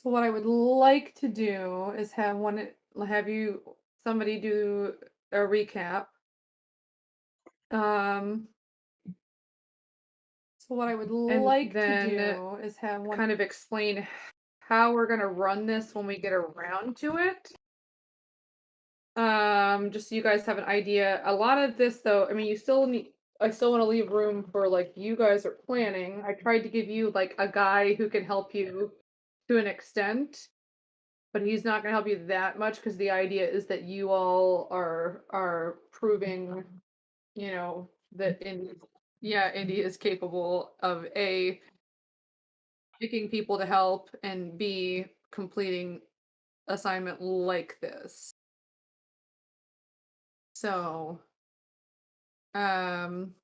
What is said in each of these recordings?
So what I would like to do is have somebody do a recap. Um, so what I would And like to then do is have one. kind of explain how we're gonna run this when we get around to it. Just so you guys have an idea. A lot of this though, I mean, I still want to leave room for like you guys are planning. I tried to give you like a guy who can help you to an extent, but he's not going to help you that much because the idea is that you all are proving, that Indy is capable of A, picking people to help, and B, completing assignment like this. So, um,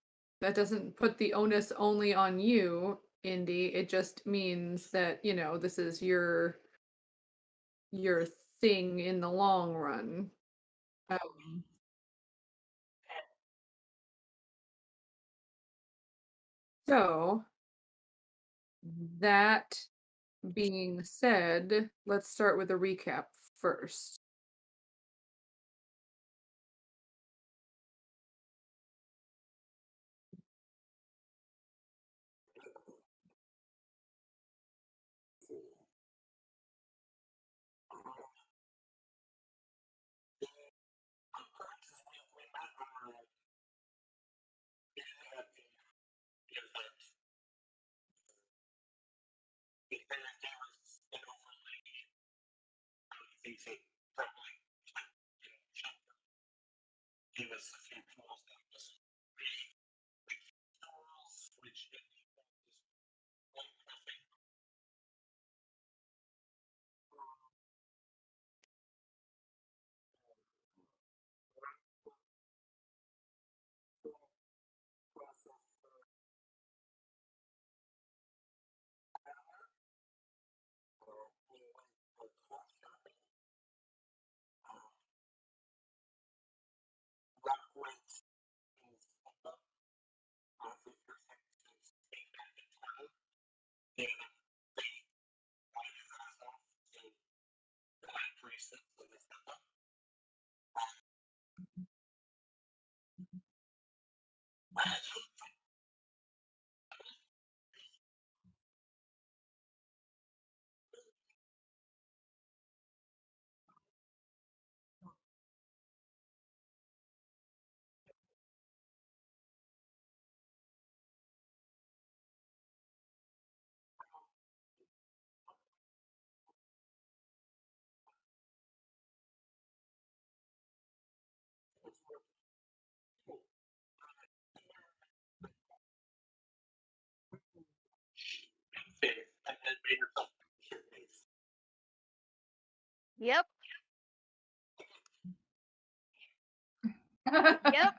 that doesn't put the onus only on you, Indy. It just means that, this is your thing in the long run. Um, so that being said, let's start with a recap first. Yep, All yep.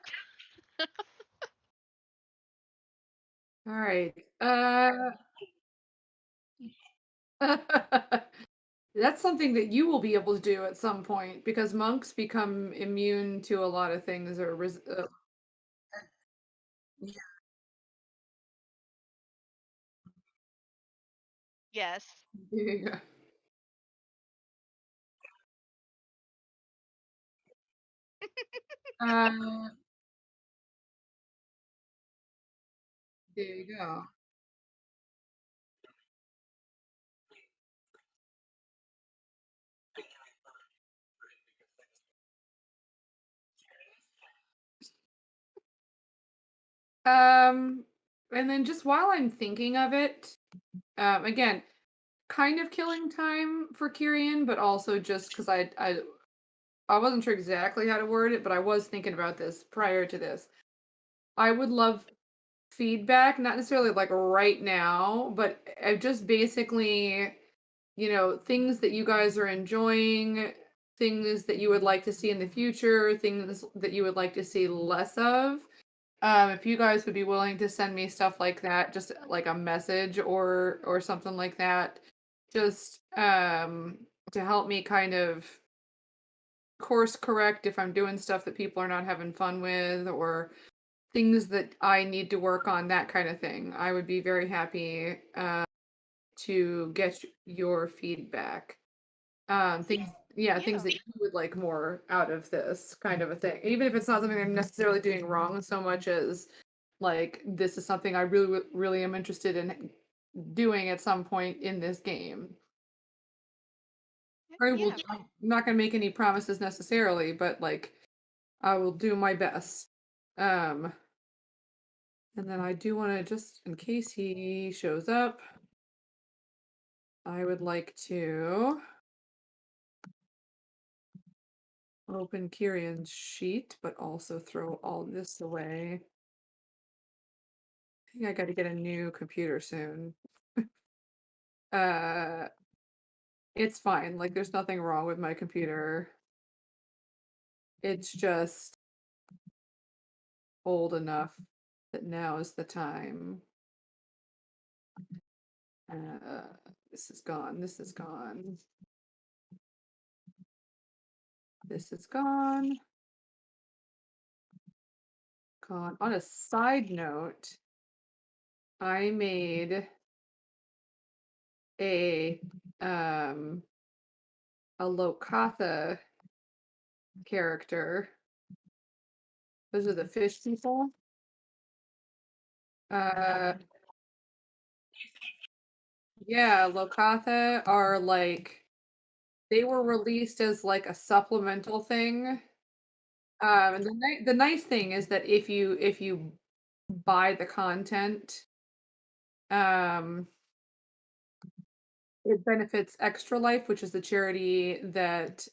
right. That's something that you will be able to do at some point because monks become immune to a lot of things yeah. Yes. There you go. Uh, there you go. Um, and then just while I'm thinking of it, again, kind of killing time for Kyrian, but also just because I wasn't sure exactly how to word it, but I was thinking about this prior to this. I would love feedback, not necessarily like right now, but just basically, things that you guys are enjoying, things that you would like to see in the future, things that you would like to see less of. If you guys would be willing to send me stuff like that, just like a message or something like that, just to help me kind of course correct if I'm doing stuff that people are not having fun with or things that I need to work on, that kind of thing. I would be very happy. to get your feedback. Things, yeah, things Yeah. that you would like more out of this kind of a thing. Even if it's not something I'm necessarily doing wrong so much as like this is something I really am interested in doing at some point in this game. I will, Yeah. I'm not gonna make any promises necessarily, but like I will do my best. Um, and then I do want to, just in case he shows up, I would like to open Kirian's sheet, but also throw all this away. I think I got to get a new computer soon. Uh, it's fine. Like, there's nothing wrong with my computer. It's just old enough that now is the time. This is gone. This is gone. This is gone. Gone. On a side note, I made a um a Lokatha character. Those are the fish people. Uh yeah, Lokatha are like they were released as like a supplemental thing. And the nice thing is that if you buy the content, um it benefits Extra Life, which is the charity that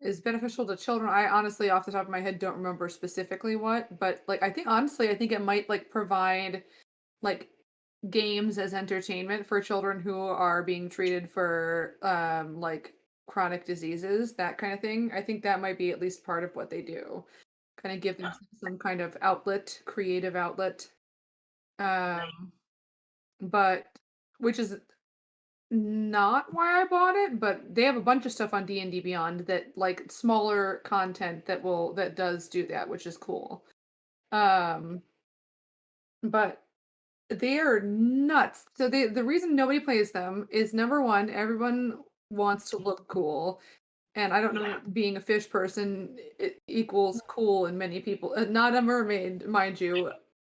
is beneficial to children. I honestly, off the top of my head, don't remember specifically what, but like I think honestly, I think it might like provide like games as entertainment for children who are being treated for like chronic diseases, that kind of thing. I think that might be at least part of what they do. Kind of give them some kind of outlet, creative outlet. Um, but which is not why I bought it, but they have a bunch of stuff on D&D Beyond that like smaller content that does do that, which is cool. Um but they are nuts. So the reason nobody plays them is number one, everyone wants to look cool. And I don't know, being a fish person it equals cool in many people. Not a mermaid, mind you,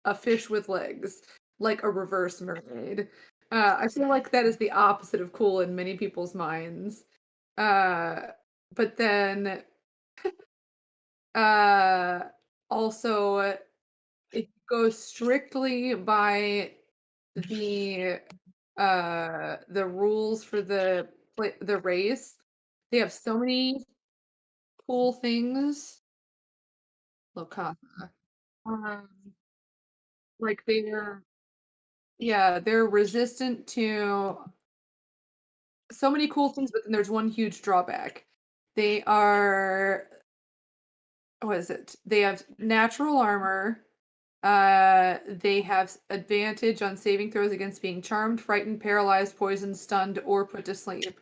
a fish with legs, like a reverse mermaid. I feel like that is the opposite of cool in many people's minds. Uh, but then uh, also, it goes strictly by the rules for the race. They have so many cool things. Lokatha. Um, like they're resistant to so many cool things, but then there's one huge drawback. They are what is it? They have natural armor. They have advantage on saving throws against being charmed, frightened, paralyzed, poisoned, stunned, or put to sleep.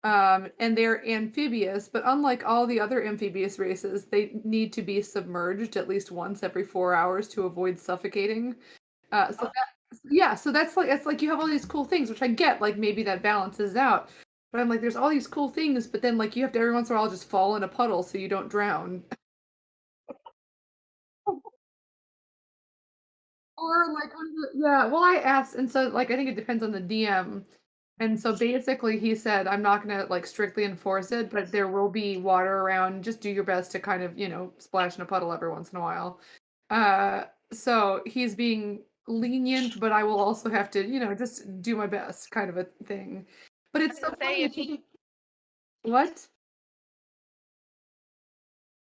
And they're amphibious, but unlike all the other amphibious races, they need to be submerged at least once every 4 hours to avoid suffocating. Yeah, so that's like it's like you have all these cool things, which I get, like maybe that balances out. But I'm like, there's all these cool things, but then like you have to every once in a while just fall in a puddle so you don't drown. Or like yeah, well I asked, and so like I think it depends on the DM. And so basically he said, I'm not gonna like strictly enforce it, but there will be water around. Just do your best to kind of, splash in a puddle every once in a while. So he's being lenient, but I will also have to, just do my best kind of a thing. But it's so Say funny. if he What?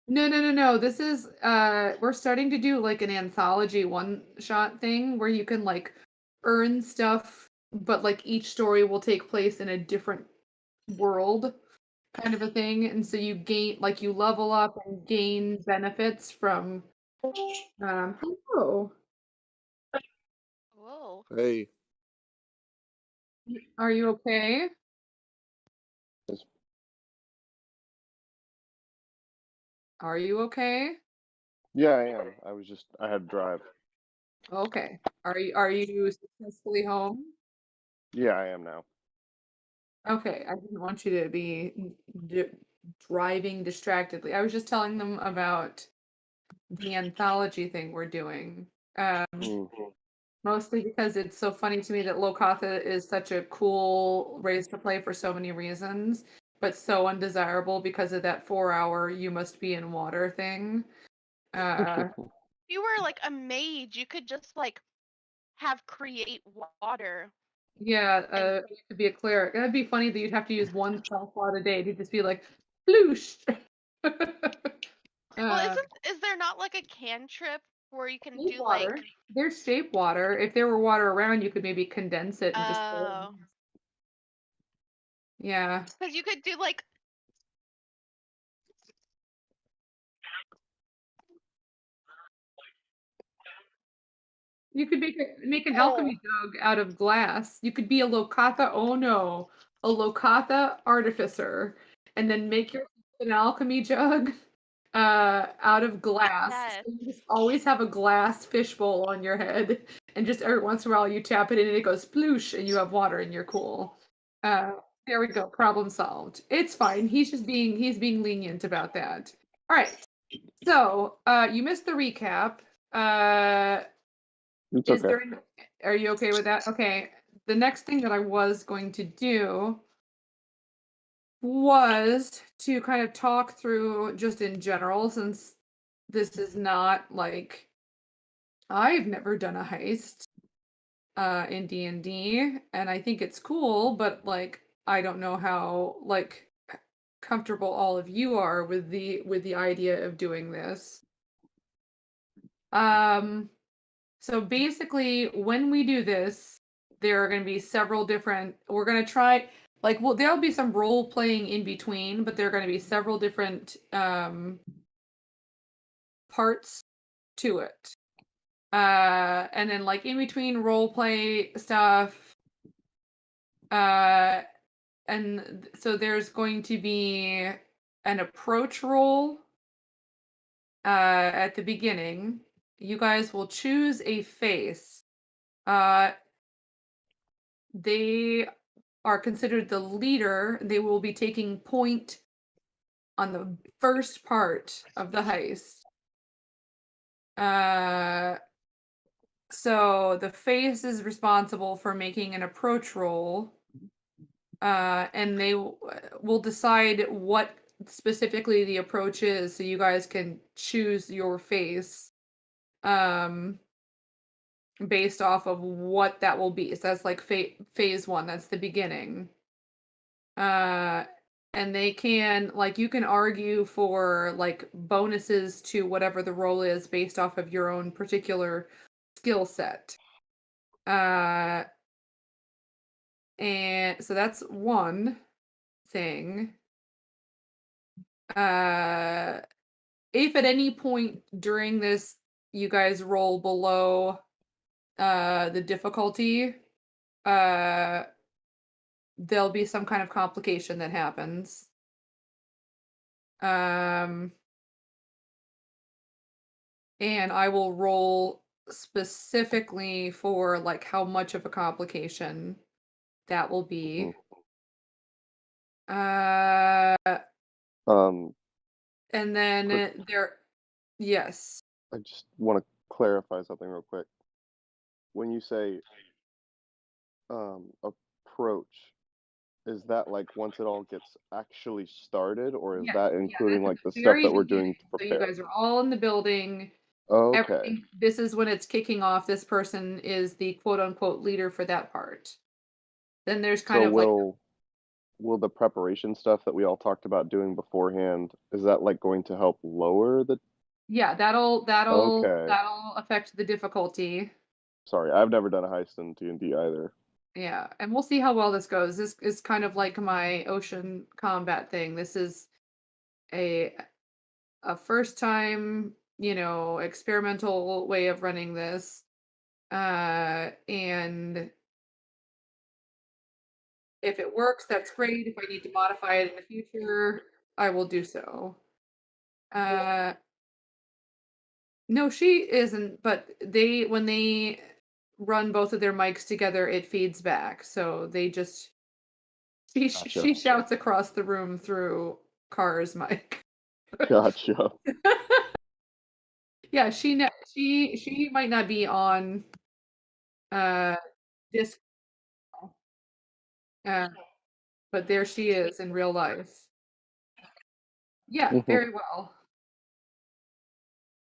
No, no, no, no. This is we're starting to do like an anthology one shot thing where you can like earn stuff, but like each story will take place in a different world kind of a thing. And so you gain like you level up and gain benefits from hello. Whoa. Hey, Are you okay? it's- Are you okay? yeah, I am. I had to drive. Okay. Are you successfully home? Yeah, I am now. Okay, I didn't want you to be driving distractedly. I was just telling them about the anthology thing we're doing. Mm. Mostly because it's so funny to me that Lokatha is such a cool race to play for so many reasons, but so undesirable because of that 4 hour you must be in water thing. Uh, If you were like a mage, you could just like have create water. yeah, And you could be a cleric. That'd be funny that you'd have to use one spell slot a day to just be like, ploosh. well, uh, is there not like a cantrip where you can Shape do water. like There's shape water. If there were water around, you could maybe condense it and just throw it oh, in. Yeah. because you could do like You could make an oh, alchemy jug out of glass. You could be a Lokatha, oh no, a Lokatha artificer, and then make yourself an alchemy jug out of glass. So yes. you just always have a glass fishbowl on your head, and just every once in a while you tap it in and it goes sploosh, and you have water and you're cool. Uh, there we go, problem solved. It's fine. He's being lenient about that. All right. So you missed the recap. Uh, It's is okay. there are you okay with that? Okay. The next thing that I was going to do was to kind of talk through just in general, since this is not like I've never done a heist in D&D, and I think it's cool, but like I don't know how like comfortable all of you are with the idea of doing this. Um So basically, when we do this, there are going to be several different. We're going to try, like, well, there'll be some role playing in between, but there are going to be several different parts to it. And then, like, in between role play stuff, uh, so there's going to be an approach roll at the beginning. You guys will choose a face. Uh, they are considered the leader. They will be taking point on the first part of the heist. Uh, so the face is responsible for making an approach roll, and they will decide what specifically the approach is, so you guys can choose your face based off of what that will be. So that's like phase one. That's the beginning. Uh, and they can like you can argue for like bonuses to whatever the role is based off of your own particular skill set. Uh, and so that's one thing. Uh, if at any point during this you guys roll below the difficulty, uh, there'll be some kind of complication that happens. Um, and I will roll specifically for like how much of a complication that will be. Mhm. Uh, Um, and then quick. yes, I just want to clarify something real quick. When you say approach, is that like once it all gets actually started, or is yes, that yeah, including that's at like the the stuff very that we're doing beginning. to So you prepare? guys are all in the building. Okay. Everything. This is when it's kicking off. This person is the quote unquote leader for that part. Then there's kind So of like will the preparation stuff that we all talked about doing beforehand, is that like going to help lower the yeah, Okay. that'll affect the difficulty. Sorry, I've never done a heist in D&D either. Yeah, and we'll see how well this goes. This is kind of like my ocean combat thing. This is a a first time, experimental way of running this. And if it works, that's great. If I need to modify it in the future, I will do so. Uh, No, she isn't, but when they run both of their mics together, it feeds back. So they just Gotcha. she shouts across the room through Car's mic. Gotcha. Yeah, she might not be on disc, uh, but there she is in real life. Yeah, Mhm. very well.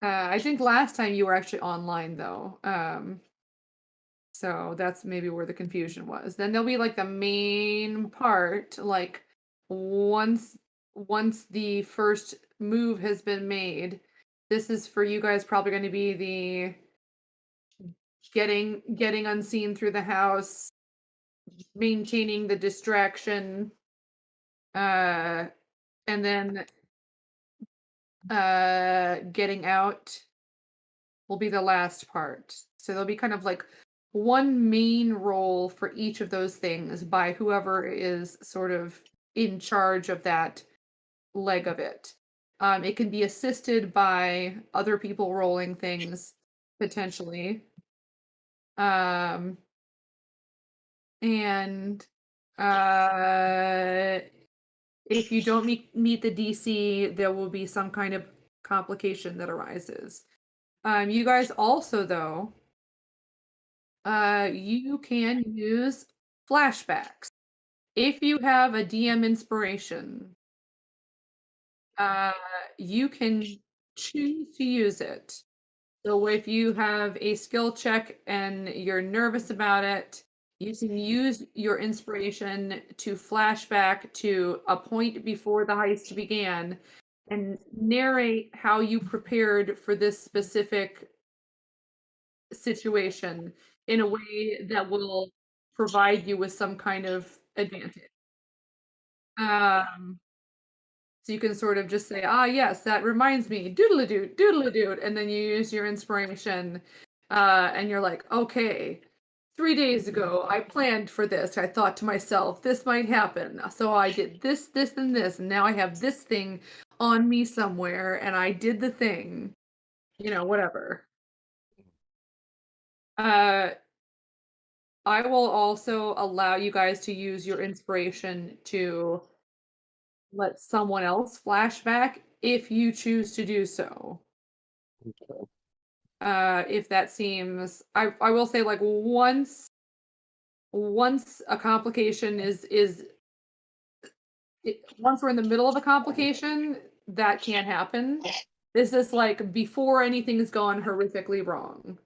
I think last time you were actually online though. So that's maybe where the confusion was. Then there'll be like the main part, like once the first move has been made, this is for you guys probably going to be the getting unseen through the house, maintaining the distraction, uh and then getting out will be the last part. So there'll be kind of like one main role for each of those things by whoever is sort of in charge of that leg of it. It can be assisted by other people rolling things potentially. Um, and uh, if you don't meet the DC, there will be some kind of complication that arises. You guys also, though, you can use flashbacks. If you have a DM inspiration, uh, you can choose to use it. So if you have a skill check and you're nervous about it, you can use your inspiration to flashback to a point before the heist began and narrate how you prepared for this specific situation in a way that will provide you with some kind of advantage. Um, so you can sort of just say, ah, yes, that reminds me, doodle-a-doot, doodle-a-doot, and then you use your inspiration, and you're like, okay, 3 days ago, I planned for this. I thought to myself, this might happen. So I did this, this, and this, and now I have this thing on me somewhere, and I did the thing, whatever. Uh, I will also allow you guys to use your inspiration to let someone else flashback if you choose to do so. Okay. If that seems, I will say, like, once a complication once we're in the middle of a complication, that can't happen. This is like before anything's gone horrifically wrong.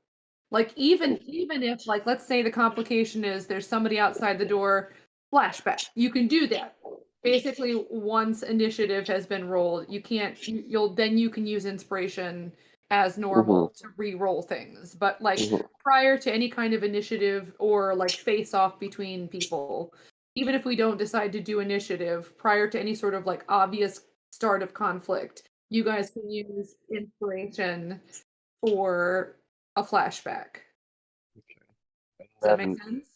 Like even if, like, let's say the complication is there's somebody outside the door, flashback. You can do that. Basically, once initiative has been rolled, you can't you can use inspiration as normal to re-roll things. But like Mhm. prior to any kind of initiative or like face off between people, even if we don't decide to do initiative, prior to any sort of like obvious start of conflict, you guys can use inspiration for a flashback. Does that make Then sense?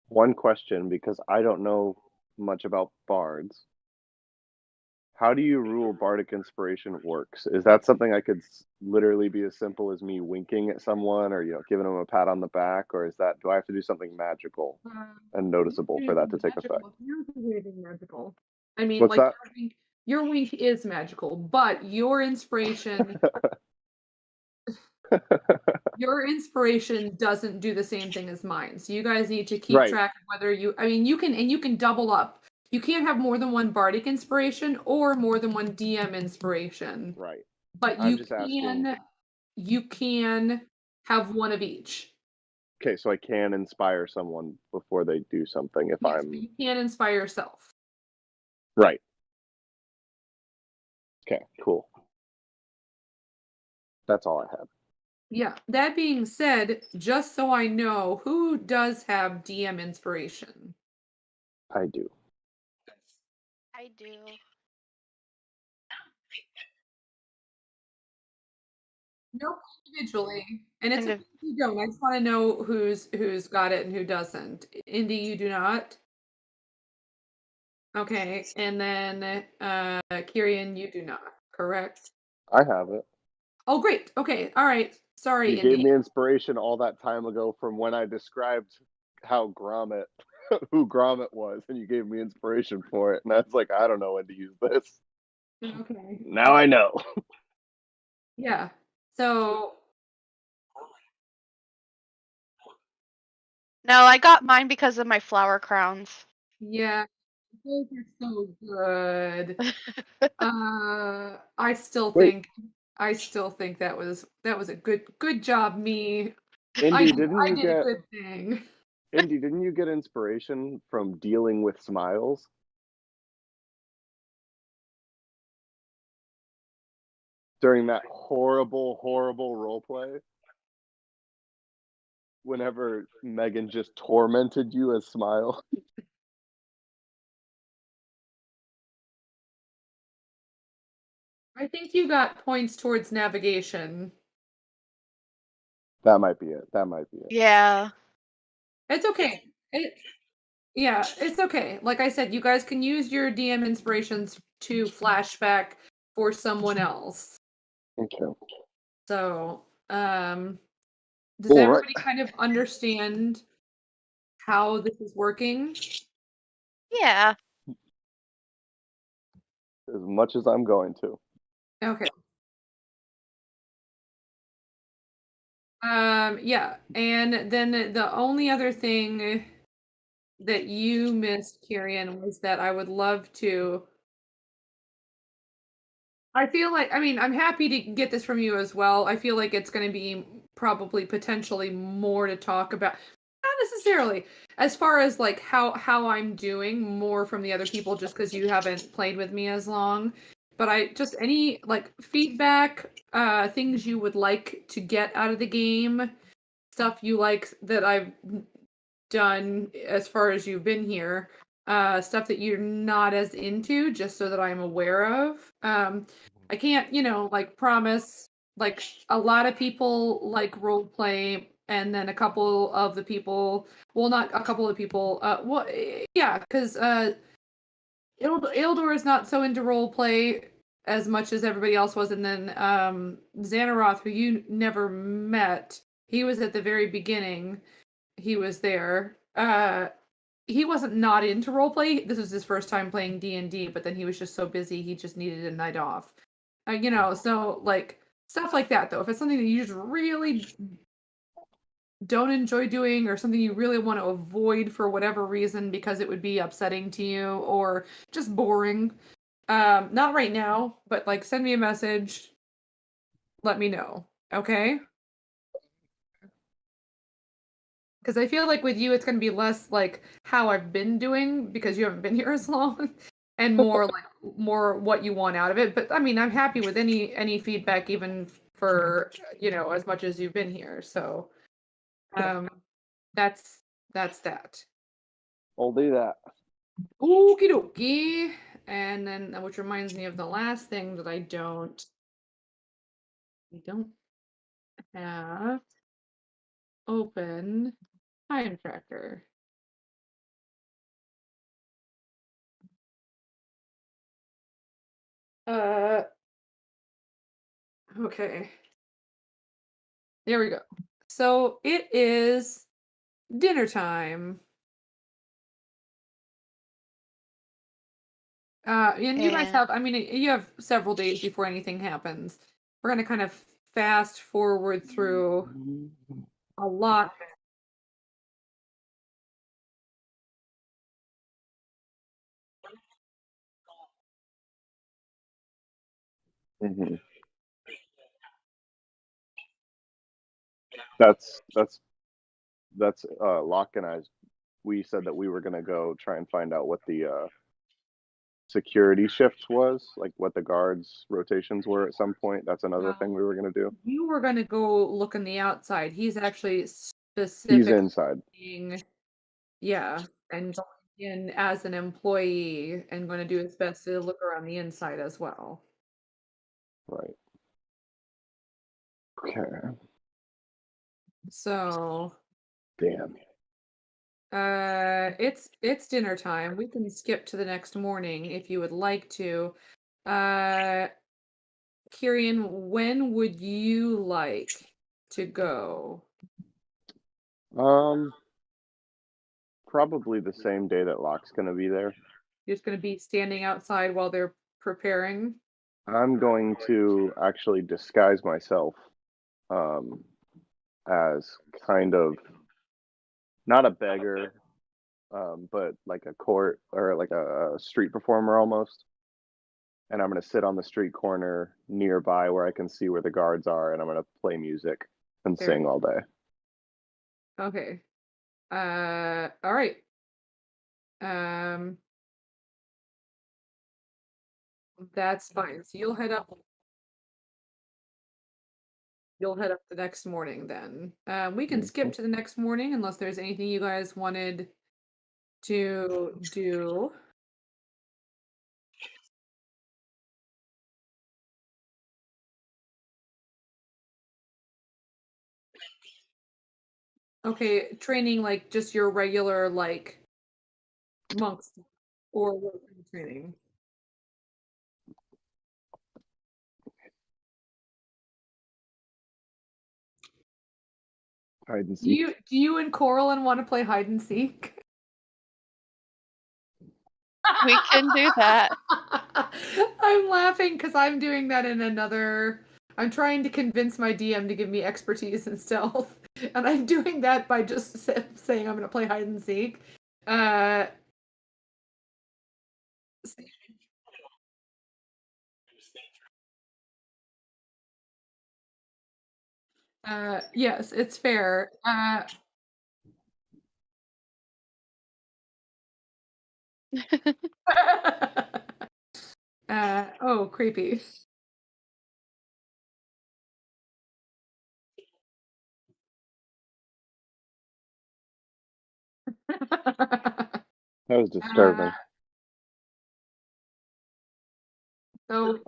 one question, because I don't know much about bards. How do you rule bardic inspiration works? Is that something I could literally be as simple as me winking at someone or giving them a pat on the back, or do I have to do something magical and noticeable for that to take effect? Anything magical. I mean, What's like that? your wink is magical, but your inspiration doesn't do the same thing as mine. So you guys need to keep Right. track of whether you can double up. You can't have more than one bardic inspiration or more than one DM inspiration. Right. But I'm just asking. you can have one of each. Okay, so I can inspire someone before they do something if Yes, but I'm you can't inspire yourself. right. Okay, cool. That's all I have. Yeah. That being said, just so I know, who does have DM inspiration? I do. I do. Nope, individually. And it's okay Indiv- if you don't. I just want to know who's got it and who doesn't. Indy, you do not. Okay, and then Kyrian, you do not. Correct. I have it. Oh, great. Okay. All right. Sorry, You gave Indy. me inspiration all that time ago from when I described how Gromit, who Gromit was, and you gave me inspiration for it. And I was like, I don't know when to use this. Okay. Now I know. Yeah. So No, I got mine because of my flower crowns. yeah, those are so good. I still Wait, think that was a good job, me. Indy, didn't I you did a get good thing. Indy? Didn't you get inspiration from dealing with smiles during that horrible, horrible role play? Whenever Megan just tormented you as Smile, I think you got points towards navigation. that might be it. That might be it. Yeah. It's okay. Yeah, it's okay. Like I said, you guys can use your DM inspirations to flashback for someone else. Okay. So, does All right. everybody kind of understand how this is working? Yeah. As much as I'm going to. Okay. Yeah, and then the only other thing that you missed, Kieran, was that I would love to. I feel like, I mean, I'm happy to get this from you as well. I feel like it's going to be probably potentially more to talk about. Not necessarily as far as like how I'm doing, more from the other people just because you haven't played with me as long. But I just any like feedback, things you would like to get out of the game, stuff you like that I've done as far as you've been here, stuff that you're not as into, just so that I'm aware of. I can't, like promise. Like a lot of people like role play, and then a couple of the people, well, not a couple of people, yeah, because Ildor is not so into role play as much as everybody else was, and then Xanaroth, who you never met, he was at the very beginning. He was there. He wasn't not into roleplay. This was his first time playing D&D, but then he was just so busy he just needed a night off. So like stuff like that though. If it's something that you just really don't enjoy doing or something you really want to avoid for whatever reason because it would be upsetting to you or just boring, not right now, but like send me a message, let me know. Okay? Because I feel like with you, it's going to be less like how I've been doing because you haven't been here as long, and more what you want out of it. But I mean, I'm happy with any feedback, even for as much as you've been here. So, um, that's that. I'll do that. Okie dokie. And then, which reminds me of the last thing that I don't have open time tracker. Uh, okay. There we go. So it is dinner time. And you guys And have, I mean, you have several days before anything happens. We're going to kind of fast forward through a lot. Hmm. That's Locke and I. We said that we were gonna go try and find out what the security shift was, like what the guards rotations were at some point. That's another thing we were gonna do. You were going to go look on the outside. He's actually He's specifically inside. being, yeah, and going in as an employee and going to do his best to look around the inside as well. Right. Okay. So, Damn. it's dinner time. We can skip to the next morning if you would like to. Uh, Kyrian, when would you like to go? Probably the same day that Locke's gonna be there. You're just gonna be standing outside while they're preparing? I'm going to actually disguise myself as kind of not a beggar, but like a court or like a street performer almost. And I'm gonna sit on the street corner nearby where I can see where the guards are, and I'm gonna play music and Fair. sing all day. Okay. All right. That's fine. So you'll head up the next morning then. We can skip Mhm. to the next morning unless there's anything you guys wanted to do. Okay, training like just your regular like monks or what kind of training? Hide and Do seek. you and Coraline want to play hide and seek? We can do that. I'm laughing because I'm doing that in another. I'm trying to convince my DM to give me expertise in stealth, and I'm doing that by just saying I'm going to play hide and seek. Yes, it's fair. Oh, creepy. That was disturbing. So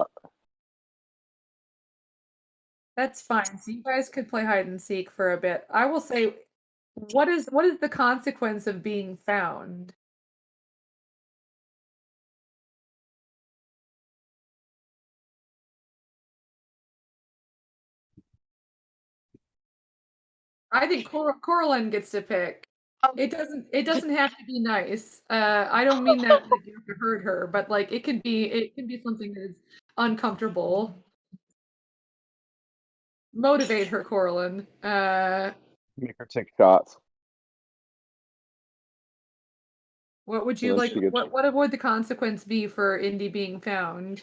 that's fine. So you guys could play hide and seek for a bit. I will say, what is the consequence of being found? I think Coraline gets to pick. Um, It doesn't have to be nice. I don't mean that like you have to hurt her, but like it can be something that is uncomfortable. Motivate her, Coraline. Make her take shots. What would So you then like? she gets. What would the consequence be for Indy being found?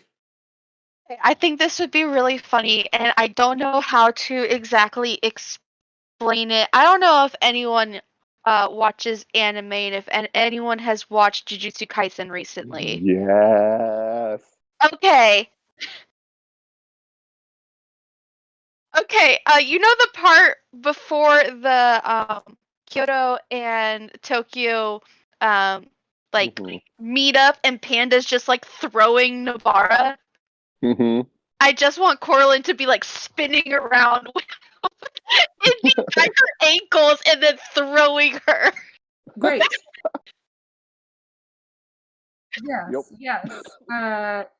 I think this would be really funny, and I don't know how to exactly explain it. I don't know if anyone watches anime and if anyone has watched Jujutsu Kaisen recently. Yes. Okay. Okay, you know the part before the Kyoto and Tokyo like Mhm. meet up and Panda's just like throwing Nobara? Mhm. I just want Coraline to be like spinning around Indy by her ankles and then throwing her. Great. Yes, Yep.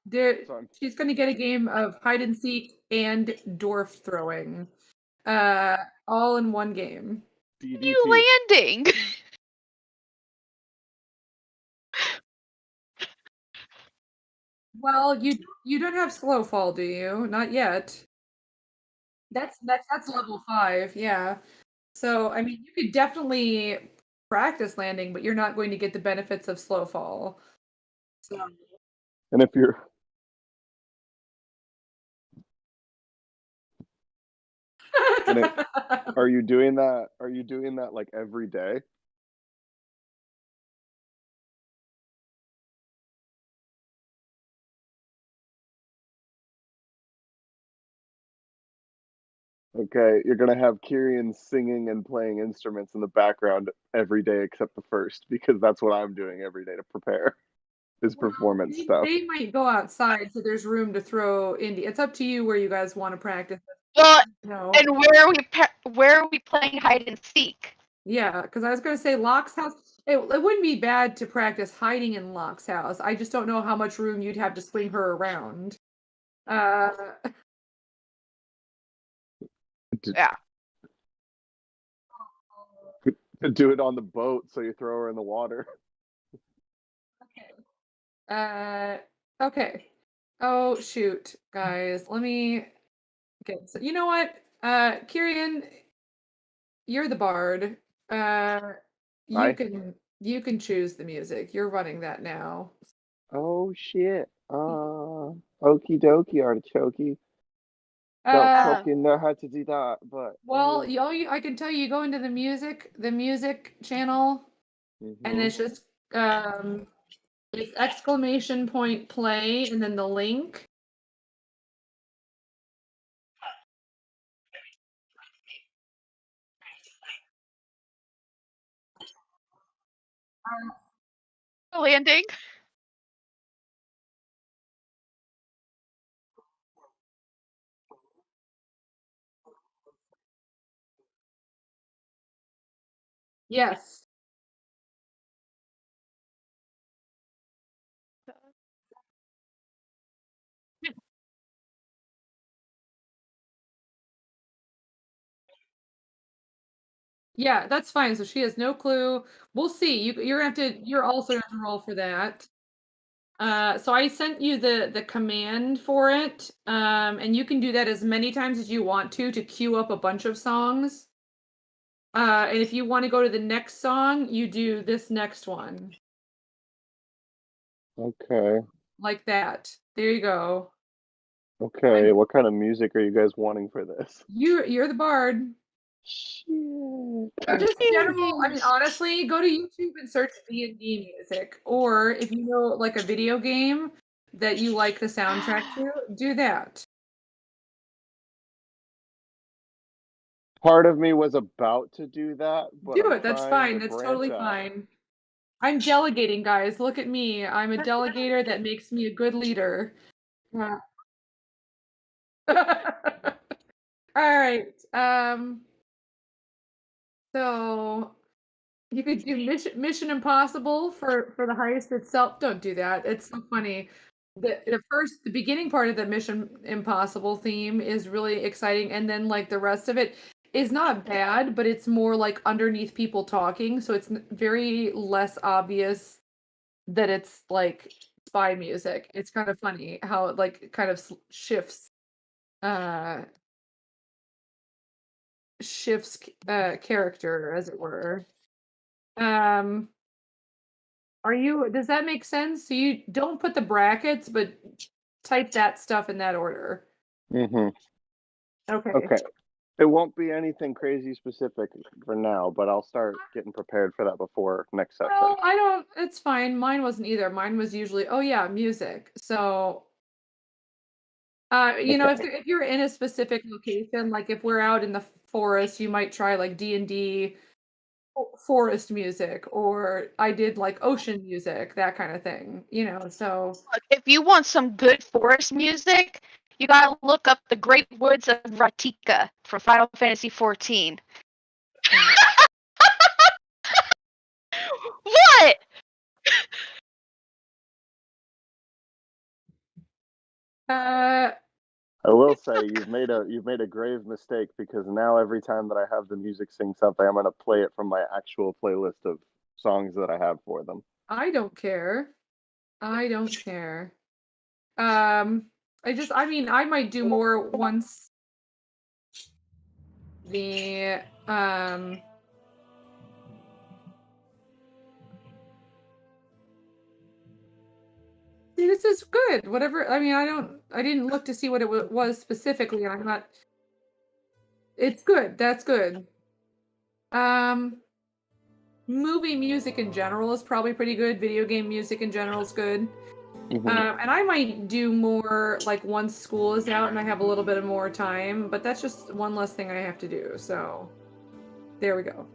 yes. She's going to get a game of hide and seek and dwarf throwing, all in one game. You DDT. landing. Well, you don't have slow fall, do you? Not yet. That's level 5, yeah. So, I mean, you could definitely practice landing, but you're not going to get the benefits of slow fall. So, And if you're And are you doing that? Are you doing that like every day? Okay, you're gonna have Kyrian singing and playing instruments in the background every day except the first, because that's what I'm doing every day to prepare is performance stuff. they might go outside, so there's room to throw Indy. It's up to you where you guys want to practice. Well, No. and where are we playing hide and seek? Yeah, because I was going to say Locke's house. It wouldn't be bad to practice hiding in Locke's house. I just don't know how much room you'd have to swing her around. Yeah. To do it on the boat, so you throw her in the water. Okay. Oh shoot, guys. Let me get. You know what? Kirian, you're the bard. You Hi. can choose the music. You're running that now. Oh shit. Okie dokie, artichokey. Don't Uh, fucking know how to do that, but well, I can tell you, you go into the music channel, and mhm. it's just it's exclamation point play, and then the link. Landing. Yes. Yeah, that's fine. So she has no clue. We'll see. You're also gonna have to roll for that. So I sent you the command for it. And you can do that as many times as you want to queue up a bunch of songs. And if you want to go to the next song, you do this next one. Okay. Like that. There you go. Okay. What kind of music are you guys wanting for this? You're the bard. Shit. Just general, I mean, Jeez. honestly, go to YouTube and search D&D music. Or if you know like a video game that you like the soundtrack to, do that. Part of me was about to do that, but Do I'm it. That's trying fine. to That's branch totally out. fine. I'm delegating, guys. Look at me. I'm a delegator that makes me a good leader. Yeah. All right. So you could do Mission Impossible for the heist itself. Don't do that. It's so funny. The beginning part of the Mission Impossible theme is really exciting, and then like the rest of it is not bad, but it's more like underneath people talking, so it's very less obvious that it's like spy music. It's kind of funny how it like kind of shifts uh character, as it were. Um does that make sense? So you don't put the brackets, but type that stuff in that order. Mhm. Okay. Okay. It won't be anything crazy specific for now, but I'll start getting prepared for that before next session. Well, it's fine. Mine wasn't either. Mine was usually, oh yeah, music. So you know, Okay. if you're in a specific location, like if we're out in the forest, you might try like D&D forest music, or I did like ocean music, that kind of thing, you know. So Look, if you want some good forest music, you gotta look up the Great Woods of Ratika from Final Fantasy XIV. What? uh I will say you've made a grave mistake, because now every time that I have the music sing something, I'm gonna play it from my actual playlist of songs that I have for them. I don't care. I don't care. I mean, I might do more once the see, this is good. Whatever. I mean, I didn't look to see what it was specifically, and I'm not. It's good. That's good. Um, movie music in general is probably pretty good. Video game music in general is good. Mhm. And I might do more like once school is out and I have a little bit of more time, but that's just one less thing I have to do. So there we go.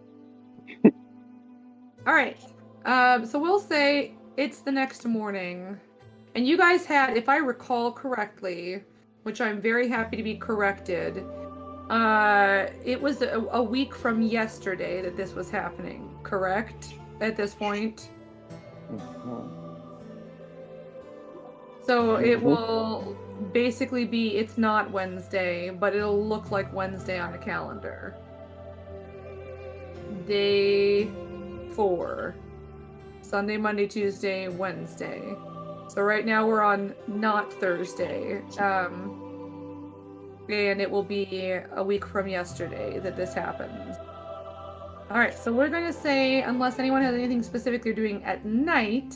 All right. So we'll say it's the next morning. And you guys had, if I recall correctly, which I'm very happy to be corrected, it was a week from yesterday that this was happening, correct? At this point? Mhm. So it Mhm. will basically be it's not Wednesday, but it'll look like Wednesday on a calendar. Day 4. Sunday, Monday, Tuesday, Wednesday. So right now we're on not Thursday. And it will be a week from yesterday that this happens. Alright, so we're going to say, unless anyone has anything specific they're doing at night,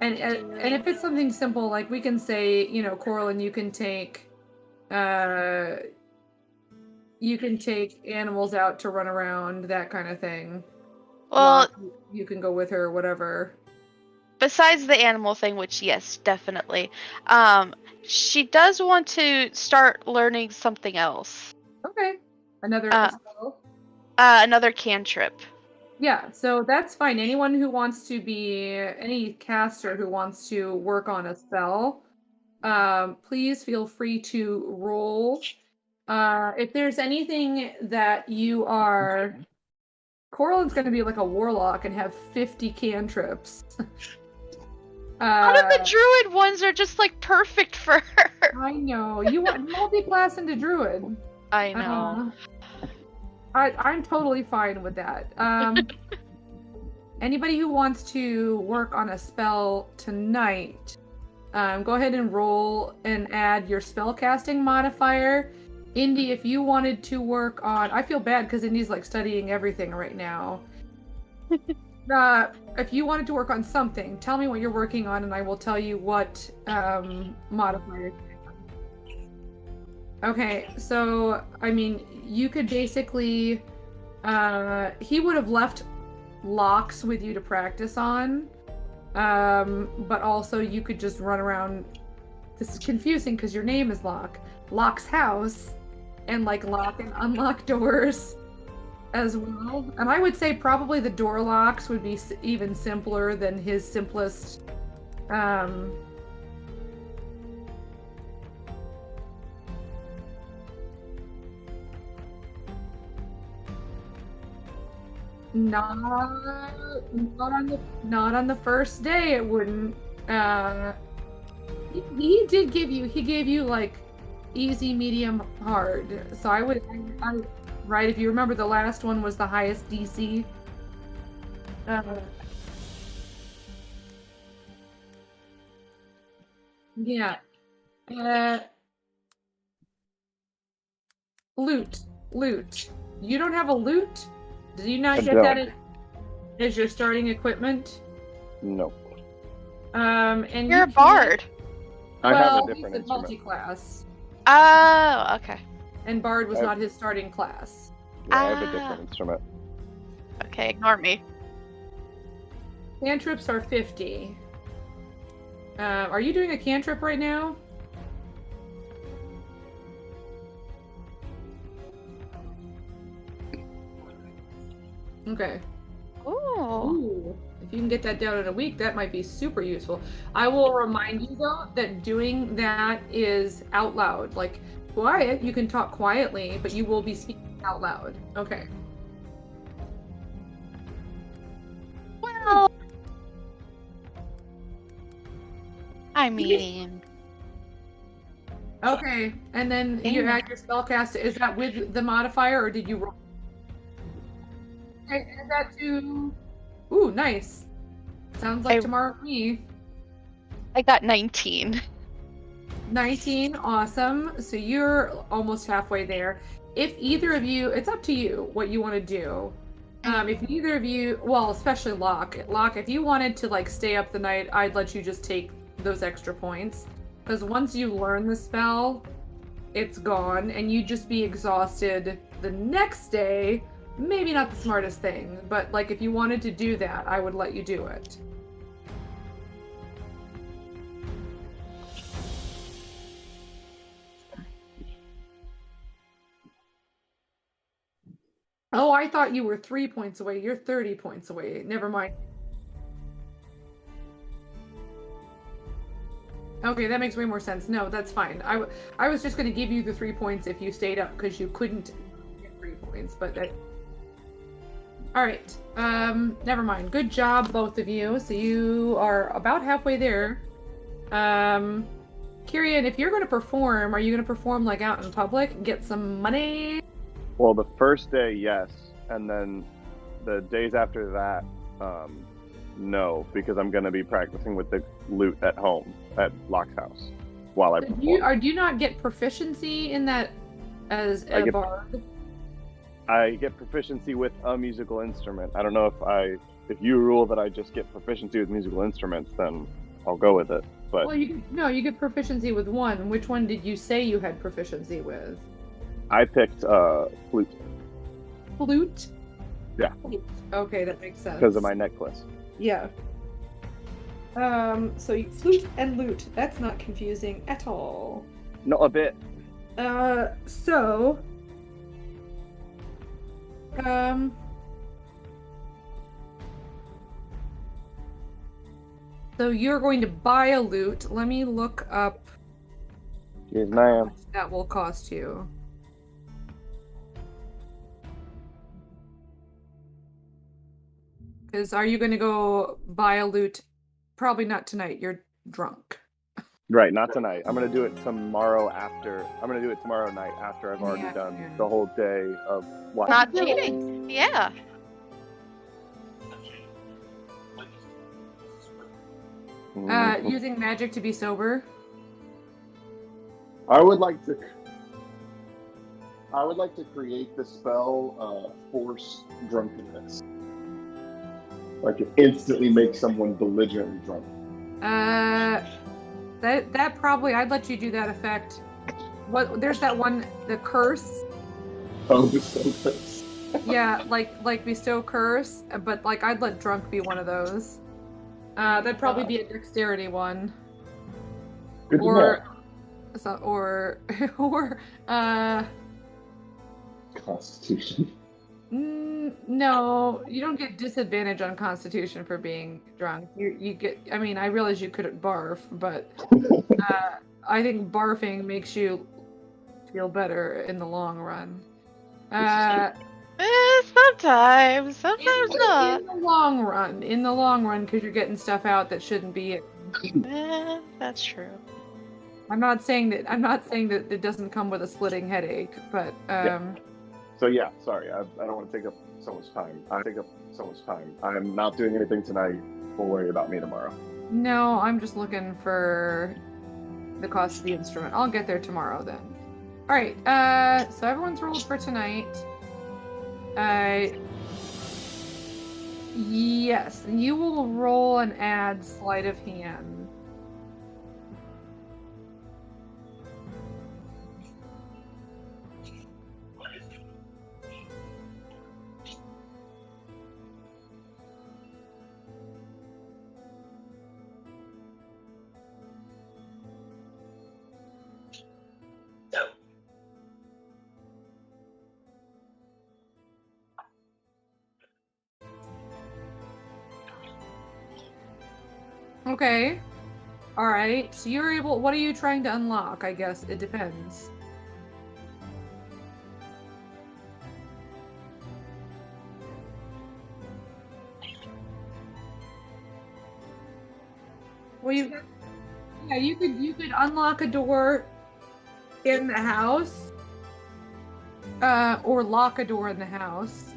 and if it's something simple, like we can say, you know, Coraline, you can take animals out to run around, that kind of thing. Well, Locke, you can go with her or whatever. besides the animal thing, which yes, definitely. She does want to start learning something else. Okay. Another Uh, spell. Another cantrip. Yeah, so that's fine. Anyone who wants to be any caster who wants to work on a spell, please feel free to roll. If there's anything that you are, Coraline's going to be like a warlock and have 50 cantrips. None of the druid ones are just like perfect for her. I know you want multi-class into druid. I know. I'm totally fine with that. Anybody who wants to work on a spell tonight, go ahead and roll and add your spellcasting modifier. Indy, if you wanted to work on, I feel bad because Indy's like studying everything right now. If you wanted to work on something, tell me what you're working on, and I will tell you what modifier. Okay, so I mean, you could basically, he would have left locks with you to practice on, but also you could just run around. This is confusing because your name is Locke's house, and like lock and unlock doors as well. And I would say probably the door locks would be even simpler than his simplest. Not on the first day. It wouldn't. He gave you like easy, medium, hard. So I right. If you remember, the last one was the highest DC. Yeah. Loot. You don't have a loot? Did you not I get don't. that as your starting equipment? No. And You're a you bard. I have well, a different he's a instrument. multi-class, Oh, okay. and bard was I- not his starting class. Yeah, I have a Ah. different instrument. Okay, ignore me. Cantrips are 50. Are you doing a cantrip right now? Okay. Ooh. Ooh. If you can get that down in a week, that might be super useful. I will remind you though that doing that is out loud. Like quiet, you can talk quietly, but you will be speaking out loud. Okay. Well, I mean, Okay. And then you Damn. add your spellcast. Is that with the modifier or did you roll? Okay, add that to. Ooh, nice. Sounds like I- tomorrow for me. I got 19. 19, awesome. So you're almost halfway there. If either of you, it's up to you what you want to do. If either of you, well, especially Locke, if you wanted to like stay up the night, I'd let you just take those extra points. Because once you learn the spell, it's gone, and you'd just be exhausted the next day. Maybe not the smartest thing, but like if you wanted to do that, I would let you do it. Oh, I thought you were 3 points away. You're 30 points away. Never mind. Okay, that makes way more sense. No, that's fine. I was just going to give you the 3 points if you stayed up because you couldn't get 3 points, but that. All right. Never mind. Good job, both of you. So you are about halfway there. Kyrian, if you're going to perform, are you going to perform like out in public, get some money? Well, the first day, yes, and then the days after that, no, because I'm going to be practicing with the lute at home at Locke's house while I Do perform. you not get proficiency in that as I a get- bard? I get proficiency with a musical instrument. I don't know if you rule that I just get proficiency with musical instruments, then I'll go with it. But Well, you get proficiency with one. Which one did you say you had proficiency with? I picked flute Flute? Yeah. Flute. Okay, that makes sense. because of my necklace. Yeah. So flute and lute. That's not confusing at all. No, a bit. So you're going to buy a lute. Let me look up Yes, how ma'am. much that will cost you. Because are you going to go buy a lute? Probably not tonight. You're drunk. Right, not tonight. I'm gonna do it tomorrow after. I'm gonna do it tomorrow night after I've already done afternoon. the whole day of watching. Not cheating. Yeah. Mhm. Using magic to be sober. I would like to create the spell force drunkenness. Like it instantly makes someone belligerently drunk. That probably I'd let you do that effect. What there's that one, the curse. Oh, bestow curse. Yeah, like bestow curse, but like I'd let drunk be one of those. That'd probably be a dexterity one, Good to know. or so, or Constitution. no, you don't get disadvantage on Constitution for being drunk. You get. I mean, I realize you couldn't barf, but I think barfing makes you feel better in the long run. Sometimes In not. the long run, because you're getting stuff out that shouldn't be. That's true. I'm not saying that it doesn't come with a splitting headache, but So yeah, sorry, I don't want to take up so much time. I'm not doing anything tonight. We'll worry about me tomorrow. no, I'm just looking for the cost of the instrument. I'll get there tomorrow then. All right. So everyone's rolled for tonight. Yes, you will roll and add sleight of hand. Okay. All right. So you're able. What are you trying to unlock? I guess it depends. Well, you could unlock a door in the house, or lock a door in the house.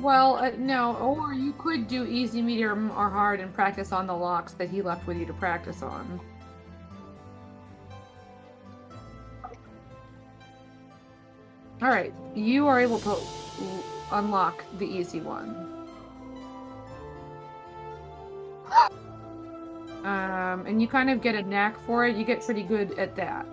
Well, no, or you could do easy, medium, or hard and practice on the locks that he left with you to practice on. All right, you are able to unlock the easy one. And you kind of get a knack for it. You get pretty good at that.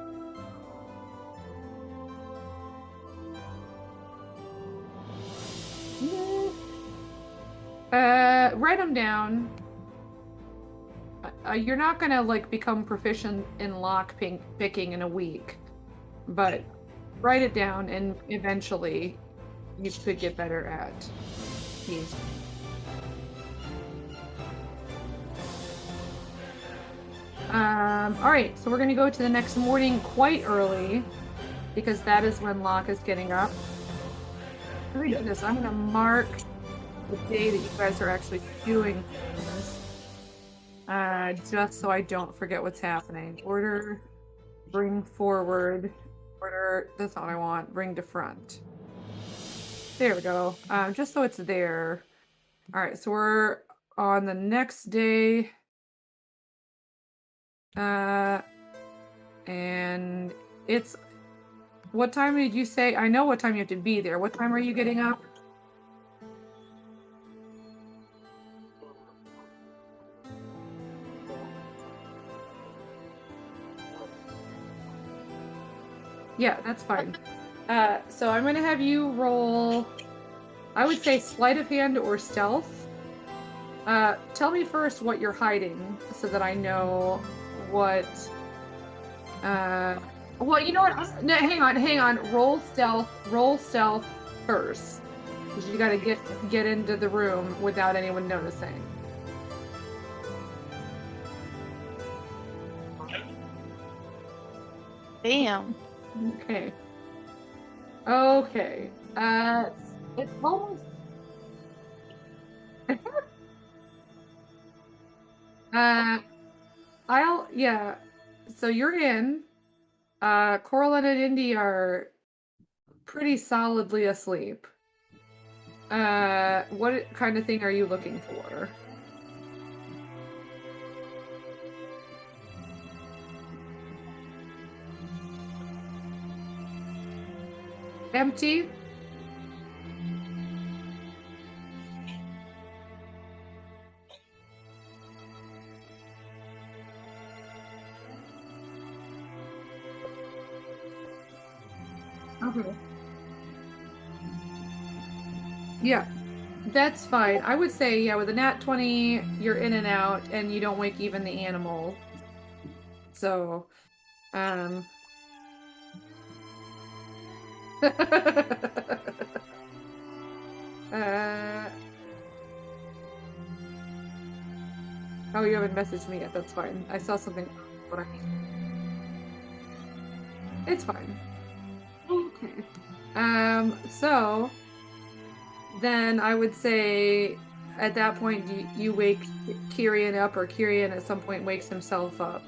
Write them down. You're not gonna like become proficient in lock picking in a week, but write it down, and eventually you could get better at these. All right, so we're gonna go to the next morning quite early, because that is when Locke is getting up. Let me do this. I'm gonna mark the day that you guys are actually doing this. Just so I don't forget what's happening. Order, bring forward, order, that's not what I want, bring to front. There we go. Just so it's there. Alright, so we're on the next day. And it's... What time did you say? I know what time you have to be there. What time are you getting up? Yeah, that's fine. So I'm gonna have you roll, I would say sleight of hand or stealth. Tell me first what you're hiding so that I know what, well, you know what? No, hang on. Roll stealth first. Because you gotta get into the room without anyone noticing. Damn. Okay. Okay. It's almost. Yeah. So you're in. Corlin and Indy are pretty solidly asleep. What kind of thing are you looking for? Empty? Okay. Yeah, that's fine. I would say, yeah, with a nat 20, you're in and out, and you don't wake even the animal. So, oh, you haven't messaged me yet. That's fine. I saw something, but it's fine. Okay. So then I would say at that point you wake Kyrian up, or Kyrian at some point wakes himself up.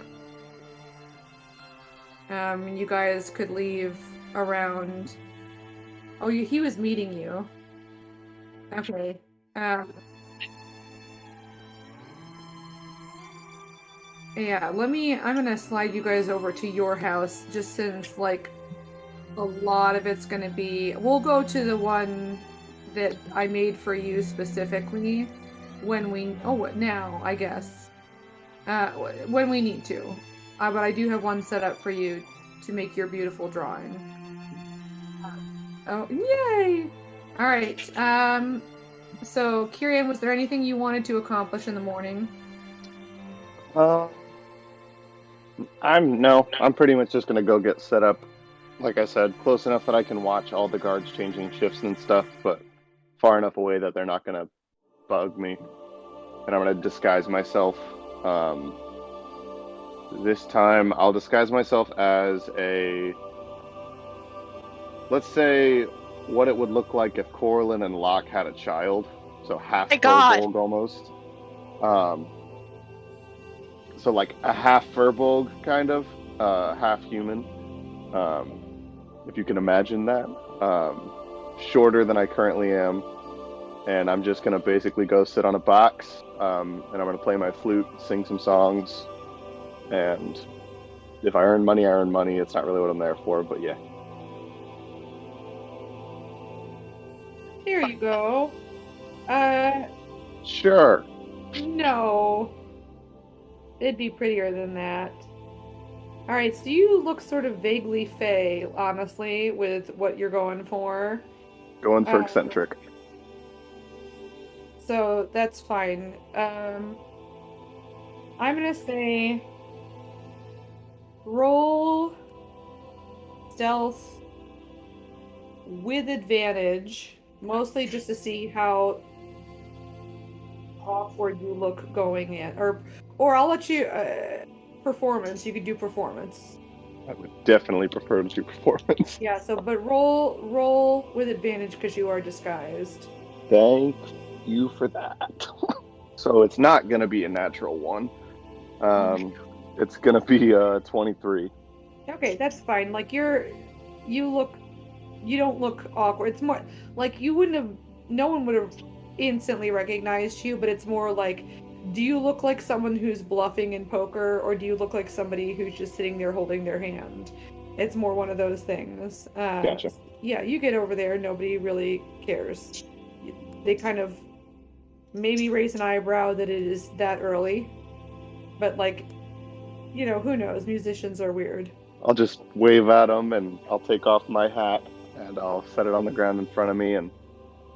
You guys could leave around. Oh, he was meeting you. Okay. Yeah, I'm gonna slide you guys over to your house, just since, like, a lot of it's gonna be... We'll go to the one that I made for you specifically when we... Oh, now, I guess. When we need to. But I do have one set up for you to make your beautiful drawing. Oh, yay! Alright, so, Kyrian, was there anything you wanted to accomplish in the morning? I'm pretty much just gonna go get set up, like I said, close enough that I can watch all the guards changing shifts and stuff, but far enough away that they're not gonna bug me. And I'm gonna disguise myself. This time I'll disguise myself as let's say what it would look like if Corlin and Locke had a child. So half Furbolg almost. So like a half Furbolg, kind of, half human, if you can imagine that. Shorter than I currently am, and I'm just gonna basically go sit on a box, and I'm gonna play my flute, sing some songs, and if I earn money, I earn money. It's not really what I'm there for, but yeah. Here you go. Sure. No. It'd be prettier than that. Alright, so you look sort of vaguely fey, honestly, with what you're going for. Going for eccentric. So that's fine. I'm gonna say roll stealth with advantage, mostly just to see how awkward you look going in, or I'll let you performance. You could do performance. I would definitely prefer to do performance. Yeah. So, but roll with advantage because you are disguised. Thank you for that. So it's not going to be a natural one. It's going to be 23. Okay, that's fine. Like you don't look awkward. It's more like no one would have instantly recognized you, but it's more like, do you look like someone who's bluffing in poker, or do you look like somebody who's just sitting there holding their hand? It's more one of those things. Gotcha. Yeah, you get over there, nobody really cares. They kind of maybe raise an eyebrow that it is that early, but like, who knows? Musicians are weird. I'll just wave at them, and I'll take off my hat, and I'll set it on the ground in front of me, and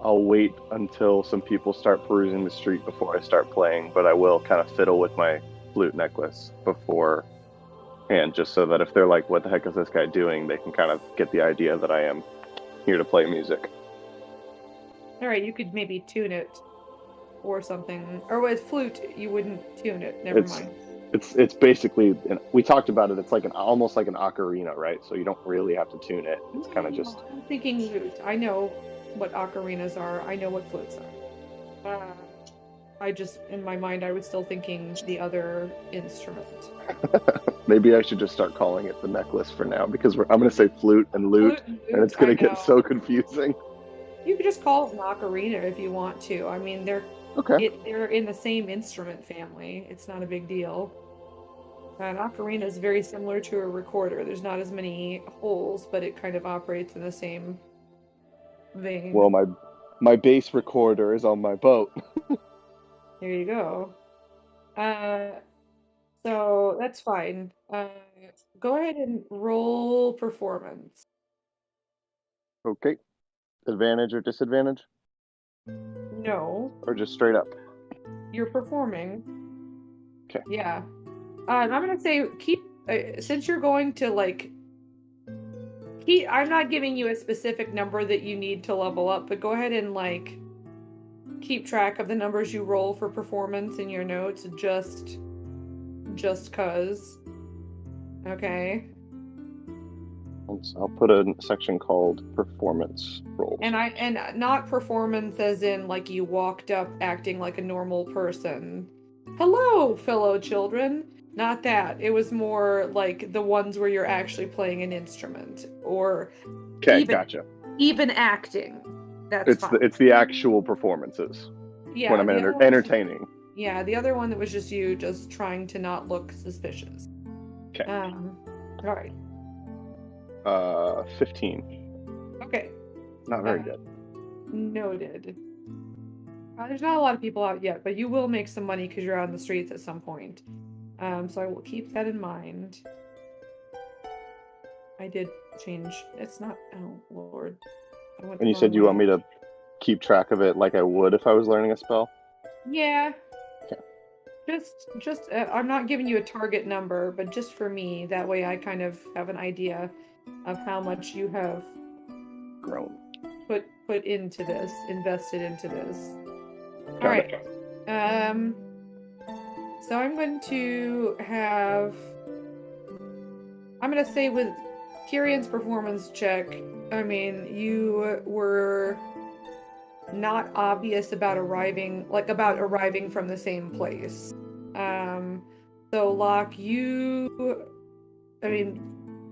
I'll wait until some people start perusing the street before I start playing, but I will kind of fiddle with my flute necklace beforehand, just so that if they're like, what the heck is this guy doing, they can kind of get the idea that I am here to play music. All right, you could maybe tune it or something. Or with flute, you wouldn't tune it. Never mind. It's basically, we talked about it, it's like almost like an ocarina, right? So you don't really have to tune it. It's kind of just... I'm thinking lute. I know what ocarinas are. I know what flutes are. I just, in my mind, I was still thinking the other instrument. Maybe I should just start calling it the necklace for now, because I'm going to say flute and lute, and it's going to get so confusing. You could just call it an ocarina if you want to. I mean, they're in the same instrument family. It's not a big deal. An ocarina is very similar to a recorder. There's not as many holes, but it kind of operates in the same vein. Well, my bass recorder is on my boat. There you go. So that's fine. Go ahead and roll performance. Okay. Advantage or disadvantage? No, Or just straight up? you're performing. Okay. Yeah. I'm gonna say since you're going to I'm not giving you a specific number that you need to level up, but go ahead and keep track of the numbers you roll for performance in your notes, just cause. Okay. I'll put a section called performance rolls. And not performance as in like you walked up acting like a normal person. Hello, fellow children. Not that. It was more like the ones where you're actually playing an instrument, or Gotcha. even acting. That's fine. It's the actual performances. Yeah, when I'm entertaining. Yeah, the other one that was just you just trying to not look suspicious. Okay. All right. 15. Okay. Not very good. Noted. There's not a lot of people out yet, but you will make some money because you're out on the streets at some point. So I will keep that in mind. I did change. It's not. Oh Lord. And you said you want me to keep track of it like I would if I was learning a spell? Yeah. Okay. Just. I'm not giving you a target number, but just for me, that way I kind of have an idea of how much you have grown, put into this, invested into this. Got All right. it. So I'm going to have. I'm going to say with Kirian's performance check, I mean, you were not obvious about arriving from the same place. So Locke, you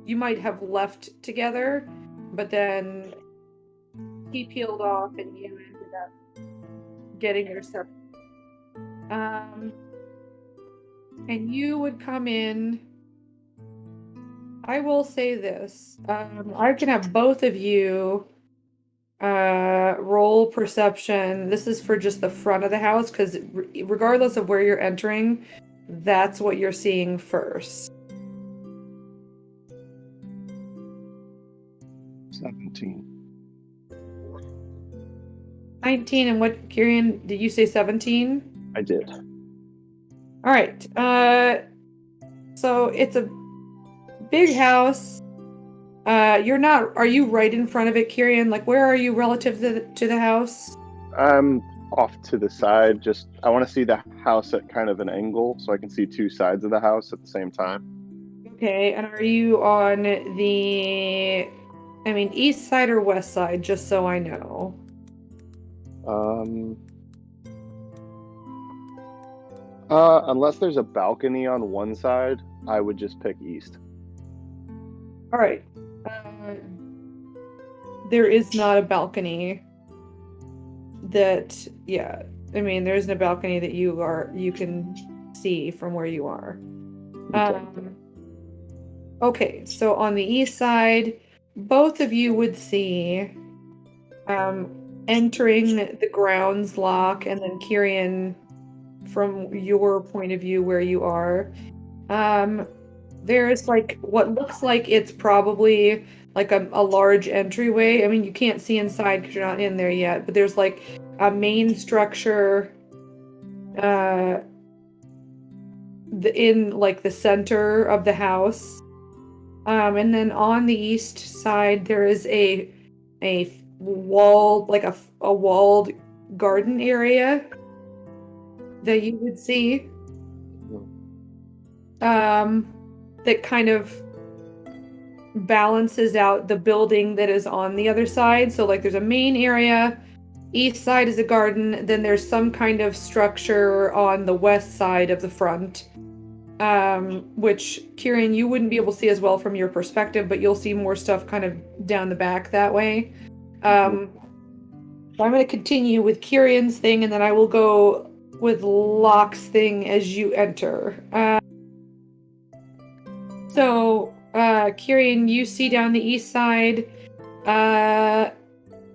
might have left together, but then he peeled off and you ended up getting your separate. And you would come in. I will say this. I can have both of you roll perception. This is for just the front of the house, because regardless of where you're entering, that's what you're seeing first. 17. 19, and what, Kirian, did you say 17? I did. All right. So it's a big house. Are you right in front of it, Kirian? Like, where are you relative to the house? I'm off to the side. I want to see the house at kind of an angle so I can see two sides of the house at the same time. Okay, and are you on the, east side or west side, just so I know? Unless there's a balcony on one side, I would just pick east. All right. There is not a balcony that, yeah. I mean, there isn't a balcony that you can see from where you are. Okay, so on the east side, both of you would see entering the grounds lock, and then Kyrian, from your point of view where you are, there's like what looks like it's probably like a large entryway. I mean, you can't see inside because you're not in there yet, but there's like a main structure in like the center of the house. And then on the east side, there is a wall, like a walled garden area that you would see. That kind of balances out the building that is on the other side. So like there's a main area, east side is a garden, then there's some kind of structure on the west side of the front. Which, Kyrian, you wouldn't be able to see as well from your perspective, but you'll see more stuff kind of down the back that way. So I'm going to continue with Kyrian's thing, and then I will go with Locke's thing as you enter. So, Kyrian, you see down the east side,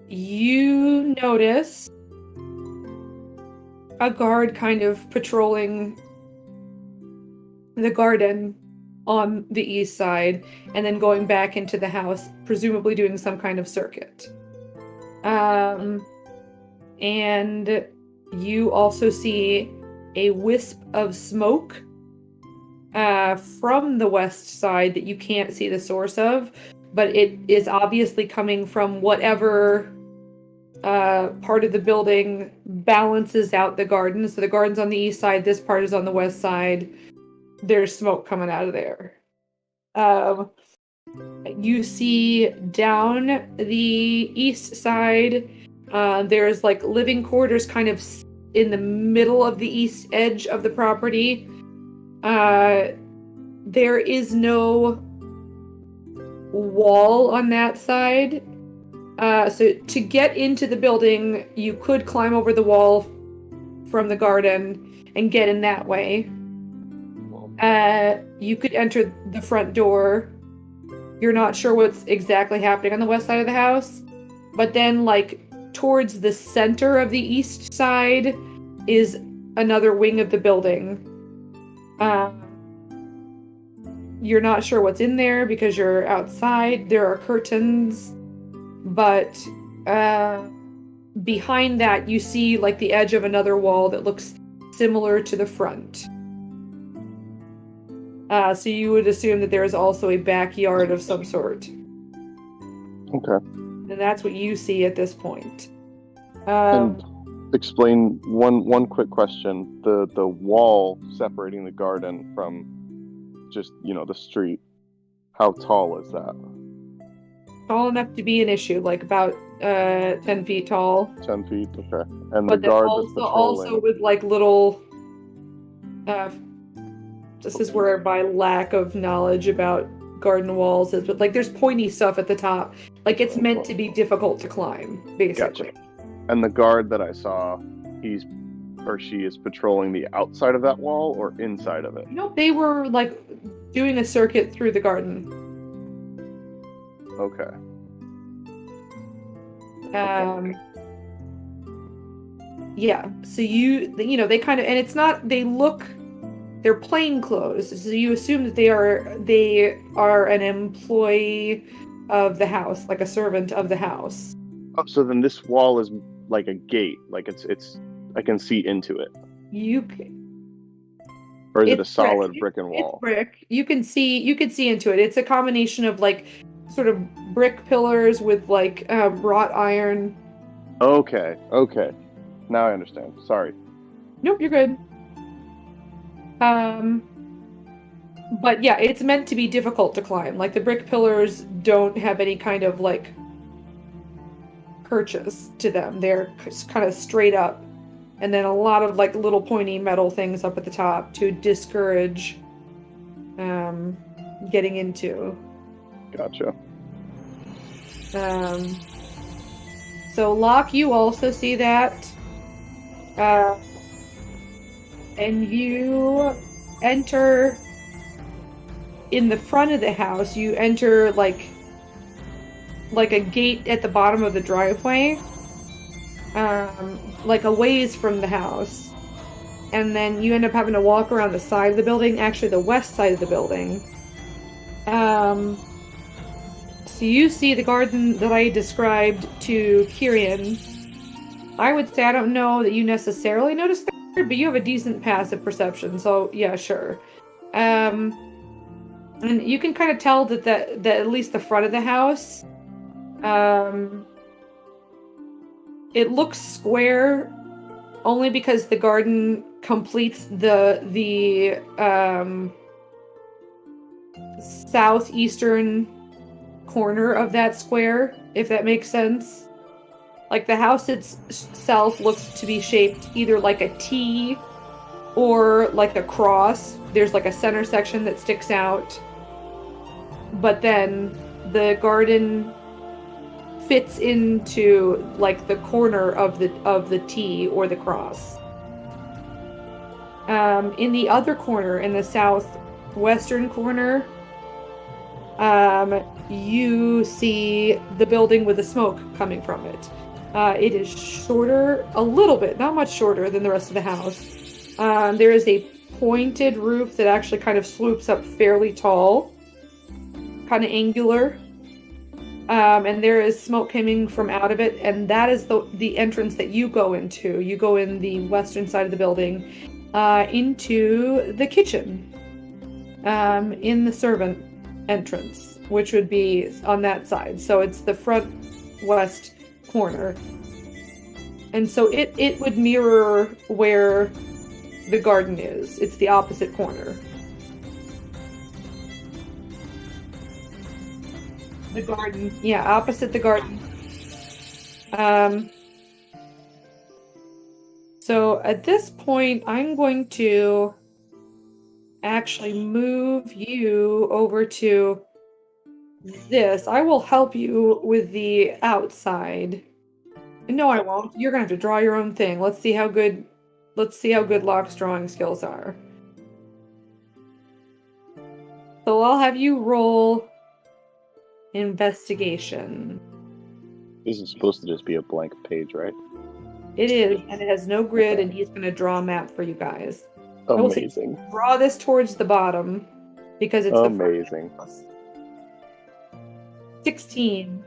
you notice a guard kind of patrolling the garden on the east side, and then going back into the house, presumably doing some kind of circuit. And you also see a wisp of smoke from the west side that you can't see the source of, but it is obviously coming from whatever part of the building balances out the garden. So the garden's on the east side, this part is on the west side. There's smoke coming out of there. You see down the east side, there's like living quarters kind of in the middle of the east edge of the property. There is no wall on that side. So to get into the building, you could climb over the wall from the garden and get in that way. You could enter the front door. You're not sure what's exactly happening on the west side of the house, but then like towards the center of the east side is another wing of the building. You're not sure what's in there because you're outside. There are curtains, but behind that you see like the edge of another wall that looks similar to the front. So you would assume that there is also a backyard of some sort. Okay. And that's what you see at this point. And explain one quick question. The wall separating the garden from just, the street, how tall is that? Tall enough to be an issue, like about 10 feet tall. 10 feet, okay. And But the guard also, that's patrolling... also with like little... this is where my lack of knowledge about garden walls is, but like there's pointy stuff at the top. Like it's meant to be difficult to climb, basically. Gotcha. And the guard that I saw, he is patrolling the outside of that wall or inside of it? Nope, they were like doing a circuit through the garden. Okay. Yeah, so they kind of, and it's not, they're plain clothes, so you assume that they are an employee of the house, like a servant of the house. Oh, so then this wall is like a gate, like it's I can see into it. Or is it a solid brick and wall? It's brick. You can see into it. It's a combination of like sort of brick pillars with like wrought iron. Okay. Now I understand. Sorry. Nope, you're good. But yeah, it's meant to be difficult to climb. Like the brick pillars don't have any kind of like purchase to them. They're kind of straight up. and then a lot of like little pointy metal things up at the top to discourage getting into. Gotcha. So Locke, you also see that. And you enter in the front of the house. You enter like a gate at the bottom of the driveway, like a ways from the house. And then you end up having to walk around the side of the building, actually the west side of the building. So you see the garden that I described to Kyrian. I would say I don't know that you necessarily noticed that, but you have a decent passive perception, so yeah, sure. And you can kind of tell that at least the front of the house, it looks square only because the garden completes the southeastern corner of that square, if that makes sense. Like the house itself looks to be shaped either like a T or like a cross. There's like a center section that sticks out, but then the garden fits into like the corner of the T or the cross. In the other corner, in the southwestern corner, you see the building with the smoke coming from it. It is shorter, a little bit, not much shorter than the rest of the house. There is a pointed roof that actually kind of slopes up fairly tall, kind of angular. And there is smoke coming from out of it, and that is the entrance that you go into. You go in the western side of the building, into the kitchen, in the servant entrance, which would be on that side. So it's the front west corner. And so it would mirror where the garden is. It's the opposite corner. The garden. Yeah, opposite the garden. So at this point, I'm going to actually move you over to this. I will help you with the outside. No, I won't. You're gonna have to draw your own thing. Let's see how good Locke's drawing skills are. So I'll have you roll investigation. This is supposed to just be a blank page, right? It is, and it has no grid, and he's going to draw a map for you guys. Amazing. Draw this towards the bottom, because it's amazing. 16.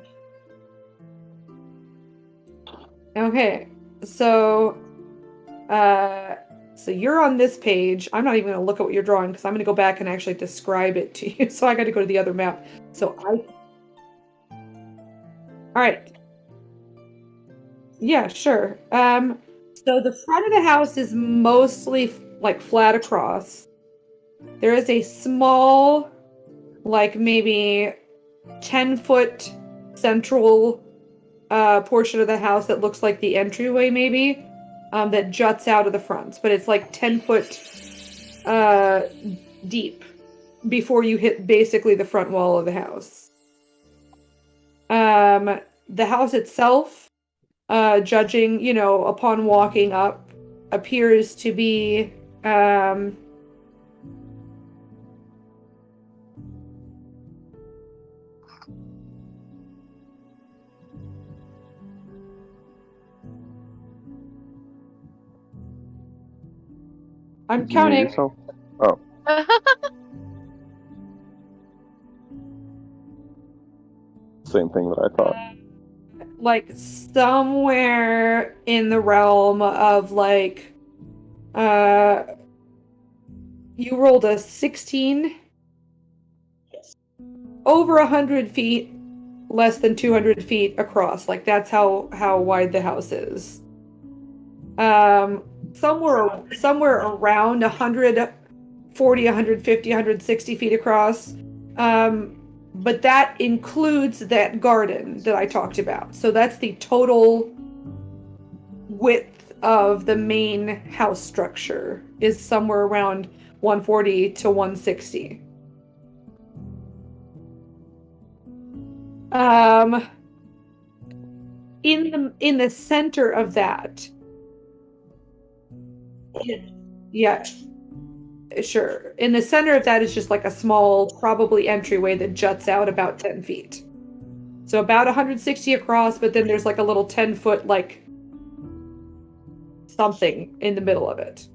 Okay, so you're on this page. I'm not even going to look at what you're drawing, because I'm going to go back and actually describe it to you. So I got to go to the other map. All right. Yeah, sure. So the front of the house is mostly like flat across. There is a small, like maybe 10-foot central portion of the house that looks like the entryway, maybe, that juts out of the front. But it's like 10 foot deep before you hit basically the front wall of the house. The house itself, judging, upon walking up, appears to be I'm counting. Oh. Same thing that I thought. Like somewhere in the realm of like, you rolled a 16. Yes. Over 100 feet, less than 200 feet across. Like that's how wide the house is. Somewhere around 140, 150, 160 feet across. But that includes that garden that I talked about. So that's the total width of the main house structure is somewhere around 140 to 160. In the center of that, yeah, sure. In the center of that is just like a small, probably entryway that juts out about 10 feet. So about 160 across, but then there's like a little 10-foot like something in the middle of it.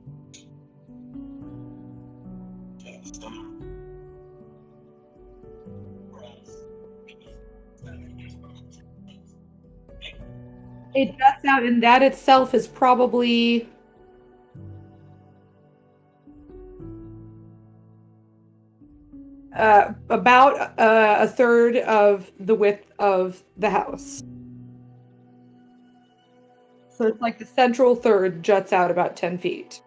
It juts out, and that itself is probably about a third of the width of the house. So it's like the central third juts out about 10 feet.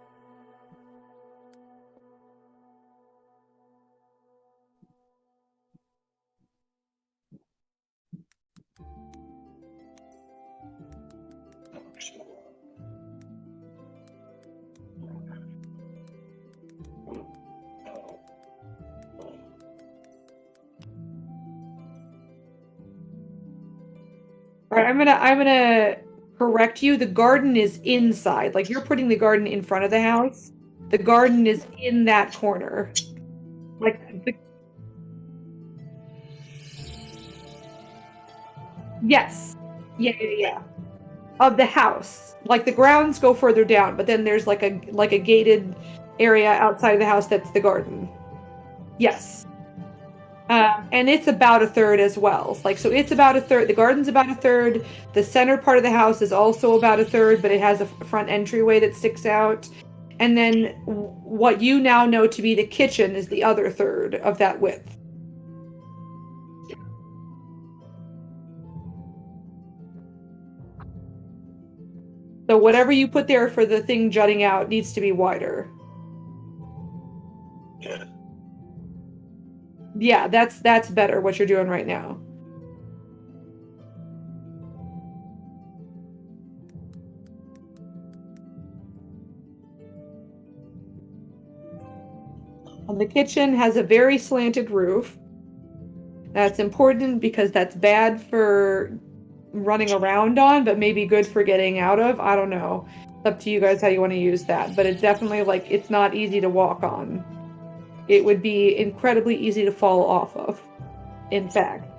All right, I'm gonna correct you. The garden is inside. Like you're putting the garden in front of the house. The garden is in that corner. Yes. Yeah. Of the house. Like the grounds go further down, but then there's like a gated area outside of the house that's the garden. Yes. And it's about a third as well. Like, so it's about a third. The garden's about a third. The center part of the house is also about a third, but it has a front entryway that sticks out. And then what you now know to be the kitchen is the other third of that width. So whatever you put there for the thing jutting out needs to be wider. Yeah, that's better what you're doing right now. And the kitchen has a very slanted roof. That's important because that's bad for running around on, but maybe good for getting out of. I don't know. It's up to you guys how you want to use that. But it's definitely like it's not easy to walk on. It would be incredibly easy to fall off of, in fact.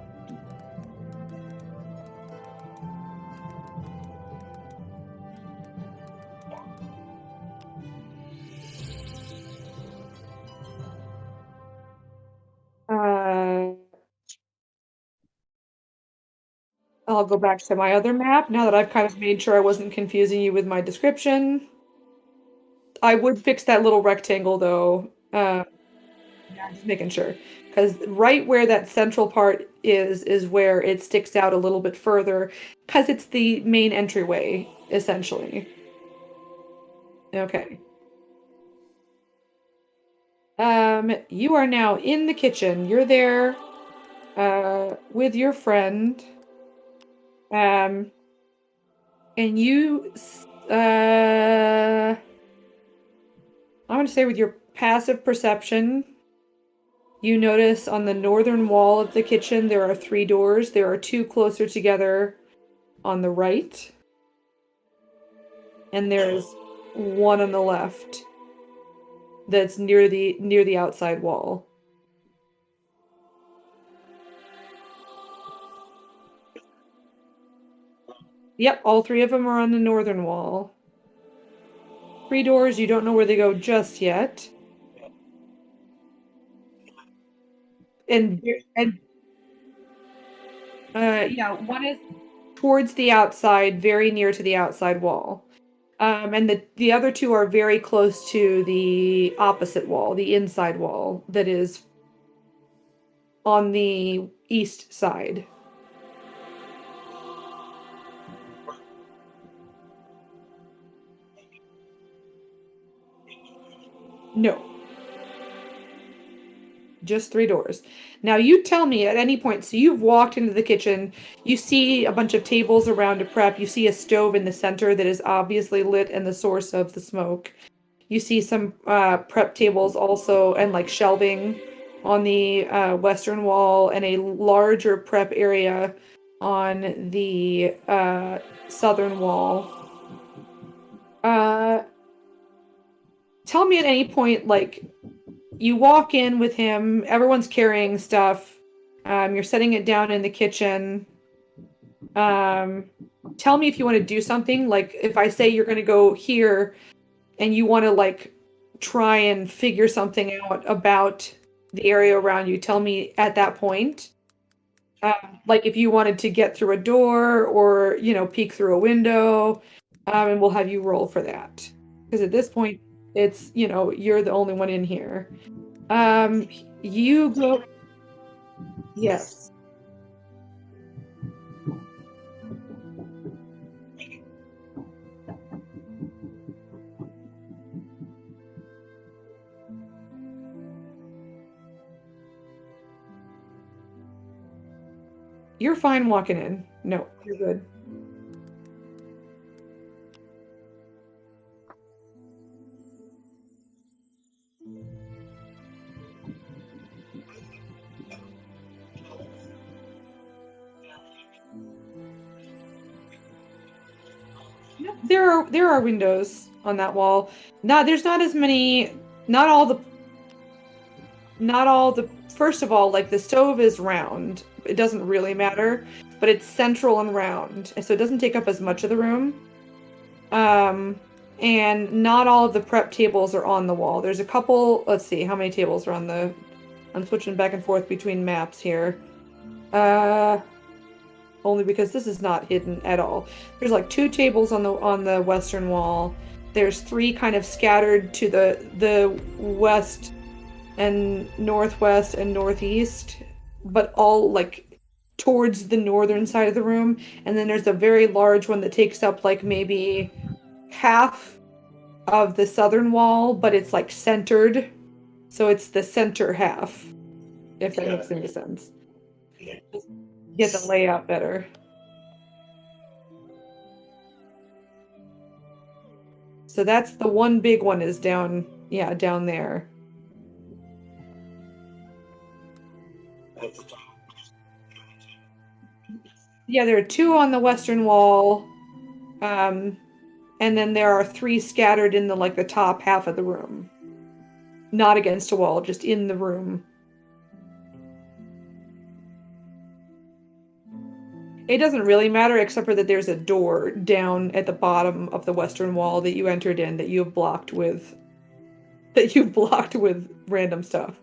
I'll go back to my other map now that I've kind of made sure I wasn't confusing you with my description. I would fix that little rectangle though. Yeah, just making sure. Because right where that central part is where it sticks out a little bit further, because it's the main entryway, essentially. Okay. You are now in the kitchen. You're there, with your friend. And you, I'm gonna say with your passive perception, you notice on the northern wall of the kitchen there are 3 doors. There are 2 closer together on the right. And there's one on the left that's near the outside wall. Yep, all 3 of them are on the northern wall. 3 doors, you don't know where they go just yet. And yeah, one is towards the outside, very near to the outside wall. And the other 2 are very close to the opposite wall, the inside wall that is on the east side. No. Just 3 doors. Now you tell me at any point, so you've walked into the kitchen, you see a bunch of tables around to prep, you see a stove in the center that is obviously lit and the source of the smoke. You see some prep tables also and like shelving on the western wall and a larger prep area on the southern wall. Tell me at any point, like, you walk in with him, everyone's carrying stuff, you're setting it down in the kitchen. Tell me if you want to do something, like if I say you're going to go here and you want to like try and figure something out about the area around you, tell me at that point. Like if you wanted to get through a door or, you know, peek through a window, and we'll have you roll for that. Because at this point, it's, you know, you're the only one in here. You go. Yes. You're fine walking in. No, you're good. There are windows on that wall. There's not as many. Not all the. First of all, like the stove is round. It doesn't really matter, but it's central and round, so it doesn't take up as much of the room. And not all of the prep tables are on the wall. There's a couple. Let's see how many tables are on the. I'm switching back and forth between maps here. Only because this is not hidden at all. There's like 2 tables on the western wall. There's 3 kind of scattered to the west and northwest and northeast, but all like towards the northern side of the room. And then there's a very large one that takes up like maybe half of the southern wall, but it's like centered. So it's the center half, if that makes any sense. Get the layout better. So that's the one big one is down there. Yeah, there are 2 on the western wall. And then there are 3 scattered in the top half of the room. Not against a wall, just in the room. It doesn't really matter, except for that there's a door down at the bottom of the western wall that you entered in that you've blocked with random stuff.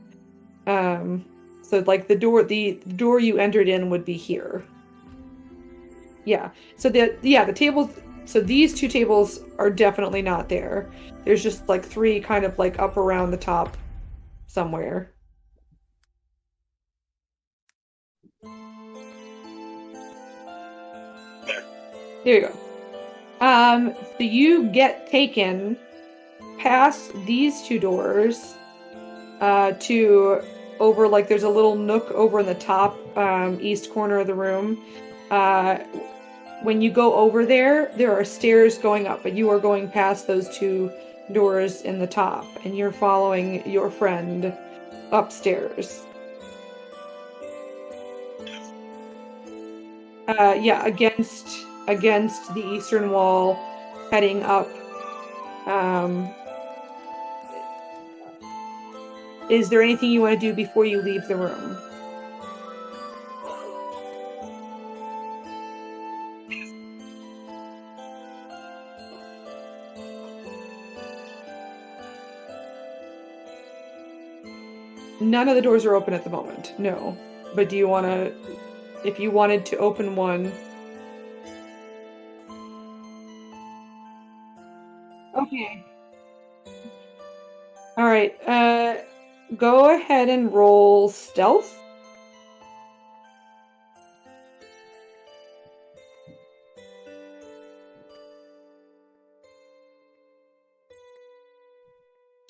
So like the door you entered in would be here. Yeah. So the tables. So these 2 tables are definitely not there. There's just like 3 kind of like up around the top somewhere. There you go. So you get taken past these 2 doors to over, like, there's a little nook over in the top east corner of the room. When you go over there are stairs going up, but you are going past those 2 doors in the top, and you're following your friend upstairs. Against the eastern wall, heading up. Is there anything you want to do before you leave the room? None of the doors are open at the moment, no. But do you want to, if you wanted to open one... Okay. Alright, go ahead and roll stealth.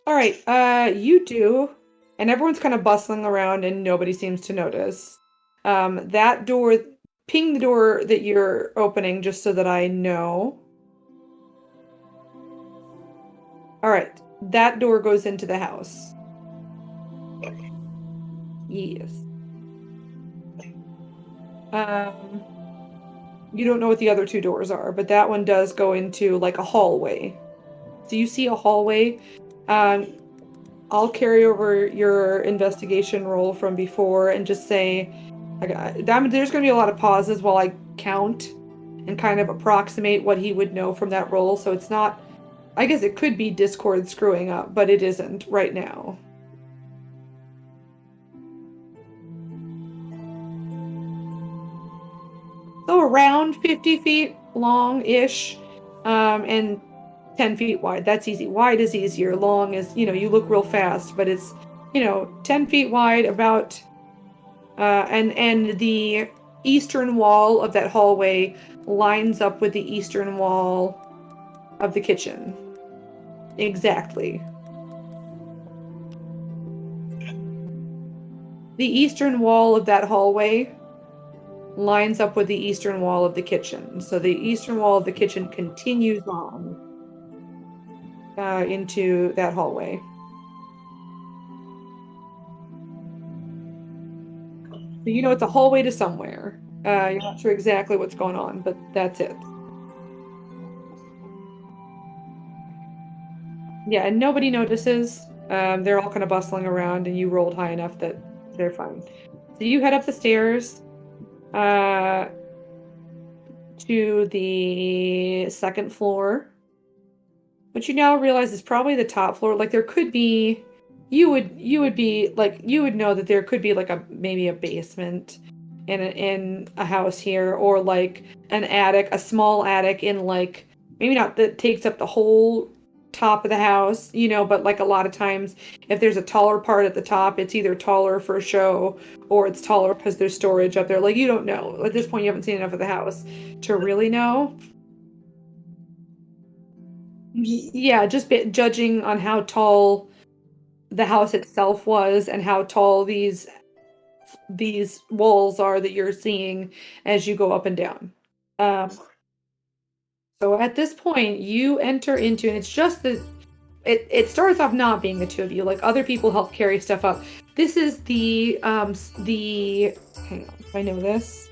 Alright, you do. And everyone's kind of bustling around and nobody seems to notice. That door, ping the door that you're opening just so that I know. All right, that door goes into the house. Yes. You don't know what the other two doors are, but that one does go into like a hallway. So you see a hallway. I'll carry over your investigation roll from before and just say, there's going to be a lot of pauses while I count and kind of approximate what he would know from that roll. So it's not, I guess it could be Discord screwing up, but it isn't right now. So around 50 feet long-ish, and 10 feet wide. That's easy. Wide is easier. Long is, you look real fast, but it's, 10 feet wide about, and the eastern wall of that hallway lines up with the eastern wall of the kitchen. Exactly. The eastern wall of that hallway lines up with the eastern wall of the kitchen. So the eastern wall of the kitchen continues on into that hallway. So it's a hallway to somewhere. You're not sure exactly what's going on, but that's it. Yeah, and nobody notices. They're all kind of bustling around, and you rolled high enough that they're fine. So you head up the stairs to the second floor, which you now realize is probably the top floor. Like there could be, you would know that there could be like maybe a basement in a house here, or like an attic, a small attic in like, maybe not that takes up the whole top of the house, but like a lot of times if there's a taller part at the top, it's either taller for show or it's taller because there's storage up there. Like you don't know. At this point you haven't seen enough of the house to really know. Yeah, just judging on how tall the house itself was and how tall these walls are that you're seeing as you go up and down. So at this point, you enter into, and it's just it starts off not being the two of you. Like other people help carry stuff up. This is the hang on, if I know this.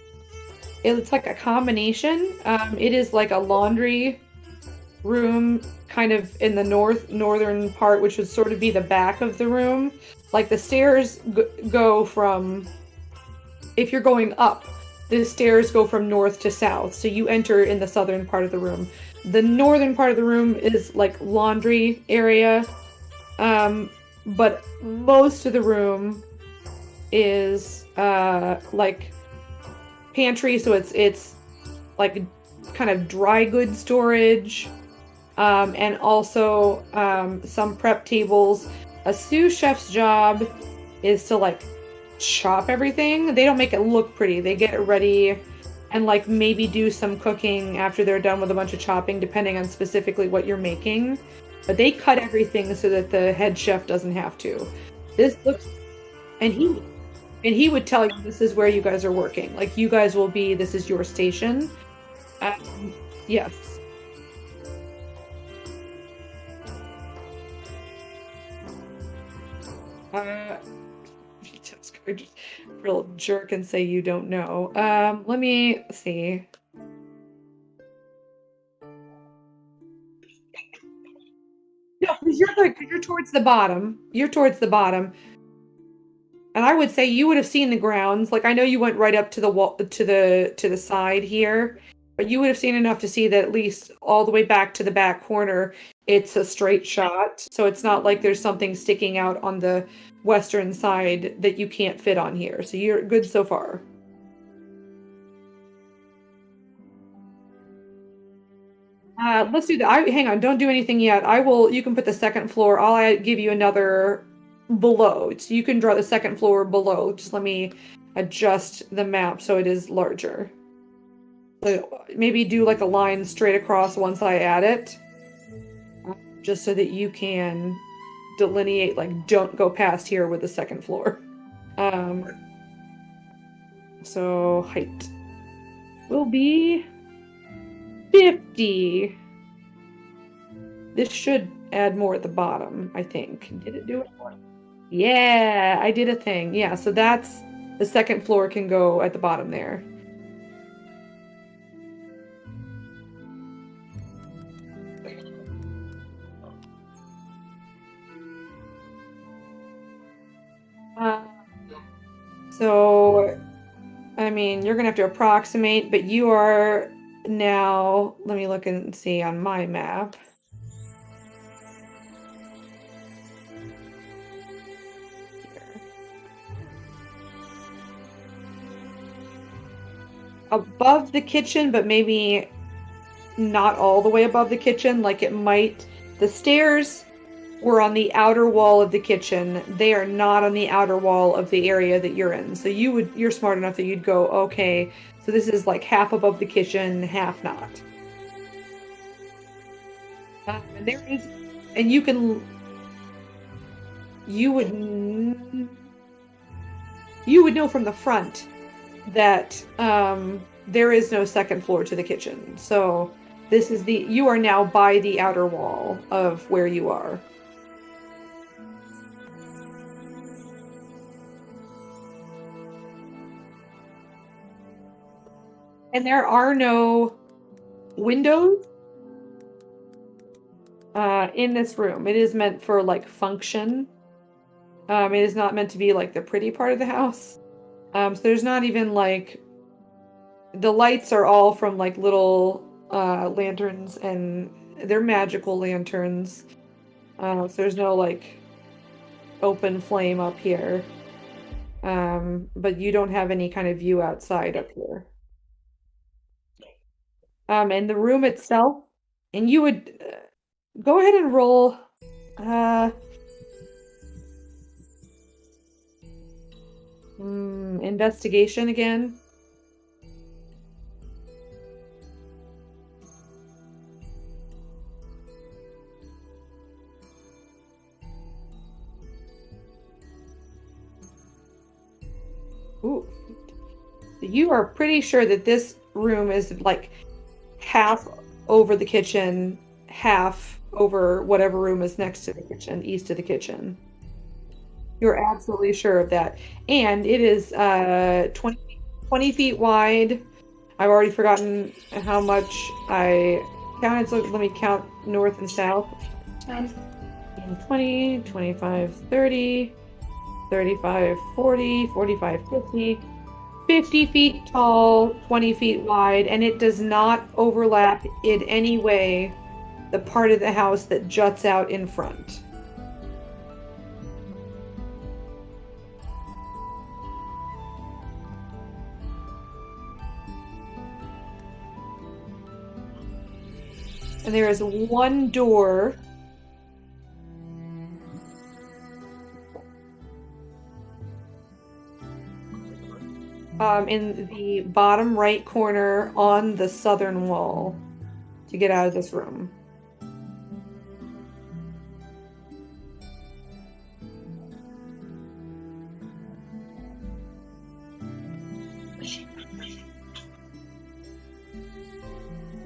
It's like a combination. It is like a laundry room kind of in the northern part, which would sort of be the back of the room. Like the stairs go from, if you're going up, the stairs go from north to south. So you enter in the southern part of the room. The northern part of the room is like laundry area. But most of the room is like pantry. So it's like kind of dry goods storage. And also some prep tables. A sous chef's job is to like chop everything. They don't make it look pretty. They get it ready and like maybe do some cooking after they're done with a bunch of chopping, depending on specifically what you're making. But they cut everything so that the head chef doesn't have to. This looks, and he would tell you this is where you guys are working. Like you guys will be, this is your station. Yes. Just real jerk and say you don't know. Let me see. No, you're towards the bottom. You're towards the bottom. And I would say you would have seen the grounds. Like I know you went right up to the wall, to the side here, but you would have seen enough to see that at least all the way back to the back corner, it's a straight shot. So it's not like there's something sticking out on the western side that you can't fit on here. So you're good so far. Let's do that. Hang on, don't do anything yet. You can put the second floor. I'll give you another below. So you can draw the second floor below. Just let me adjust the map so it is larger. So maybe do like a line straight across once I add it. Just so that you can delineate, like, don't go past here with the second floor. So height will be 50. This should add more at the bottom, I think. Did it do it? Yeah, I did a thing. Yeah, so that's the second floor can go at the bottom there. So, I mean, you're gonna have to approximate, but you are now, let me look and see on my map. Above the kitchen, but maybe not all the way above the kitchen. Like it might, the stairs were on the outer wall of the kitchen. They are not on the outer wall of the area that you're in. So you're smart enough that you'd go, okay, so this is like half above the kitchen, half not. And there is, and you would know from the front that there is no second floor to the kitchen. So this is you are now by the outer wall of where you are. And there are no windows in this room. It is meant for like function. It is not meant to be like the pretty part of the house. So there's not even like, the lights are all from like little lanterns, and they're magical lanterns. So there's no like open flame up here. But you don't have any kind of view outside up here. And the room itself, and you would go ahead and roll investigation again. Ooh. You are pretty sure that this room is like half over the kitchen, half over whatever room is next to the kitchen, east of the kitchen. You're absolutely sure of that. And it is 20 feet wide. I've already forgotten how much I counted, so let me count north and south. 20, 25, 30, 35, 40, 45, 50. 50 feet tall, 20 feet wide, and it does not overlap in any way the part of the house that juts out in front. And there is one door in the bottom right corner on the southern wall to get out of this room.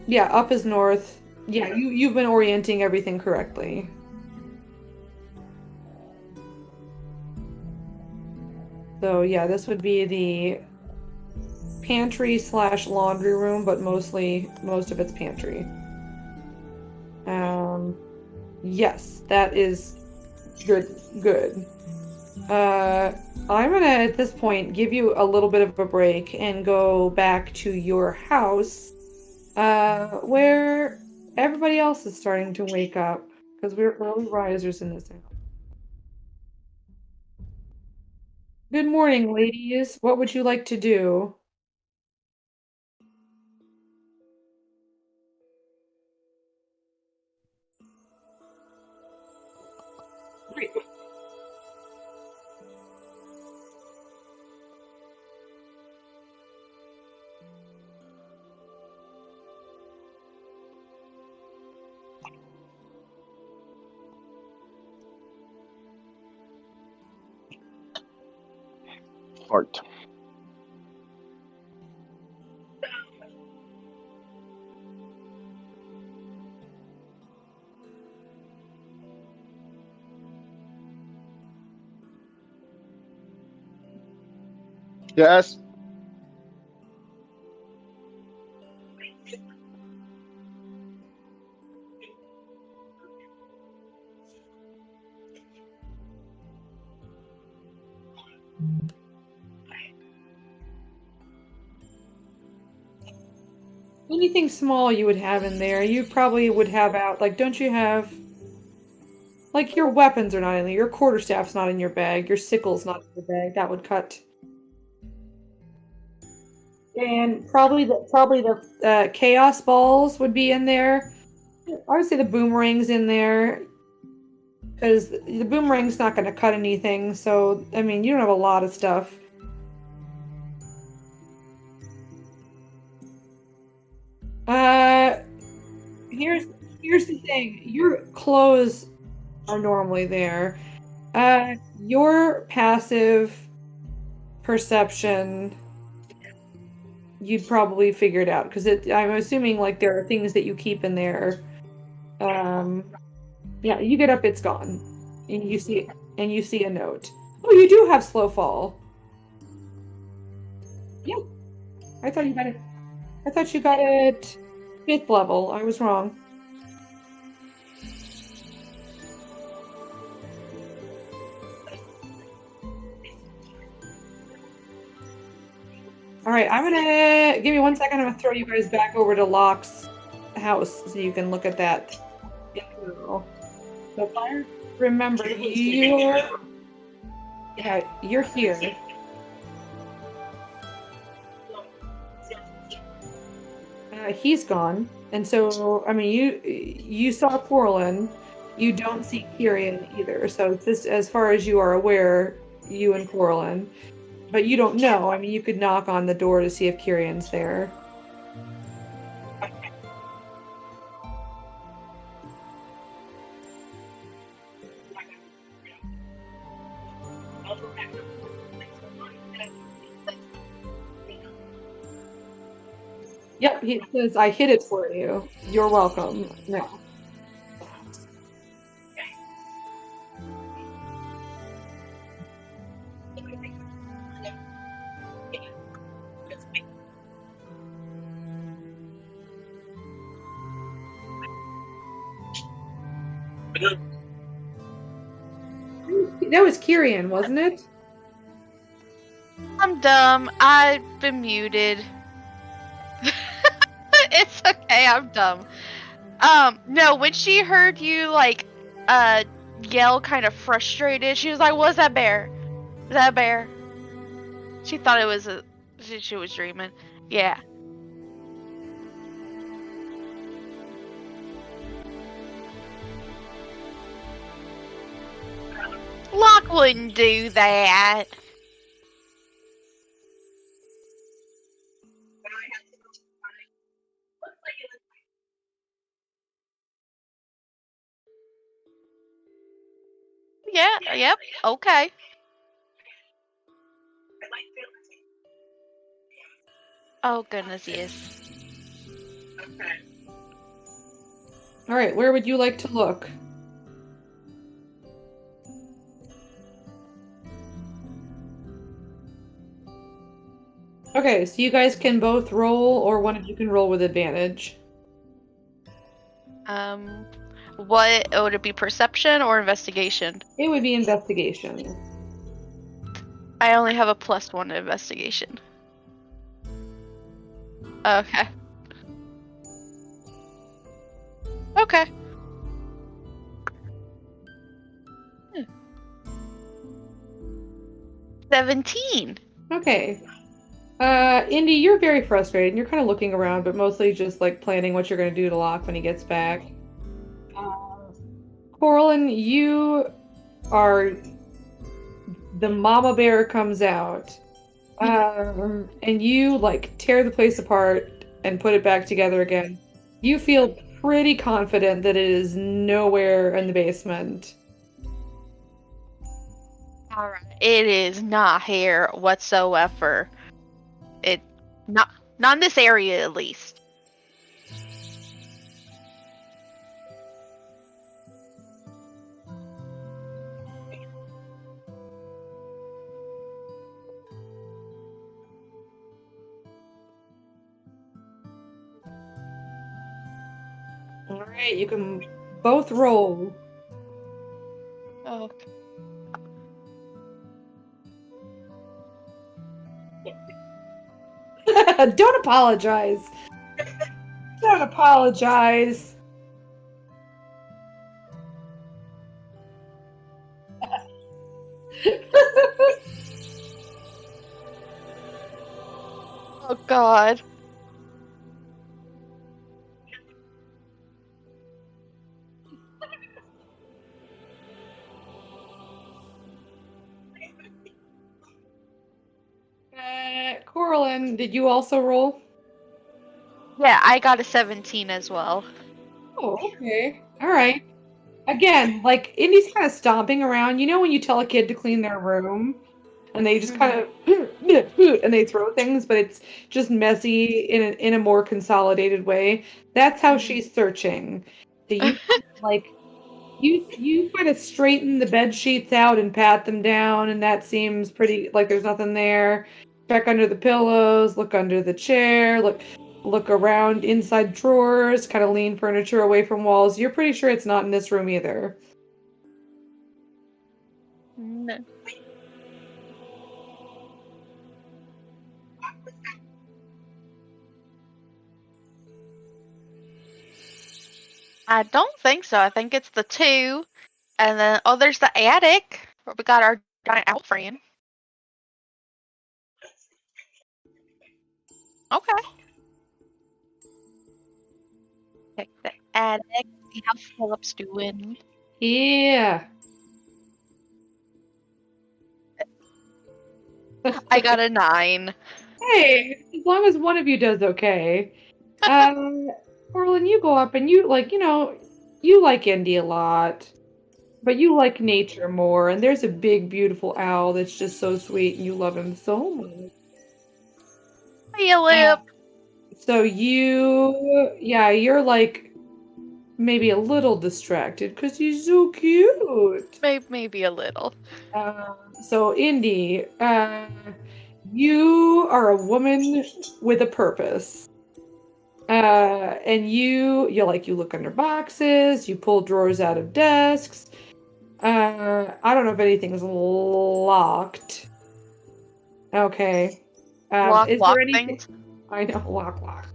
Yeah, up is north. Yeah, you've been orienting everything correctly. So yeah, this would be the pantry / laundry room, but most of it's pantry. Yes, that is good. I'm gonna at this point give you a little bit of a break and go back to your house, where everybody else is starting to wake up, because we're early risers in this house. Good morning, ladies. What would you like to do? Great. Fart. Yes. Anything small you would have in there, you probably would have out. Like, don't you have? Like, your weapons are not in there. Your quarterstaff's not in your bag. Your sickle's not in your bag. That would cut. And probably the chaos balls would be in there. I would say the boomerang's in there because the boomerang's not going to cut anything. So I mean, you don't have a lot of stuff. Here's the thing. Your clothes are normally there. Your passive perception, you'd probably figure it out because I'm assuming like there are things that you keep in there. Yeah, you get up, it's gone, and you see a note. Oh, you do have slow fall. Yeah, I thought you got it. I thought you got it 5th level. I was wrong. All right, I'm gonna give me 1 second. I'm gonna throw you guys back over to Locke's house so you can look at that. So fire. Remember, you're here. He's gone, and so I mean, you saw Corlin. You don't see Kyrian either. So just as far as you are aware, you and Corlin. But you don't know. I mean, you could knock on the door to see if Kyrian's there. Yep, he says, I hid it for you. You're welcome. No. That was Kyrian, wasn't it? I'm dumb. I've been muted. It's okay, I'm dumb. No, when she heard you, like, yell kind of frustrated, she was like, "Was that bear? Was that a bear?" She thought it was she was dreaming. Yeah. Locke wouldn't do that. Yeah, yep, okay. Oh goodness, yes. Alright, where would you like to look? Okay, so you guys can both roll, or one of you can roll with advantage. What would it be, perception or investigation? It would be investigation. I only have a +1 to investigation. Okay. Okay. 17. Okay. Indy, you're very frustrated, and you're kind of looking around, but mostly just, like, planning what you're going to do to Locke when he gets back. Corlin, you are... The mama bear comes out, and you, like, tear the place apart and put it back together again. You feel pretty confident that it is nowhere in the basement. Alright. It is not here whatsoever. It not in this area at least. Alright, you can both roll. Oh. Don't apologize. Don't apologize. Oh God. Coralyn, did you also roll? Yeah, I got a 17 as well. Oh, okay. All right. Again, like Indy's kind of stomping around. You know when you tell a kid to clean their room and they just kind of and they throw things, but it's just messy in a more consolidated way. That's how she's searching. So you like you kind of straighten the bed sheets out and pat them down, and that seems pretty like there's nothing there. Check under the pillows, look under the chair, look around inside drawers, kind of lean furniture away from walls. You're pretty sure it's not in this room either. No. I don't think so. I think it's the 2. And then, oh, there's the attic where we got our giant owl friend. Okay. Check the attic. See how Philip's doing. Yeah. I got a 9. Hey, as long as one of you does okay. Orlin, you go up and you you like Indy a lot, but you like nature more. And there's a big, beautiful owl that's just so sweet, and you love him so much. Philip. So you're like maybe a little distracted because he's so cute. Maybe a little. So Indy, you are a woman with a purpose. And you look under boxes, you pull drawers out of desks. I don't know if anything's locked. Okay. Lock there anything? things. I know, lock.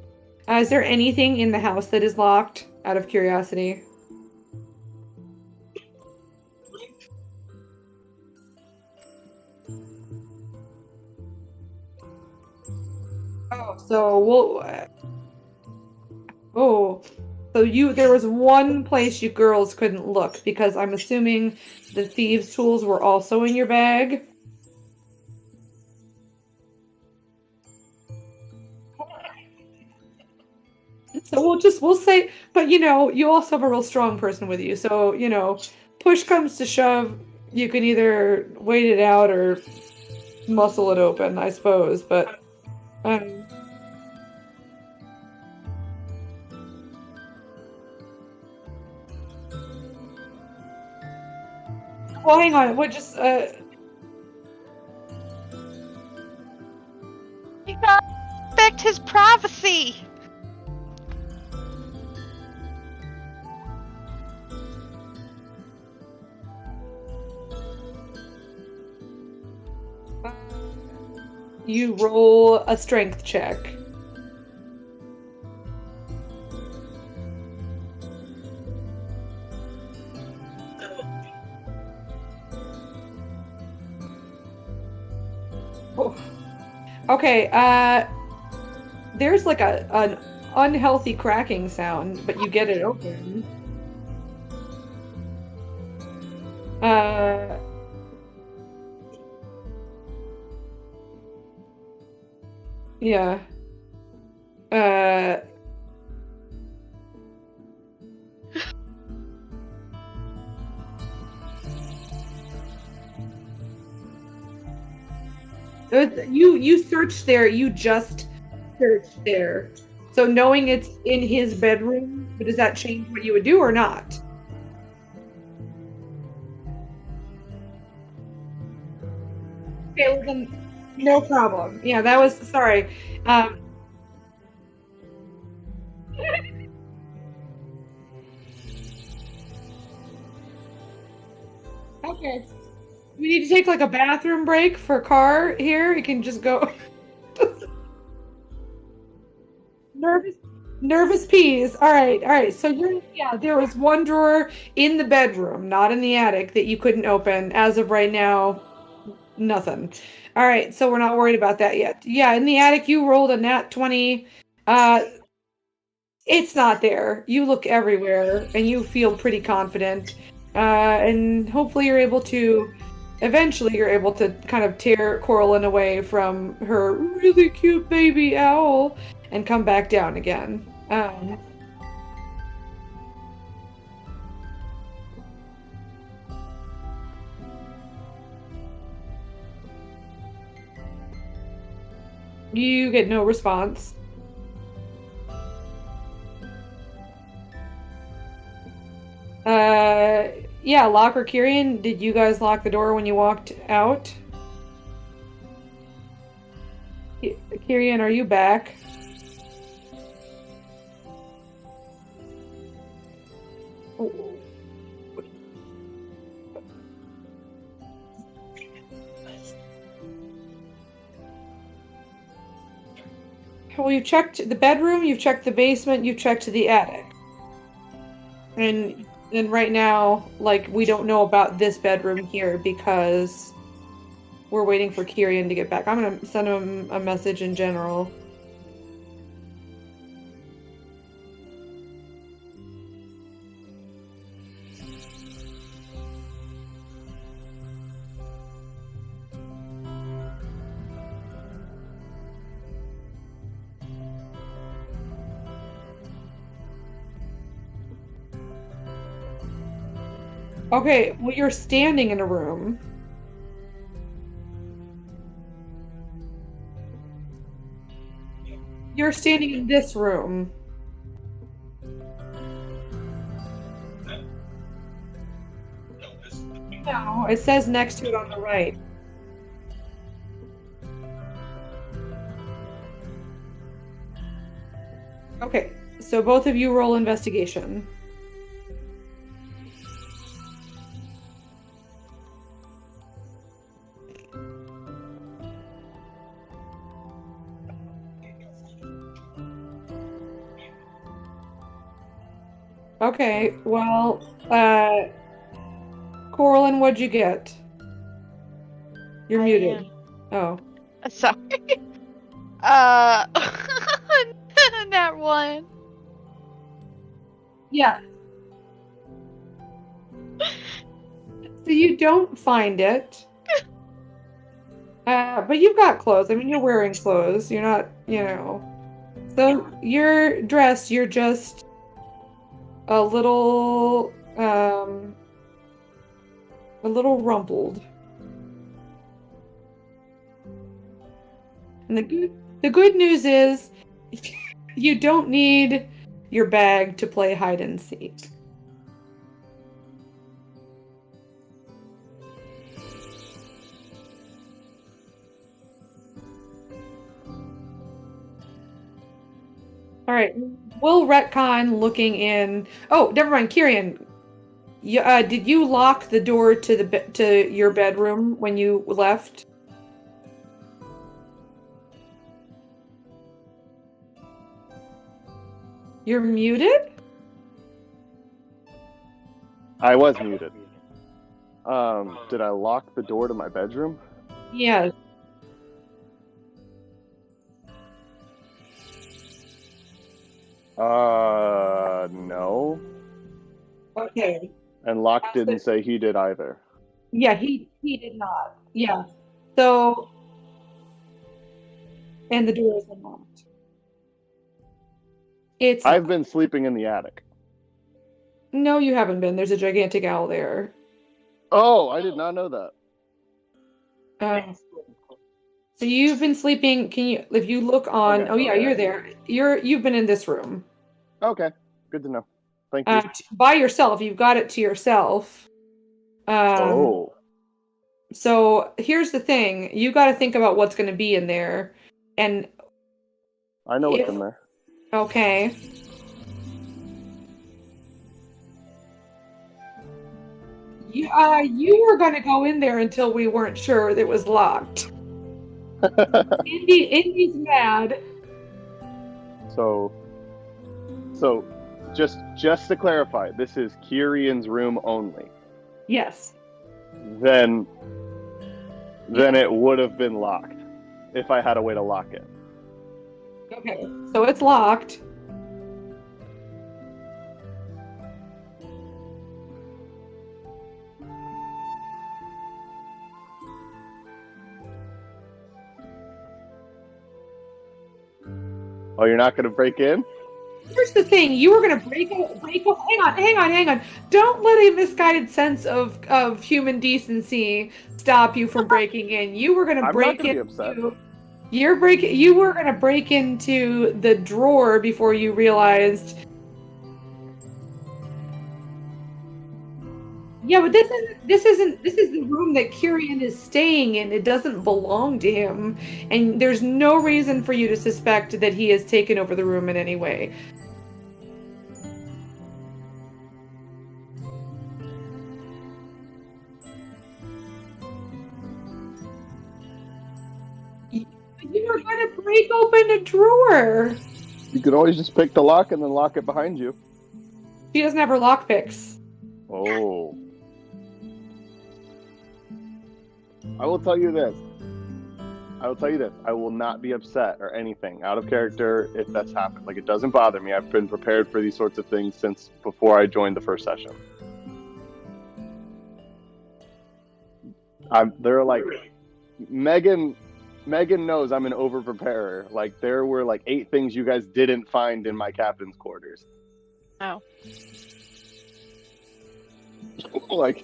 Is there anything in the house that is locked, out of curiosity? Oh, so there was one place you girls couldn't look because I'm assuming the thieves' tools were also in your bag. So we'll say, but you also have a real strong person with you. So, push comes to shove, you can either wait it out or muscle it open, I suppose. But well, hang on. What just You gotta respect his privacy. you roll a strength check. Oh. Okay, there's like an unhealthy cracking sound, but you get it open. Yeah. You searched there. You just searched there. So knowing it's in his bedroom, does that change what you would do or not? Okay, well then, no problem. Yeah, that was sorry. Okay. We need to take like a bathroom break for Car here. You can just go. Nervous peas. All right. So there was one drawer in the bedroom, not in the attic, that you couldn't open. As of right now, nothing. All right, so we're not worried about that yet. Yeah, in the attic, you rolled a nat 20. It's not there. You look everywhere, and you feel pretty confident. And hopefully eventually you're able to kind of tear Coraline away from her really cute baby owl and come back down again. You get no response. Yeah, Locke or Kyrian, did you guys lock the door when you walked out? Kyrian, are you back? Well, you've checked the bedroom, you've checked the basement, you've checked the attic. And right now, like, we don't know about this bedroom here because we're waiting for Kyrian to get back. I'm gonna send him a message in general. Okay, well, you're standing in a room. You're standing in this room. No, it says next to it on the right. Okay, so both of you roll investigation. Okay, well, Coraline, what'd you get? You're muted. Oh. Sorry. That one. Yeah. So you don't find it. But you've got clothes. I mean, you're wearing clothes. You're not, So you're dressed. You're just a little rumpled. And the good news is you don't need your bag to play hide and seek. All right, we'll retcon looking in. Oh, never mind, Kyrian. Did you lock the door to your bedroom when you left? You're muted? I was muted. Did I lock the door to my bedroom? Yes. No. Okay. And Locke didn't say he did either. Yeah, he did not. Yeah. So, and the door is unlocked. I've been sleeping in the attic. No, you haven't been. There's a gigantic owl so Oh, I did not know that. So you've been sleeping. Can you, if you look on? Okay, Oh yeah, okay. you're there. You've been in this room. Okay, good to know. Thank you. By yourself. You've got it to yourself. Oh, So here's the thing. You got to think about what's going to be in there, and I know what's in there. okay. You were going to go in there until we weren't sure that it was locked. Indy's mad. So just to clarify, this is Kirian's room only. Yes. Then it would have been locked if I had a way to lock it. Okay. So it's locked. Oh, you're not going to break in? Here's the thing: you were gonna break. Hang on. Don't let a misguided sense of human decency stop you from breaking in. You were gonna I'm break not gonna be into. upset. You were gonna break into the drawer before you realized. Yeah, but this is the room that Kirian is staying in. It doesn't belong to him, and there's no reason for you to suspect that he has taken over the room in any way. You were gonna break open a drawer. You could always just pick the lock and then lock it behind you. She doesn't have her lockpicks. Oh. I will tell you this. I will not be upset or anything out of character if that's happened. Like, it doesn't bother me. I've been prepared for these sorts of things since before I joined the first session. They're like, Megan knows I'm an over-preparer. Like, there were like 8 things you guys didn't find in my captain's quarters. Oh. Like,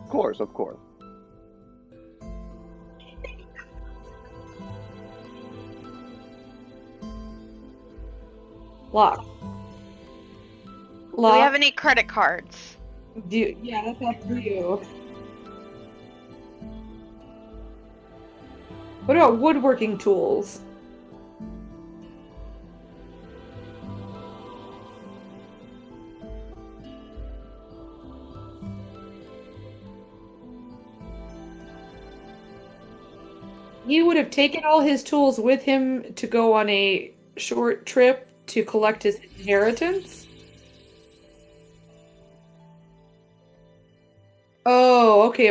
of course. Lock. Do we have any credit cards? Yeah, that's up to you. What about woodworking tools? He would have taken all his tools with him to go on a short trip to collect his inheritance. Oh, okay.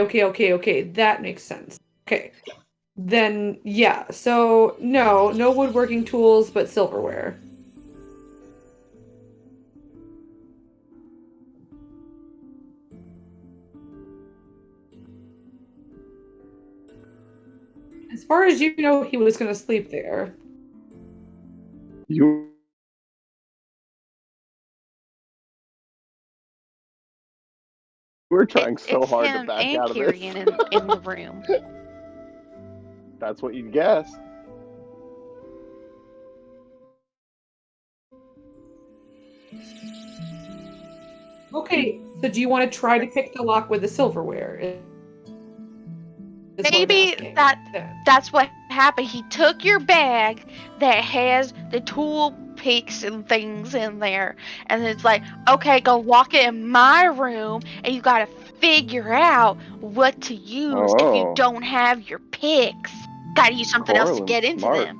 That makes sense. Okay. Then, yeah. So, no woodworking tools, but silverware. As far as you know, he was going to sleep there. You were trying so hard to back out of this. It's him and Kirian in the room. That's what you guessed. Okay, so do you want to try to pick the lock with the silverware? Maybe that's what happened. He took your bag that has the tool picks and things in there, and it's like, okay, go lock it in my room, and you gotta figure out what to use if you don't have your picks. Gotta use something else to get into them.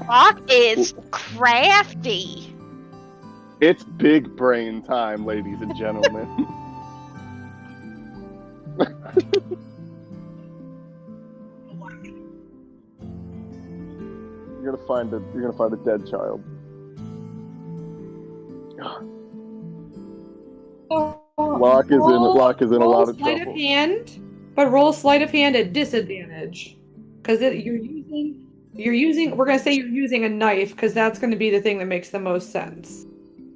Brock is crafty. It's big brain time, ladies and gentlemen. You're gonna find a dead child. Locke is in a lot of trouble. Sleight of hand, but roll sleight of hand at disadvantage, because you're using. We're gonna say you're using a knife, because that's going to be the thing that makes the most sense.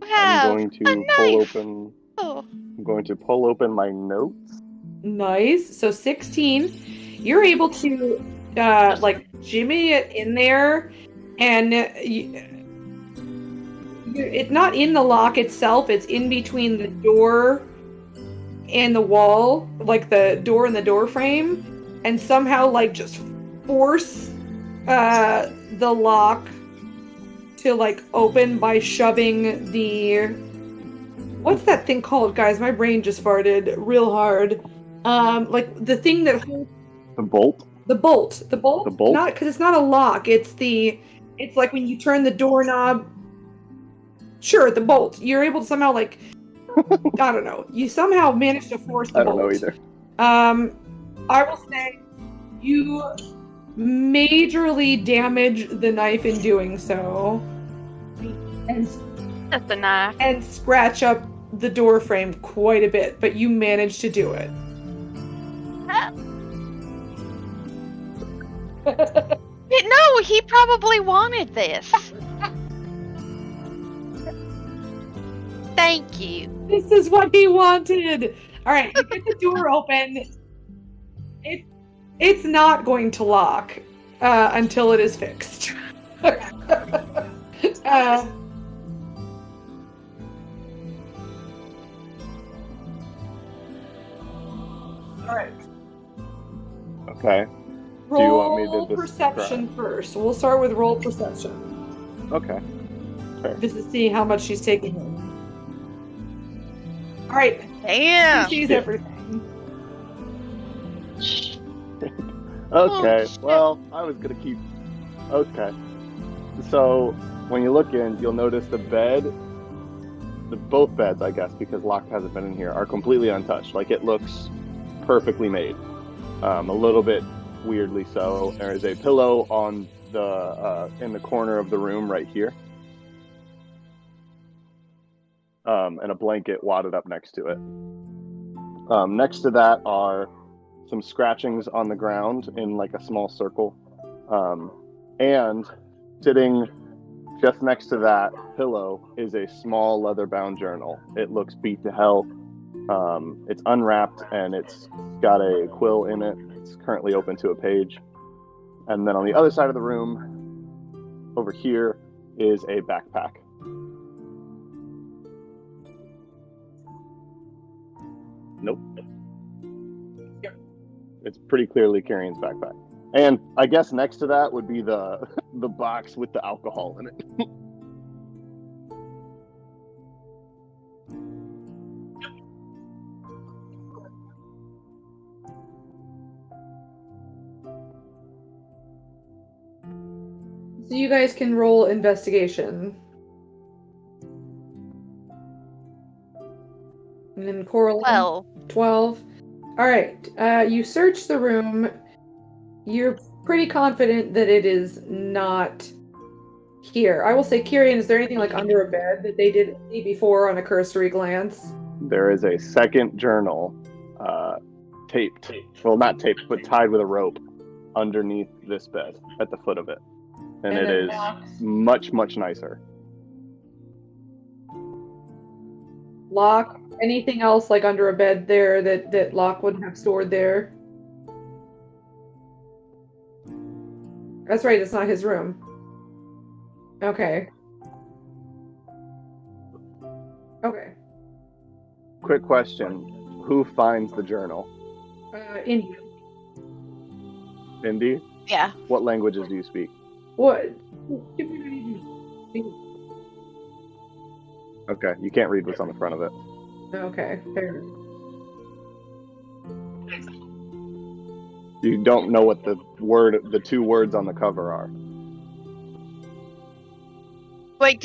I'm going to pull open. Oh. going to pull open my notes. Nice. So 16. You're able to like jimmy it in there, and it's not in the lock itself. It's in between the door and the wall, like the door and the door frame, and somehow like just force the lock to like open by shoving the, what's that thing called, guys? My brain just farted real hard. Like the thing that holds the bolt. The bolt. The bolt. Not because it's not a lock. It's like when you turn the doorknob. Sure, the bolt. You're able to somehow like I don't know. You somehow managed to force the bolt. I don't know either. I will say you majorly damage the knife in doing so, That's the knife. and scratch up the door frame quite a bit, but you managed to do it. No, he probably wanted this. Thank you. This is what he wanted. All right, you get the door open. It's not going to lock until it is fixed. All right. Okay. Roll Do you want me to perception first. We'll start with roll perception. Okay. Just to see how much she's taking in. All right. Damn. She sees everything. Okay. shit. Well, I was gonna keep. Okay. So when you look in, you'll notice the bed, both beds, I guess, because Locke hasn't been in here, are completely untouched. Like it looks perfectly made. A little bit weirdly so. There is a pillow on the in the corner of the room right here, and a blanket wadded up next to it. Next to that are some scratchings on the ground in like a small circle, and sitting just next to that pillow is a small leather-bound journal. It looks beat to hell. It's unwrapped and it's got a quill in it. It's currently open to a page. And then on the other side of the room, over here, is a backpack. Nope. It's pretty clearly Kirian's backpack. And I guess next to that would be the box with the alcohol in it. So you guys can roll investigation. And then Coraline. 12. All right. You search the room. You're pretty confident that it is not here. I will say, Kirian, is there anything like under a bed that they didn't see before on a cursory glance? There is a second journal, taped. Well, not taped, but tied with a rope underneath this bed at the foot of it. And it is much, much nicer. Locke, anything else like under a bed there that Locke wouldn't have stored there? That's right, it's not his room. Okay. Okay. Quick question. Who finds the journal? Indy. Indy? Yeah. What languages do you speak? What? Okay, you can't read what's on the front of it. Okay, fair. You don't know what the two words on the cover are. Wait,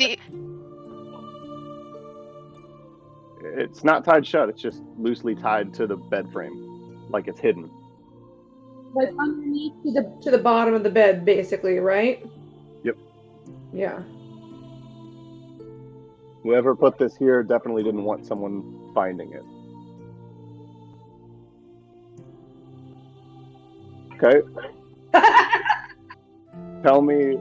It's not tied shut, it's just loosely tied to the bed frame. Like it's hidden. Like underneath to the bottom of the bed, basically, right? Yep. Yeah. Whoever put this here definitely didn't want someone finding it. Okay. Tell me.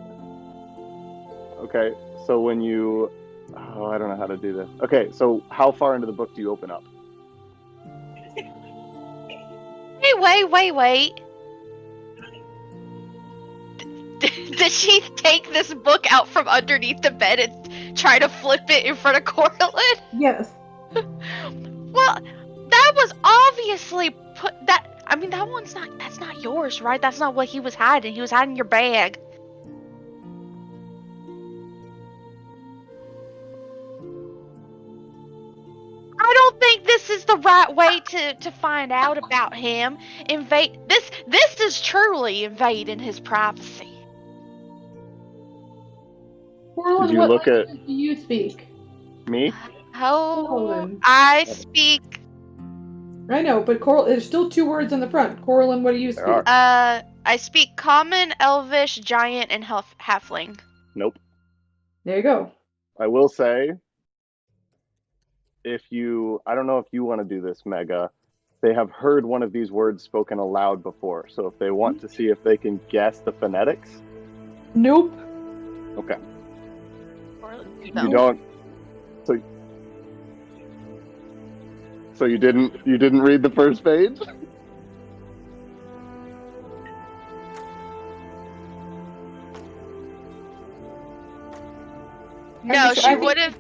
Okay, so when you. Oh, I don't know how to do this. Okay, so how far into the book do you open up? Wait. Did she take this book out from underneath the bed and try to flip it in front of Corlin? Yes. Well, that was obviously that's not yours, right? That's not what he was hiding. He was hiding your bag. I don't think this is the right way to find out about him. This is truly invading his privacy. Corlin, Did you what look at- language do you speak? Me? Oh, Corlin. I speak. I know, but there's still 2 words in the front. Corlin, what do you speak? There are. I speak Common, Elvish, Giant, and Halfling. Nope. There you go. I will say, I don't know if you want to do this, Mega. They have heard one of these words spoken aloud before, so if they want to see if they can guess the phonetics. Nope. Okay. No. You don't. So you didn't read the first page? No, Go would ahead.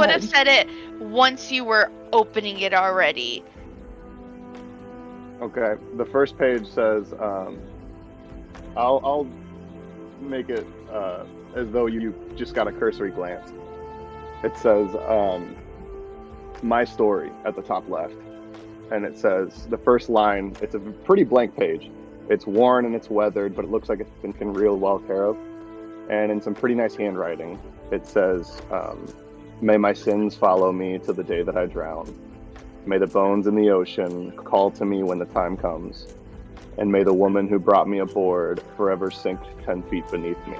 have said it once you were opening it already. Okay. The first page says, I'll make it as though you just got a cursory glance. It says, my story at the top left. And it says, the first line, it's a pretty blank page. It's worn and it's weathered, but it looks like it's been real well care of. And in some pretty nice handwriting, it says, may my sins follow me to the day that I drown. May the bones in the ocean call to me when the time comes. And may the woman who brought me aboard forever sink 10 feet beneath me.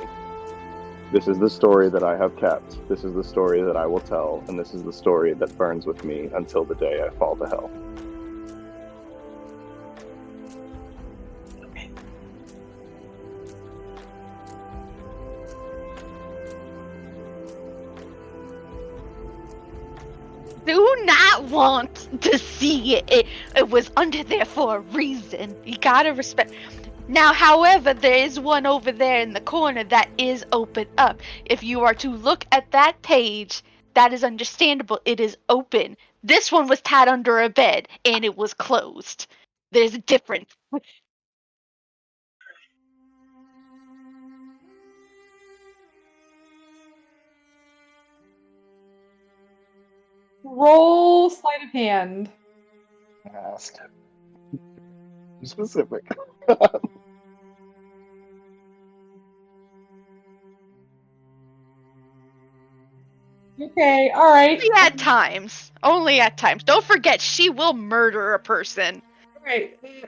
This is the story that I have kept. This is the story that I will tell. And this is the story that burns with me until the day I fall to hell. Do not want to see it. It was under there for a reason. You gotta respect. Now, however, there is one over there in the corner that is open up. If you are to look at that page, that is understandable. It is open. This one was tied under a bed and it was closed. There's a difference. Roll sleight of hand. Ask. Specific. Okay, all right. Only at times. Only at times. Don't forget, she will murder a person. Right. It's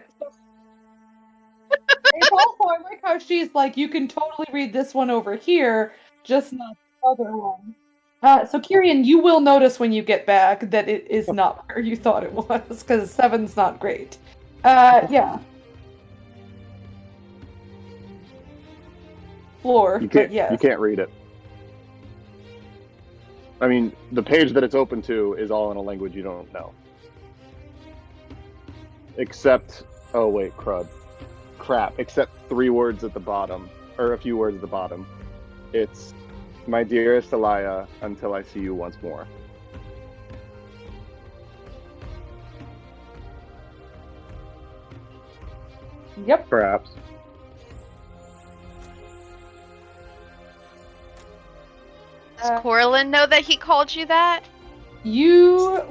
also, I like how she's like, you can totally read this one over here, just not the other one. So Kyrian, you will notice when you get back that it is not where you thought it was, because 7's not great. Yeah. Floor, but yes. You can't read it. I mean, the page that it's open to is all in a language you don't know. Except, oh wait, crap. Except 3 words at the bottom, or a few words at the bottom. It's, my dearest Elia, until I see you once more. Yep. Perhaps. Does Corlin know that he called you that? You.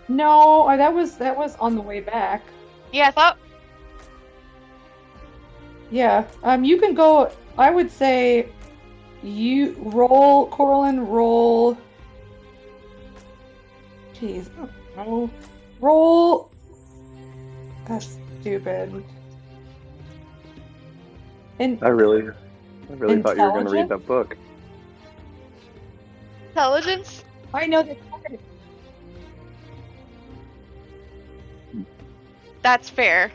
No, that was on the way back. Yeah, I thought. Yeah. You can go. I would say, you roll, Corlin. Roll. Jeez. I don't know. Roll. That's stupid. And I really thought you were going to read that book. Intelligence? I know that. That's fair.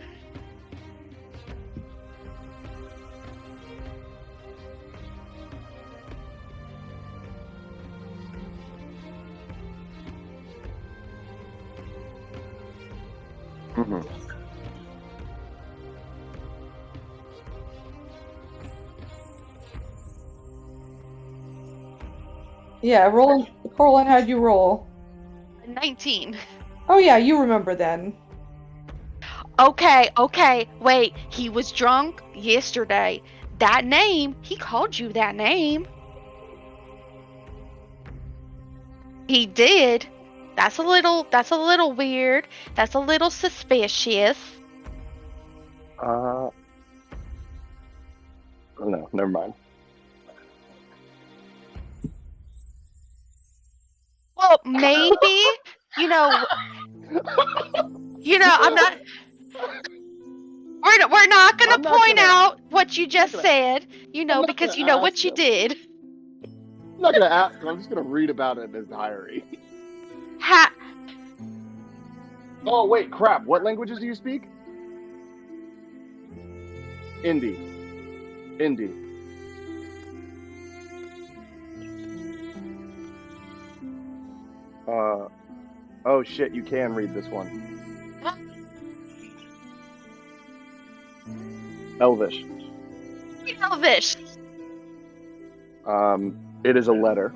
Mm-hmm. Yeah, Corlin, how'd you roll? 19. Oh yeah, you remember then. Okay, wait. He was drunk yesterday. That name, he called you that name. He did. That's a little weird. That's a little suspicious. No, never mind. Well, maybe, I'm not. We're not gonna point out what you just said, because you know what you did. I'm not gonna ask him. I'm just gonna read about it in his diary. Oh wait, crap! What languages do you speak? Hindi. Oh shit! You can read this one. Elvish. Elvish. It is a letter.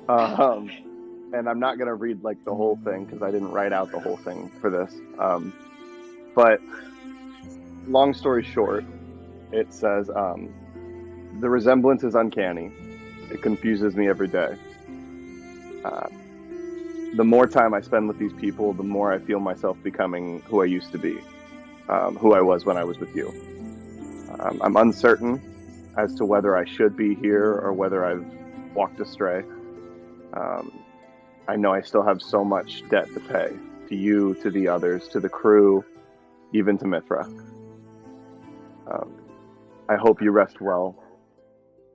And I'm not gonna read like the whole thing because I didn't write out the whole thing for this. But long story short, it says the resemblance is uncanny. It confuses me every day. The more time I spend with these people, the more I feel myself becoming who I used to be, who I was when I was with you. I'm uncertain as to whether I should be here or whether I've walked astray. I know I still have so much debt to pay, to you, to the others, to the crew, even to Mithra. I hope you rest well.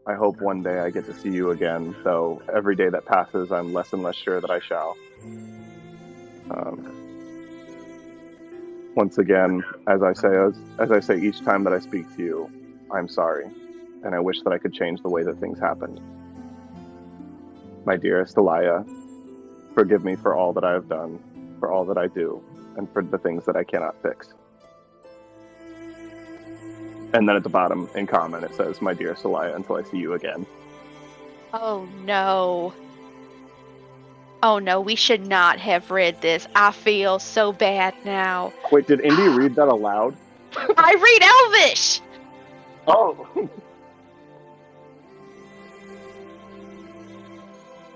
I hope one day I get to see you again, though every day that passes, I'm less and less sure that I shall. Once again, as I say each time that I speak to you, I'm sorry, and I wish that I could change the way that things happened. My dearest Elia, forgive me for all that I have done, for all that I do, and for the things that I cannot fix. And then at the bottom, in common, it says, my dearest Elia, until I see you again. Oh no. Oh no, we should not have read this. I feel so bad now. Wait, did Indy read that aloud? I read Elvish! Oh!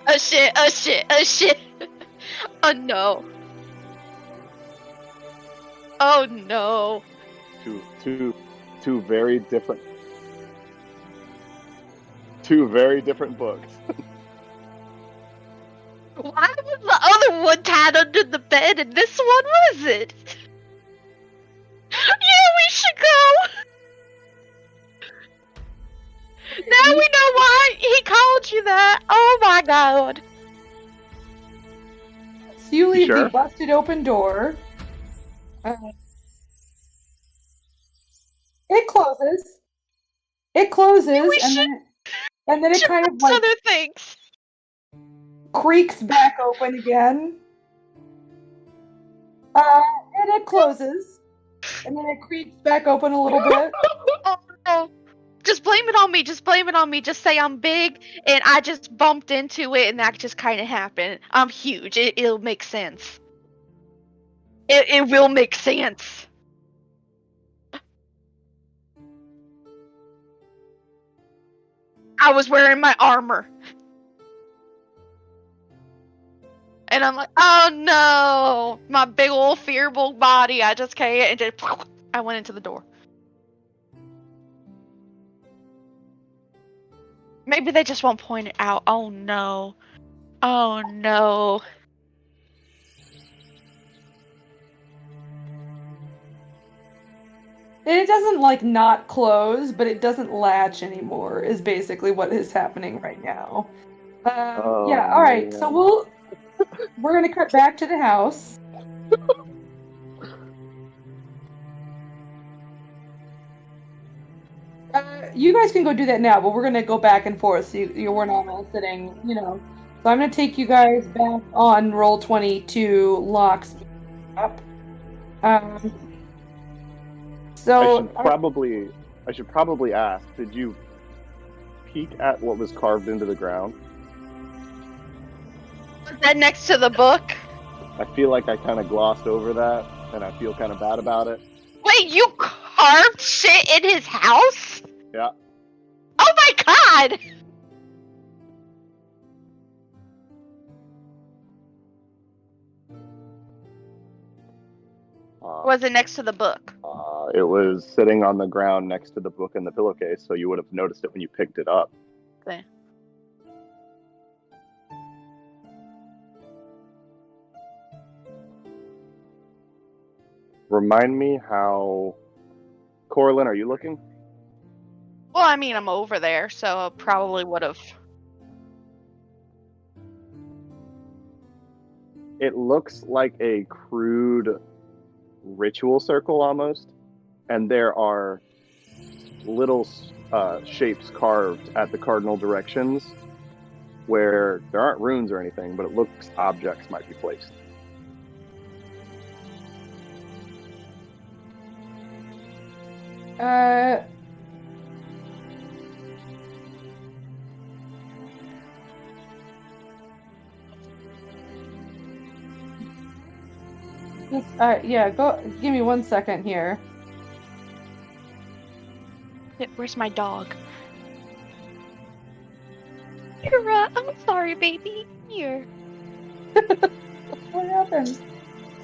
Oh shit. Oh no. Oh no. Two very different books. Why was the other one tied under the bed and this one wasn't? Yeah, we should go! Now we know why he called you that! Oh my god! So you leave Sure. the busted open door. It closes. And then it kind of like other things. creaks back open again. And it closes. And then it creaks back open a little bit. Oh no. Just blame it on me. Just say I'm big and I just bumped into it and that just kind of happened. I'm huge. It'll make sense. It will make sense. I was wearing my armor. And I'm like, oh no! My big old fearful body, I just can't, and just, I went into the door. Maybe they just won't point it out. Oh no. Oh no. It doesn't like not close, but it doesn't latch anymore, is basically what is happening right now. Yeah, alright, so we're gonna cut back to the house. You guys can go do that now, but we're gonna go back and forth, so we're not all sitting, So I'm gonna take you guys back on Roll20 to Locke's up. Um, I so should probably ask, did you peek at what was carved into the ground? Was that next to the book? I feel like I kind of glossed over that, and I feel kind of bad about it. Wait, you carved shit in his house? Yeah. Oh my god! Was it next to the book? It was sitting on the ground next to the book and the pillowcase, so you would have noticed it when you picked it up. Okay. Remind me how... Corlin, are you looking? Well, I mean, I'm over there, so I probably would have. It looks like a crude ritual circle almost, and there are little shapes carved at the cardinal directions where there aren't runes or anything, but it looks objects might be placed. Yeah, go. Give me 1 second here. Where's my dog? Kira, I'm sorry, baby. Here. What happened?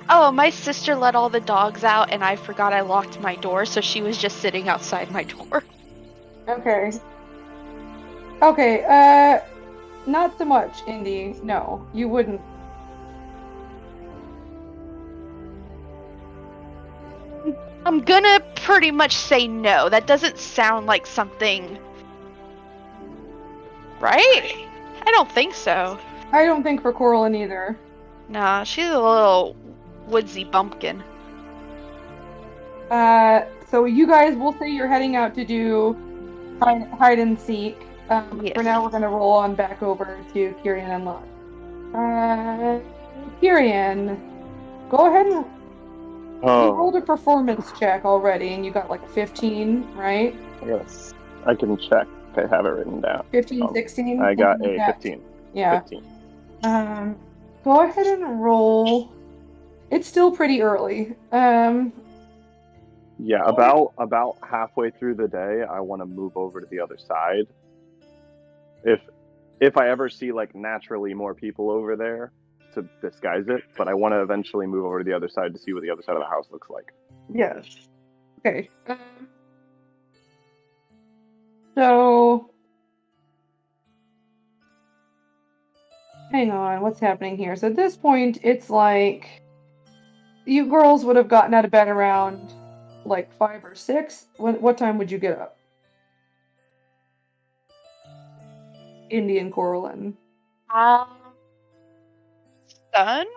Oh, my sister let all the dogs out, and I forgot I locked my door, so she was just sitting outside my door. Okay. Okay, not so much, Indy. No, you wouldn't. I'm gonna pretty much say no. That doesn't sound like something... Right? I don't think so. I don't think for Corlin either. Nah, she's a little woodsy bumpkin. So you guys will say you're heading out to do hide and seek. Yes. For now, we're gonna roll on back over to Kyrian and Locke. Kyrian, go ahead and you rolled a performance check already, and you got like a 15, right? Yes, I can check. I have it written down. 15, 16? I got a 15. Yeah. 15. Go ahead and roll. It's still pretty early. Yeah, about halfway through the day, I want to move over to the other side. If I ever see like naturally more people over there to disguise it, but I want to eventually move over to the other side to see what the other side of the house looks like. Yes. Okay. So, hang on, what's happening here? So at this point, it's like you girls would have gotten out of bed around like 5 or 6. What time would you get up? Indian Corlin. Sunrise?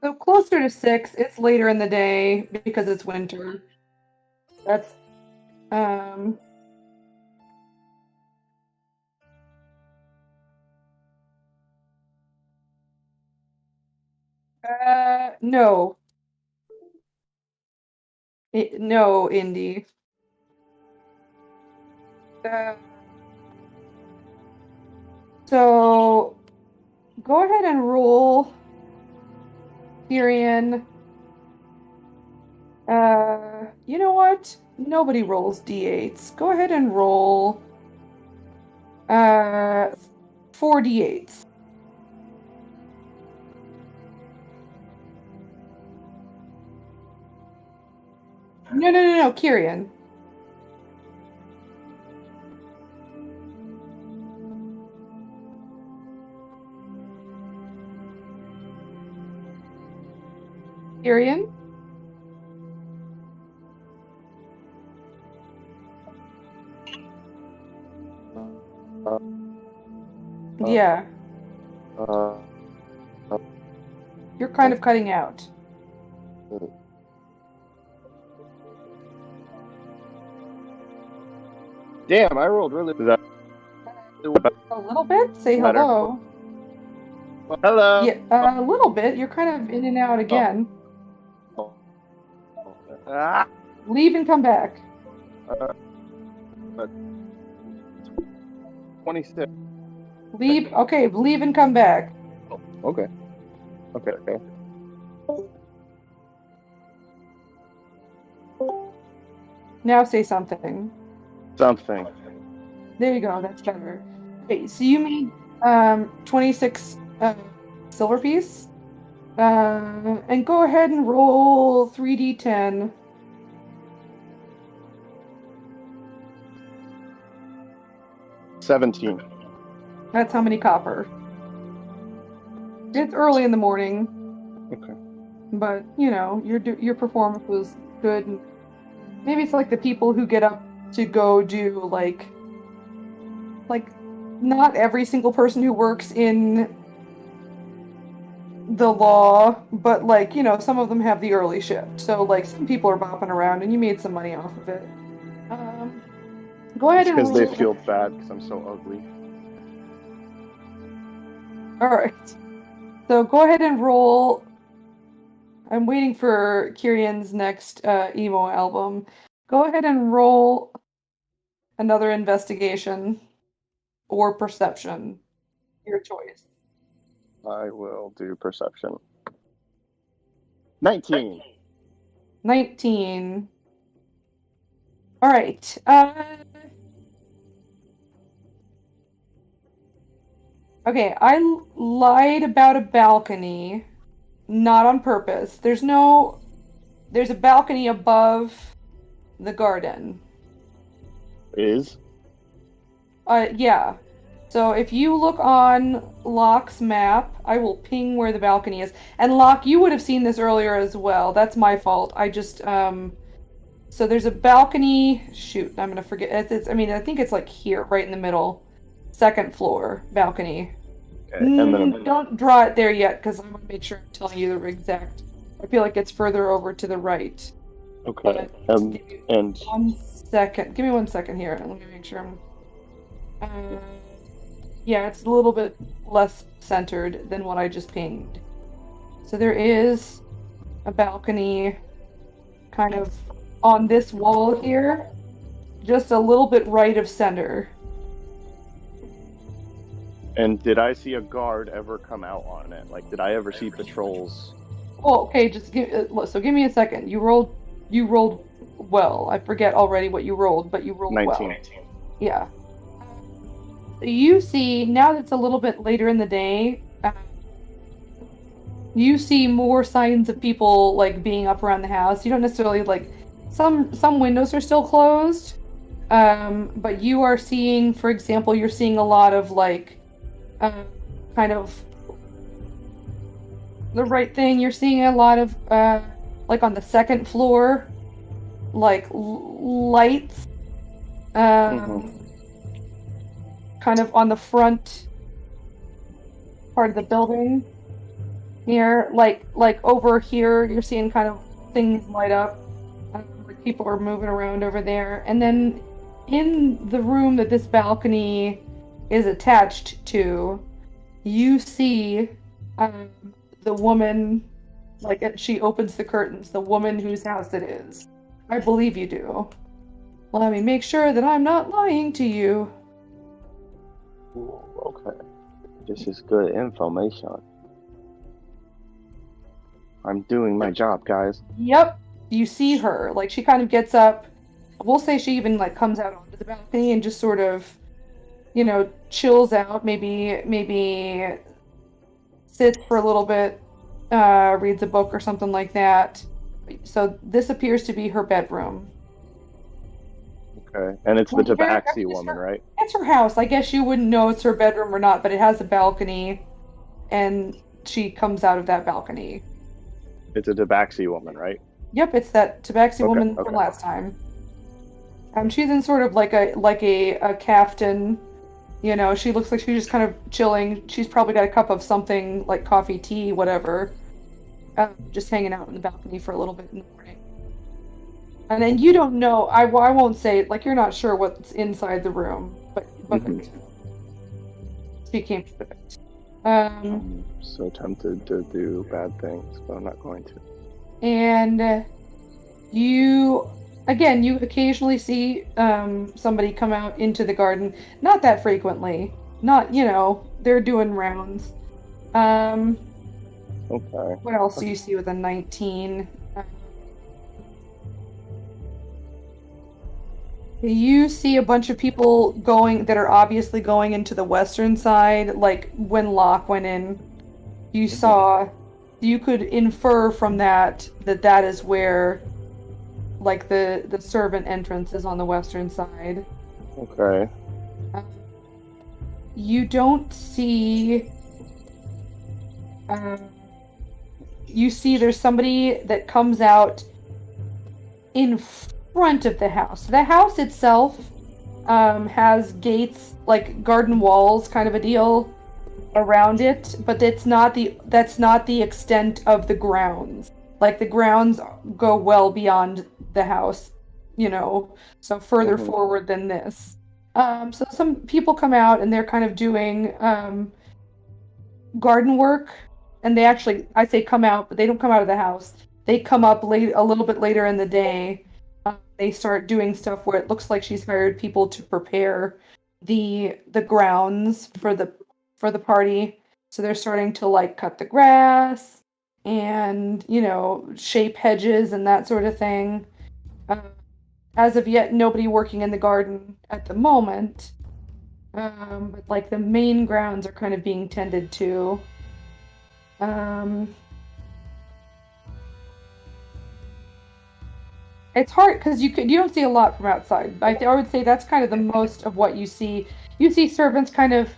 So closer to 6. It's later in the day because it's winter. That's no. No, Indy. So go ahead and roll, Tyrion. You know what? Nobody rolls d8s. Go ahead and roll 4 d8s. No, Kyrian. Kyrian? Yeah. You're kind of cutting out. Damn, I rolled really. A little bit? Say Better. hello. Hello. Yeah, a little bit. You're kind of in and out again. Ah. Leave and come back. 26. Leave. Okay, leave and come back. Okay. Now say something. Something. There you go. That's better. Okay, so you made 26 silver piece. And go ahead and roll 3d10. $17. That's how many copper. It's early in the morning. Okay. But you know your performance was good. And maybe it's like the people who get up to go do like not every single person who works in the law, but like, you know, some of them have the early shift. So like some people are bopping around and you made some money off of it. Go ahead and Because they roll. feel bad because I'm so ugly. Alright. So go ahead and roll. I'm waiting for Kirian's next emo album. Go ahead and roll another investigation or perception. Your choice. I will do perception. 19. 19. Alright. Okay, I lied about a balcony. Not on purpose. There's a balcony above the garden. Is? Yeah. So if you look on Locke's map, I will ping where the balcony is. And Locke, you would have seen this earlier as well. That's my fault. I just, so there's a balcony. Shoot, I'm gonna forget. I think it's like here, right in the middle. Second floor balcony. Okay. And then Don't draw it there yet, because I want to make sure I'm telling you the exact. I feel like it's further over to the right. okay. And 1 second. Give me 1 second here. Let me make sure I'm. Yeah, it's a little bit less centered than what I just pinged. So there is a balcony, kind of on this wall here, just a little bit right of center. And did I see a guard ever come out on it? Like, did I ever see patrols? Oh, okay. Just give me a second. You rolled well. I forget already what you rolled, but you rolled 19. well. Yeah. You see now that it's a little bit later in the day. You see more signs of people like being up around the house. You don't necessarily like some windows are still closed, but you are seeing, for example, you're seeing a lot of like. Kind of the right thing. You're seeing a lot of like on the second floor, like lights, kind of on the front part of the building. Here, like over here, you're seeing kind of things light up. Like people are moving around over there, and then in the room that this balcony is attached to, you see the woman, like she opens the curtains, the woman whose house it is. I believe you do. Let me make sure that I'm not lying to you. Ooh, okay. This is good information. I'm doing my job, guys. Yep. You see her. Like she kind of gets up. We'll say she even like comes out onto the balcony and just sort of, you know, chills out, maybe sits for a little bit, reads a book or something like that. So this appears to be her bedroom. Okay, and it's the Tabaxi woman, right? It's her house. I guess you wouldn't know it's her bedroom or not, but it has a balcony, and she comes out of that balcony. It's a Tabaxi woman, right? Yep, it's that Tabaxi woman from last time. She's in sort of like a caftan. You know, she looks like she's just kind of chilling. She's probably got a cup of something like coffee, tea, whatever. Just hanging out on the balcony for a little bit in the morning. And then you don't know, I won't say, like, you're not sure what's inside the room, but she came to it. I'm so tempted to do bad things, but I'm not going to. And you occasionally see somebody come out into the garden. Not that frequently. Not, they're doing rounds. Okay. What else do you see with a 19? You see a bunch of people that are obviously going into the western side, like when Locke went in. You could infer from that is where, like, the servant entrance is on the western side. Okay. You don't see. You see there's somebody that comes out in front of the house. The house itself has gates, like garden walls, kind of a deal around it, but that's not the extent of the grounds. Like, the grounds go well beyond the house, so further forward than this. So some people come out and they're kind of doing garden work, and I say come out, but they don't come out of the house. They come up a little bit later in the day. They start doing stuff where it looks like she's hired people to prepare the grounds for the party. So they're starting to, like, cut the grass and, shape hedges and that sort of thing. As of yet, nobody working in the garden at the moment. But, like, the main grounds are kind of being tended to. It's hard because you don't see a lot from outside. I would say that's kind of the most of what you see. You see servants kind of,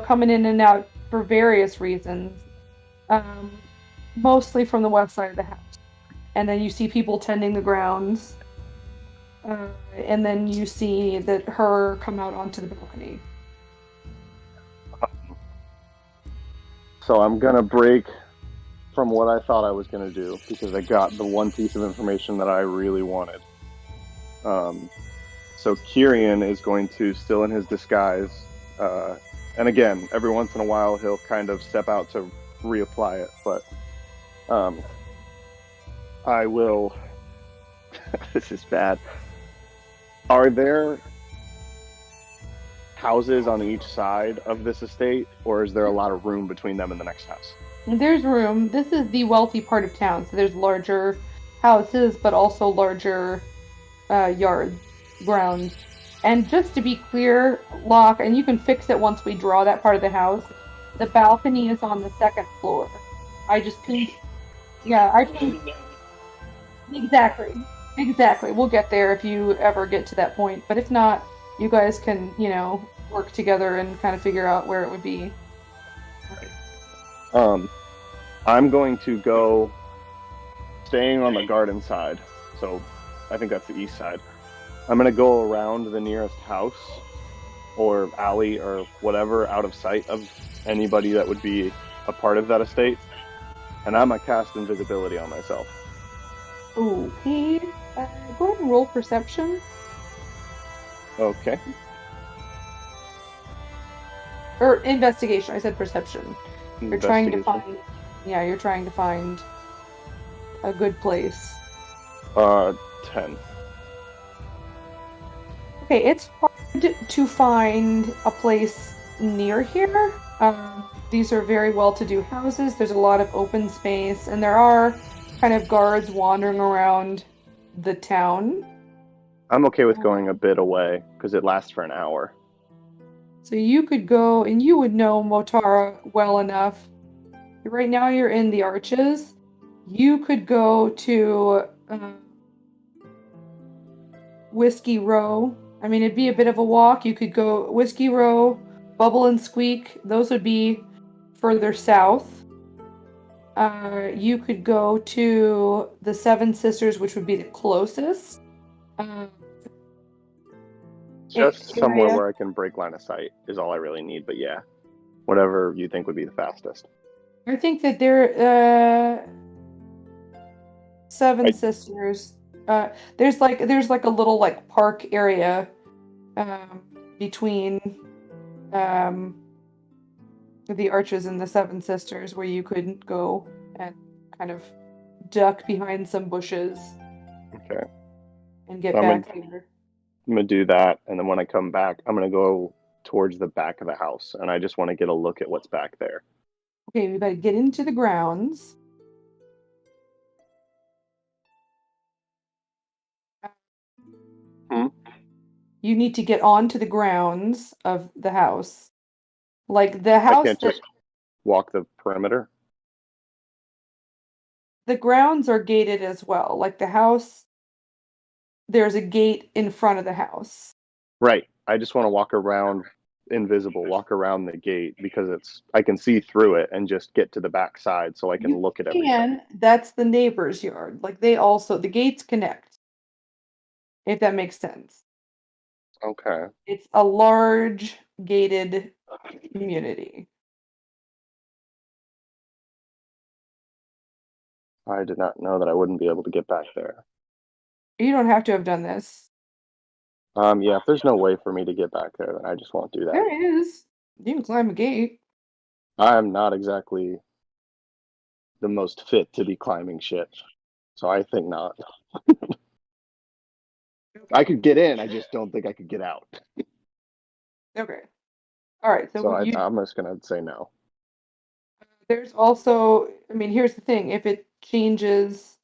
coming in and out for various reasons. Mostly from the west side of the house. And then you see people tending the grounds. And then you see her come out onto the balcony. So I'm gonna break from what I thought I was gonna do because I got the one piece of information that I really wanted. So Kyrian is going to, still in his disguise, and again, every once in a while he'll kind of step out to reapply it, but I will. This is bad. Are there houses on each side of this estate, or is there a lot of room between them and the next house? There's room. This is the wealthy part of town, so there's larger houses, but also larger yard grounds. And just to be clear, Locke, and you can fix it once we draw that part of the house, the balcony is on the second floor. I think exactly. We'll get there if you ever get to that point. But if not, you guys can, work together and kind of figure out where it would be. I'm going to go staying on the garden side. So I think that's the east side. I'm going to go around the nearest house or alley or whatever out of sight of anybody that would be a part of that estate. And I'm going to cast invisibility on myself. Okay. Go ahead and roll perception. Okay. Or investigation. I said perception. You're trying to find a good place. 10. Okay, it's hard to find a place near here. These are very well-to-do houses. There's a lot of open space, and there are kind of guards wandering around the town. I'm okay with going a bit away, because it lasts for an hour. So you could go, and you would know Motara well enough. Right now you're in the Arches. You could go to Whiskey Row. I mean, it'd be a bit of a walk. You could go Whiskey Row, Bubble and Squeak. Those would be further south. You could go to the Seven Sisters, which would be the closest. Just somewhere where I can break line of sight is all I really need. But yeah, whatever you think would be the fastest. I think that there Seven Sisters. There's like a little like park area between the Arches and the Seven Sisters, where you could go and kind of duck behind some bushes. Okay. And get So back here. I'm gonna do that, and then when I come back, I'm gonna go towards the back of the house, and I just want to get a look at what's back there. Okay, we gotta get into the grounds. You need to get onto the grounds of the house. Like the house I can't just walk the perimeter. The grounds are gated as well. Like the house, there's a gate in front of the house. Right. I just want to walk around invisible, walk around the gate because I can see through it and just get to the back side so I can look at everything. That's the neighbor's yard. Like the gates connect. If that makes sense. Okay. It's a large gated community. I did not know that I wouldn't be able to get back there. You don't have to have done this. Yeah, if there's no way for me to get back there, then I just won't do that. There is. You can climb a gate. I'm not exactly the most fit to be climbing shit, so I think not. I could get in, I just don't think I could get out. Okay. All right. So I'm just gonna say no. There's also, I mean, here's the thing. If it changes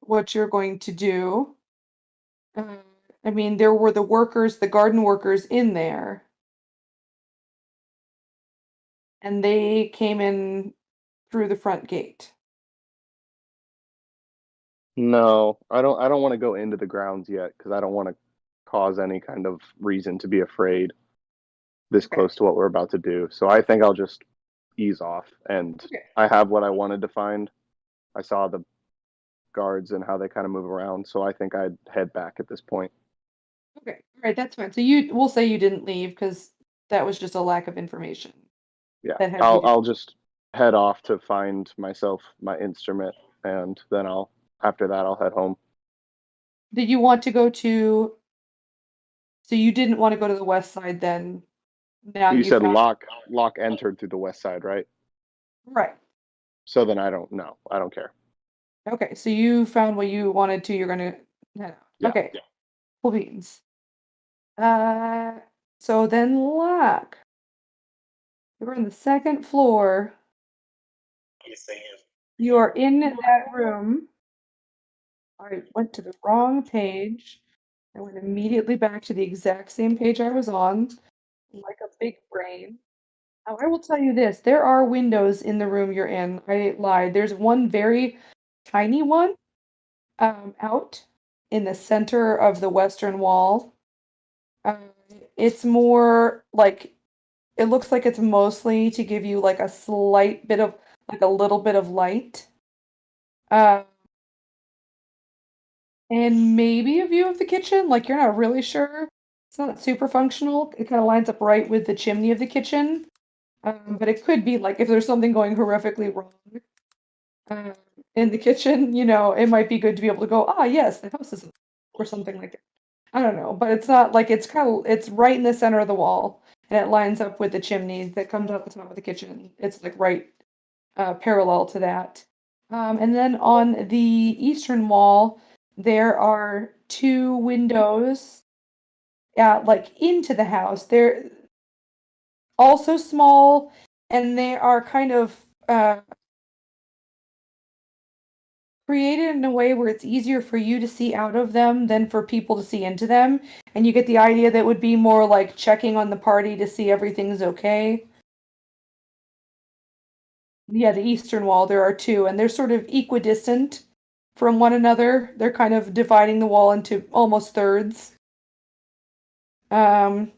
what you're going to do, I mean, there were the garden workers in there. And they came in through the front gate. No, I don't want to go into the grounds yet because I don't want to cause any kind of reason to be afraid this close to what we're about to do. So I think I'll just ease off, and I have what I wanted to find. I saw the guards and how they kind of move around, so I think I'd head back at this point. Okay, all right, that's fine. So we'll say you didn't leave because that was just a lack of information. Yeah, I'll just head off to find myself my instrument, and then after that I'll head home. Did you want to go to? So you didn't want to go to the west side then? Now you said Locke entered through the west side, right? Right. So then I don't care. Okay, so you found what you wanted to. You're gonna head out. Yeah, okay. Yeah. Cool beans. So then Locke. You're on the second floor. You are in that room. I went to the wrong page. I went immediately back to the exact same page I was on, like a big brain. Now, I will tell you this, there are windows in the room you're in. I lied. There's one very tiny one out in the center of the western wall. It's more like, it looks like it's mostly to give you like a slight bit of, like a little bit of light. And maybe a view of the kitchen, like you're not really sure. It's not super functional. It kind of lines up right with the chimney of the kitchen. But it could be like if there's something going horrifically wrong in the kitchen, it might be good to be able to go, yes, the house is, or something like that. I don't know, but it's not like it's right in the center of the wall, and it lines up with the chimney that comes out the top of the kitchen. It's like right parallel to that. And then on the eastern wall, there are 2 windows, like into the house. They're also small, and they are kind of created in a way where it's easier for you to see out of them than for people to see into them. And you get the idea that would be more like checking on the party to see everything's okay. Yeah, the eastern wall, there are 2, and they're sort of equidistant from one another. They're kind of dividing the wall into almost thirds. And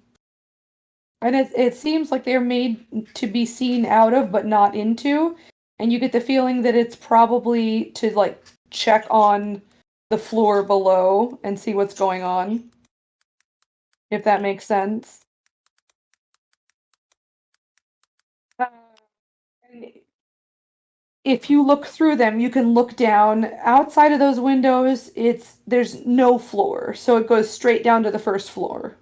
it seems like they're made to be seen out of, but not into. And you get the feeling that it's probably to like check on the floor below and see what's going on. If that makes sense. If you look through them, you can look down. Outside of those windows, there's no floor, so it goes straight down to the first floor.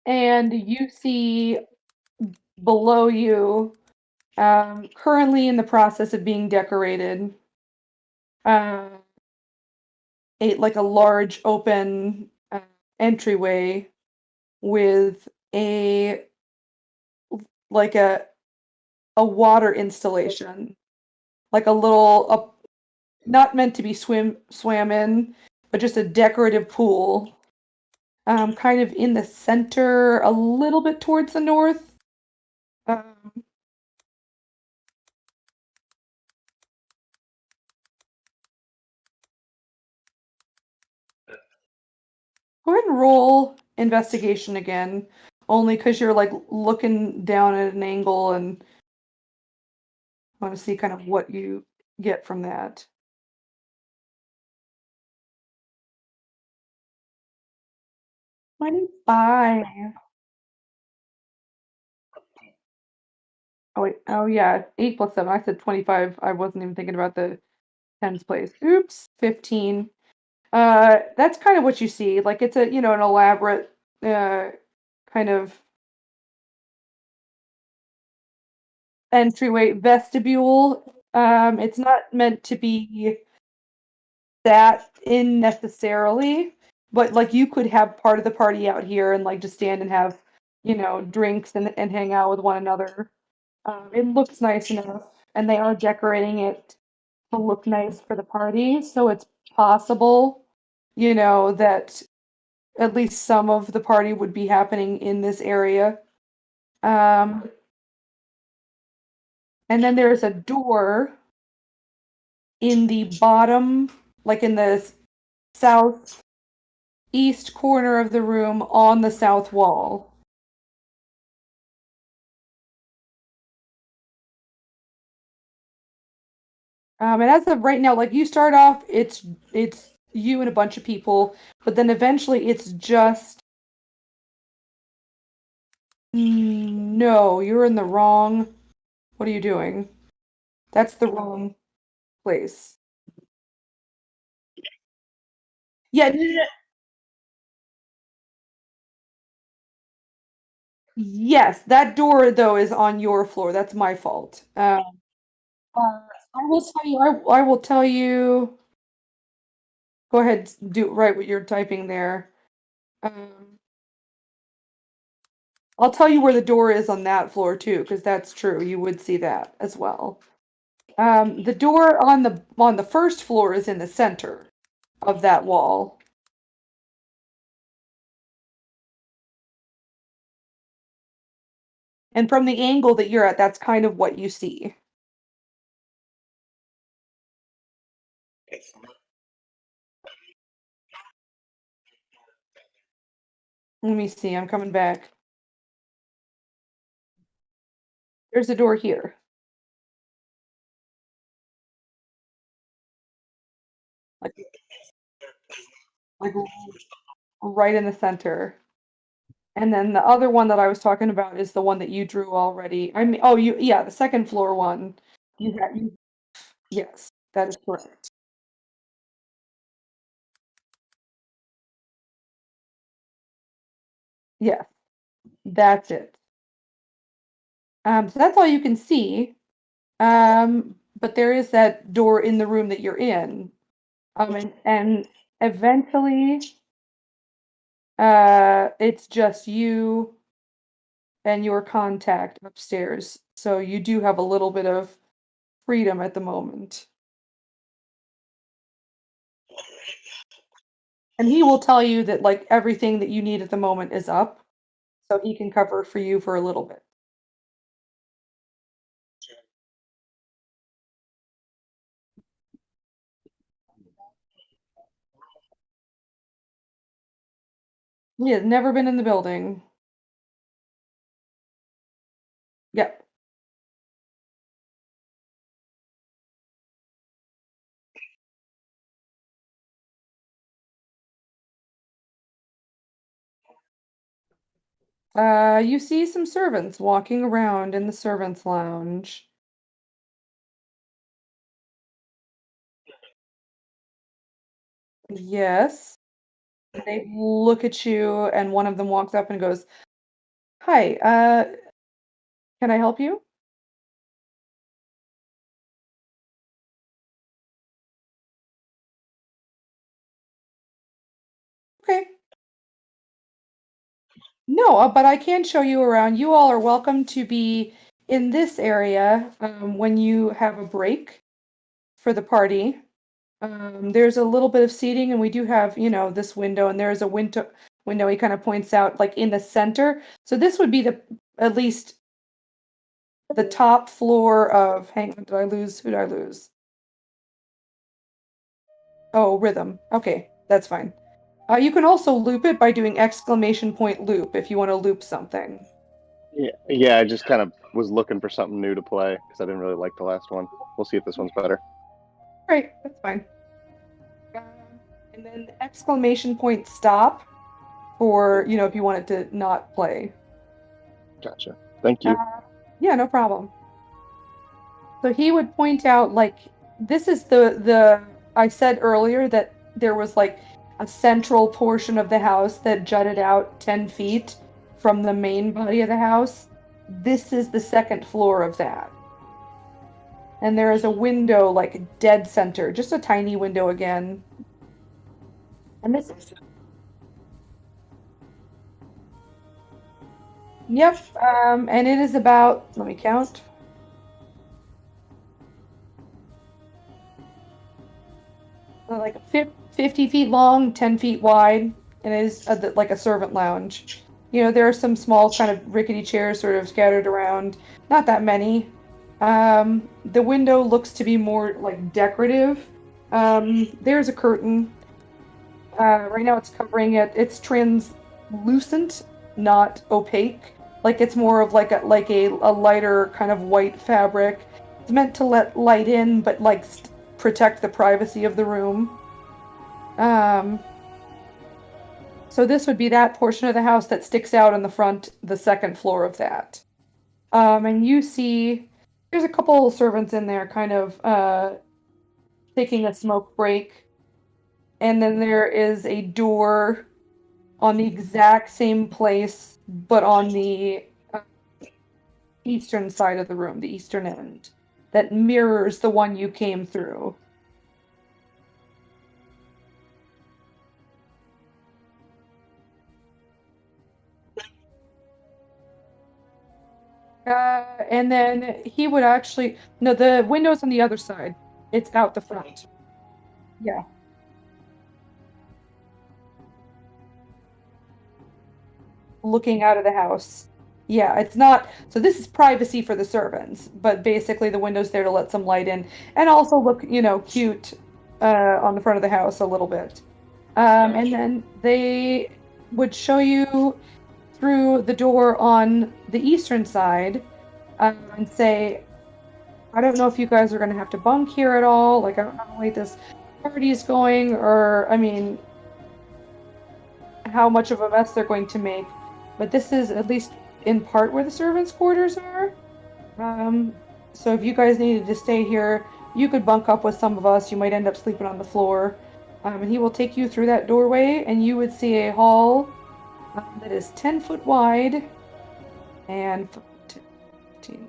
and you see below you, currently in the process of being decorated, uh, a large open entryway with like a water installation, like a little not meant to be swam in, but just a decorative pool, kind of in the center, a little bit towards the north. Go ahead and roll investigation again, only because you're like looking down at an angle and want to see kind of what you get from that. -5. Oh wait, oh yeah, 8 plus 7. I said 25. I wasn't even thinking about the tens place. Oops, 15. That's kind of what you see. Like it's an elaborate kind of entryway vestibule. It's not meant to be that in necessarily, but like you could have part of the party out here and like just stand and have, drinks and hang out with one another. It looks nice enough, and they are decorating it to look nice for the party, so it's possible, that at least some of the party would be happening in this area. And then there's a door in the bottom, like in the southeast corner of the room on the south wall. And as of right now, like you start off, it's you and a bunch of people, but then eventually it's just no, you're in the wrong. What are you doing? That's the wrong place. Yeah, yes, that door though is on your floor. That's my fault. I will tell you. I will tell you. Go ahead, do write what you're typing there. I'll tell you where the door is on that floor too, because that's true. You would see that as well. The door on the first floor is in the center of that wall. And from the angle that you're at, that's kind of what you see. Let me see. I'm coming back. There's a door here. Like right in the center. And then the other one that I was talking about is the one that you drew already. I mean, yeah, the second floor one. Yes, that is correct. Yes, that's it. So that's all you can see. But there is that door in the room that you're in. And eventually, it's just you and your contact upstairs. So you do have a little bit of freedom at the moment. And he will tell you that like everything that you need at the moment is up. So he can cover for you for a little bit. He has never been in the building. Yep. You see some servants walking around in the servants' lounge. Yes. They look at you, and one of them walks up and goes, Hi, can I help you? Okay. No, but I can show you around. You all are welcome to be in this area when you have a break for the party. There's a little bit of seating, and we do have, this window, and there's a window he kind of points out, like in the center. So this would be at least the top floor of, hang on, who did I lose? Oh, rhythm. Okay, that's fine. You can also loop it by doing exclamation point loop if you want to loop something. Yeah, I just kind of was looking for something new to play because I didn't really like the last one. We'll see if this one's better. Right, that's fine. And then exclamation point stop for, if you want it to not play. Gotcha. Thank you. Yeah, no problem. So he would point out, like, this is the I said earlier that there was like a central portion of the house that jutted out 10 feet from the main body of the house. This is the second floor of that. And there is a window, like, dead center, just a tiny window again. And this Yep, and it is about, let me count. Like 50 feet long, 10 feet wide, and it is like a servant lounge. There are some small kind of rickety chairs sort of scattered around, not that many. The window looks to be more like decorative. There's a curtain. Right now it's covering it. It's translucent, not opaque. Like it's more of like a lighter kind of white fabric. It's meant to let light in, but like protect the privacy of the room. So this would be that portion of the house that sticks out on the front, the second floor of that. And you see there's a couple servants in there kind of taking a smoke break. And then there is a door on the exact same place, but on the eastern side of the room, the eastern end, that mirrors the one you came through. And then he would actually, no, the window's on the other side. It's out the front. Yeah. Looking out of the house. Yeah, it's not, so this is privacy for the servants, but basically the window's there to let some light in and also look, cute on the front of the house a little bit. And then they would show you through the door on the eastern side and say, I don't know if you guys are going to have to bunk here at all. Like, I don't know how late this party is going, or, I mean, how much of a mess they're going to make. But this is at least in part where the servants' quarters are. So if you guys needed to stay here, you could bunk up with some of us. You might end up sleeping on the floor. And he will take you through that doorway, and you would see a hall that is 10 foot wide and 15,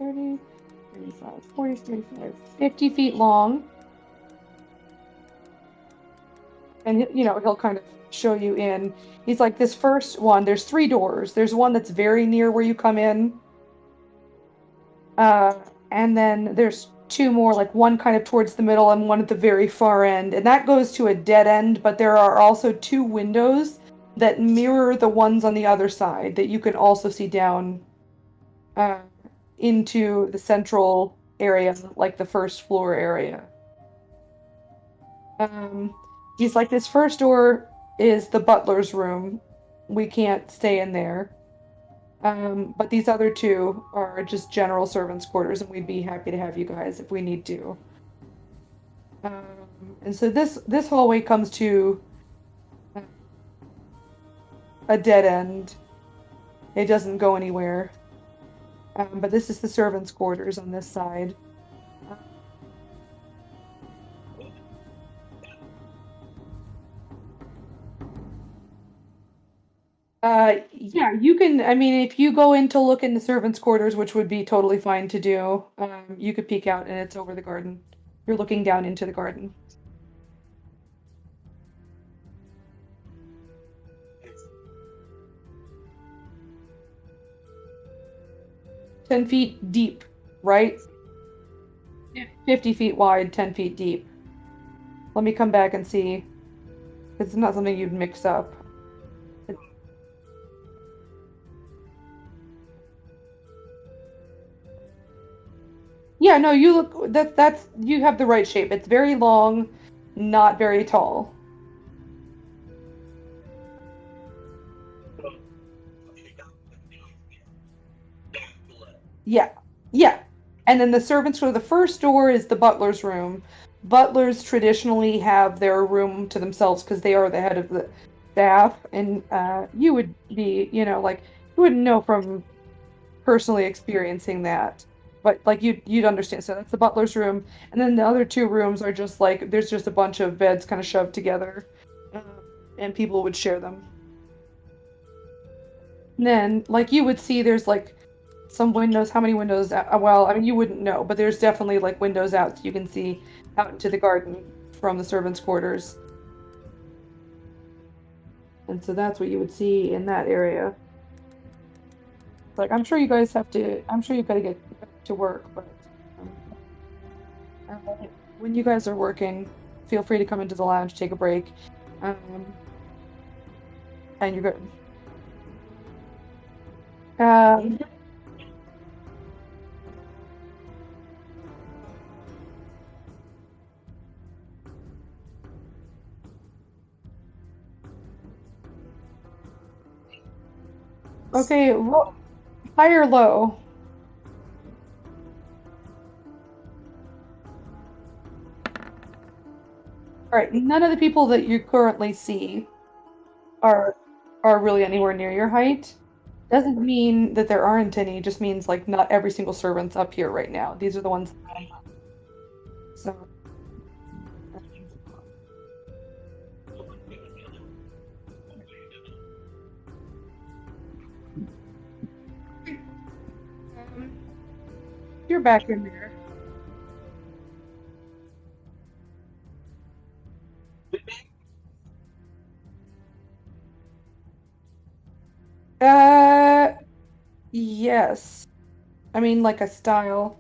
30, 35, 40, 35, 50 feet long. And, he'll kind of show you in. He's like, this first one, there's 3 doors. There's one that's very near where you come in. And then there's 2 more, like one kind of towards the middle and one at the very far end. And that goes to a dead end, but there are also 2 windows that mirror the ones on the other side that you can also see down into the central area, like the first floor area. He's like, this first door is the butler's room. We can't stay in there. But these other 2 are just general servants' quarters, and we'd be happy to have you guys if we need to. And so this hallway comes to a dead end. It doesn't go anywhere. But this is the servants' quarters on this side. Yeah, you can. I mean, if you go in to look in the servants' quarters, which would be totally fine to do, you could peek out and it's over the garden. You're looking down into the garden. Ten feet deep, right? 50 feet wide, 10 feet deep. Let me come back and see. It's not something you'd mix up. Yeah, no, you look that's you have the right shape. It's very long, not very tall. Yeah. Yeah. And then the servants' room, the first door is the butler's room. Butlers traditionally have their room to themselves because they are the head of the staff, and you would be, like you wouldn't know from personally experiencing that, but like you'd understand. So that's the butler's room, and then the other two rooms are just like there's just a bunch of beds kind of shoved together, and people would share them. And then, like you would see, there's like some windows. How many windows? Well, I mean, you wouldn't know, but there's definitely like windows out so you can see out into the garden from the servants' quarters. And so that's what you would see in that area. Like, I'm sure you guys have to, I'm sure you've got to get back to work, but when you guys are working, feel free to come into the lounge, take a break, and you're good. Okay, high or low? Alright, none of the people that you currently see are really anywhere near your height. Doesn't mean that there aren't any, just means like not every single servant's up here right now. These are the ones. So. You're back in there. Yes. I mean, like a style.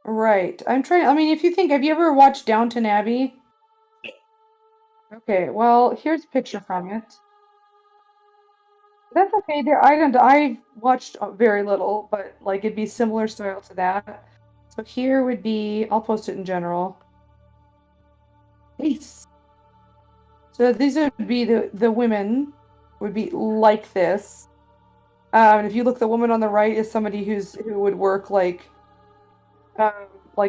Right. I'm trying. I mean, if you think, have you ever watched Downton Abbey? Okay. Well, here's a picture from it. That's okay. I watched very little, but like it'd be similar style to that. So here would be. I'll post it in general. Nice. So these would be the women would be like this. And if you look, the woman on the right is somebody who would work like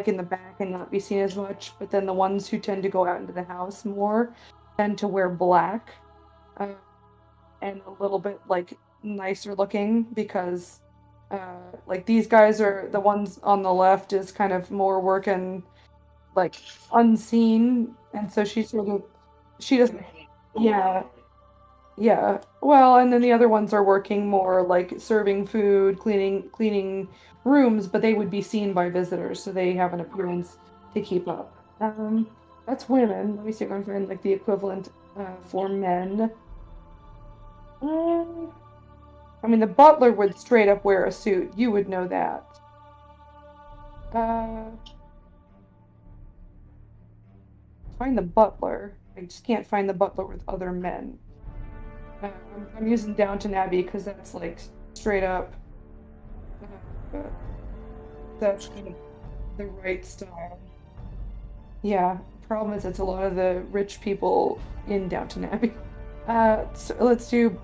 in the back and not be seen as much. But then the ones who tend to go out into the house more tend to wear black, and a little bit like nicer looking because like these guys are the ones on the left is kind of more working like unseen, and so she doesn't. Yeah. Well, and then the other ones are working more like serving food, cleaning rooms, but they would be seen by visitors, so they have an appearance to keep up. That's women. Let me see if I can find like the equivalent for men. I mean, the butler would straight up wear a suit. You would know that. Find the butler. I just can't find the butler with other men. I'm using Downton Abbey because that's like straight up. That's kind of the right style. Yeah. Problem is, it's a lot of the rich people in Downton Abbey. So let's do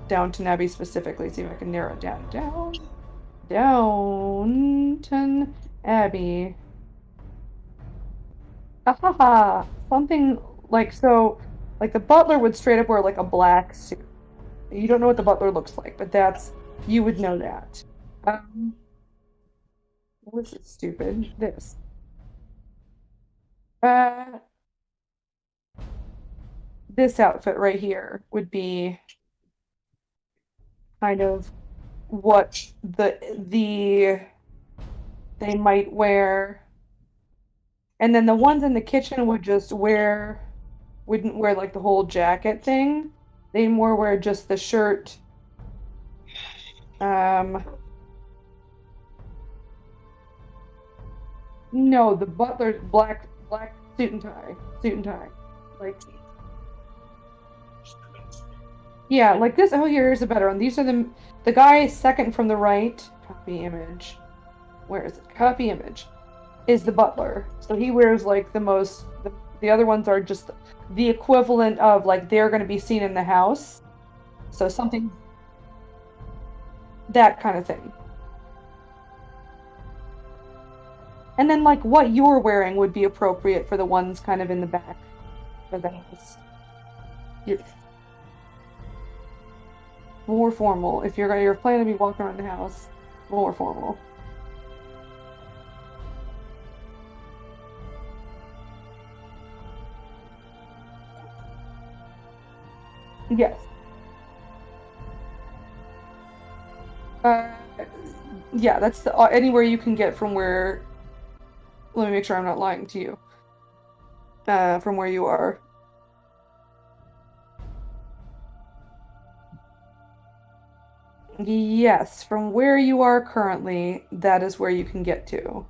Downton Abbey specifically. See if I can narrow it down. Downton Abbey. Ahaha, something like so. Like the butler would straight up wear like a black suit. You don't know what the butler looks like, but you would know that. Um, what is it stupid? This. Uh, this outfit right here would be kind of what they might wear. And then the ones in the kitchen wouldn't wear like the whole jacket thing. They more wear just the shirt. No, the butler's black suit and tie. Like, yeah, like this. Oh, here's a better one. These are the guy second from the right. Copy image. Where is it? Copy image is the butler. So he wears like the other ones are just the equivalent of like they're going to be seen in the house. So something that kind of thing. And then like what you're wearing would be appropriate for the ones kind of in the back for the house. More formal. If you're planning to be walking around the house, more formal. Yes. Yeah, that's anywhere you can get from where. Let me make sure I'm not lying to you. From where you are. Yes, from where you are currently, that is where you can get to.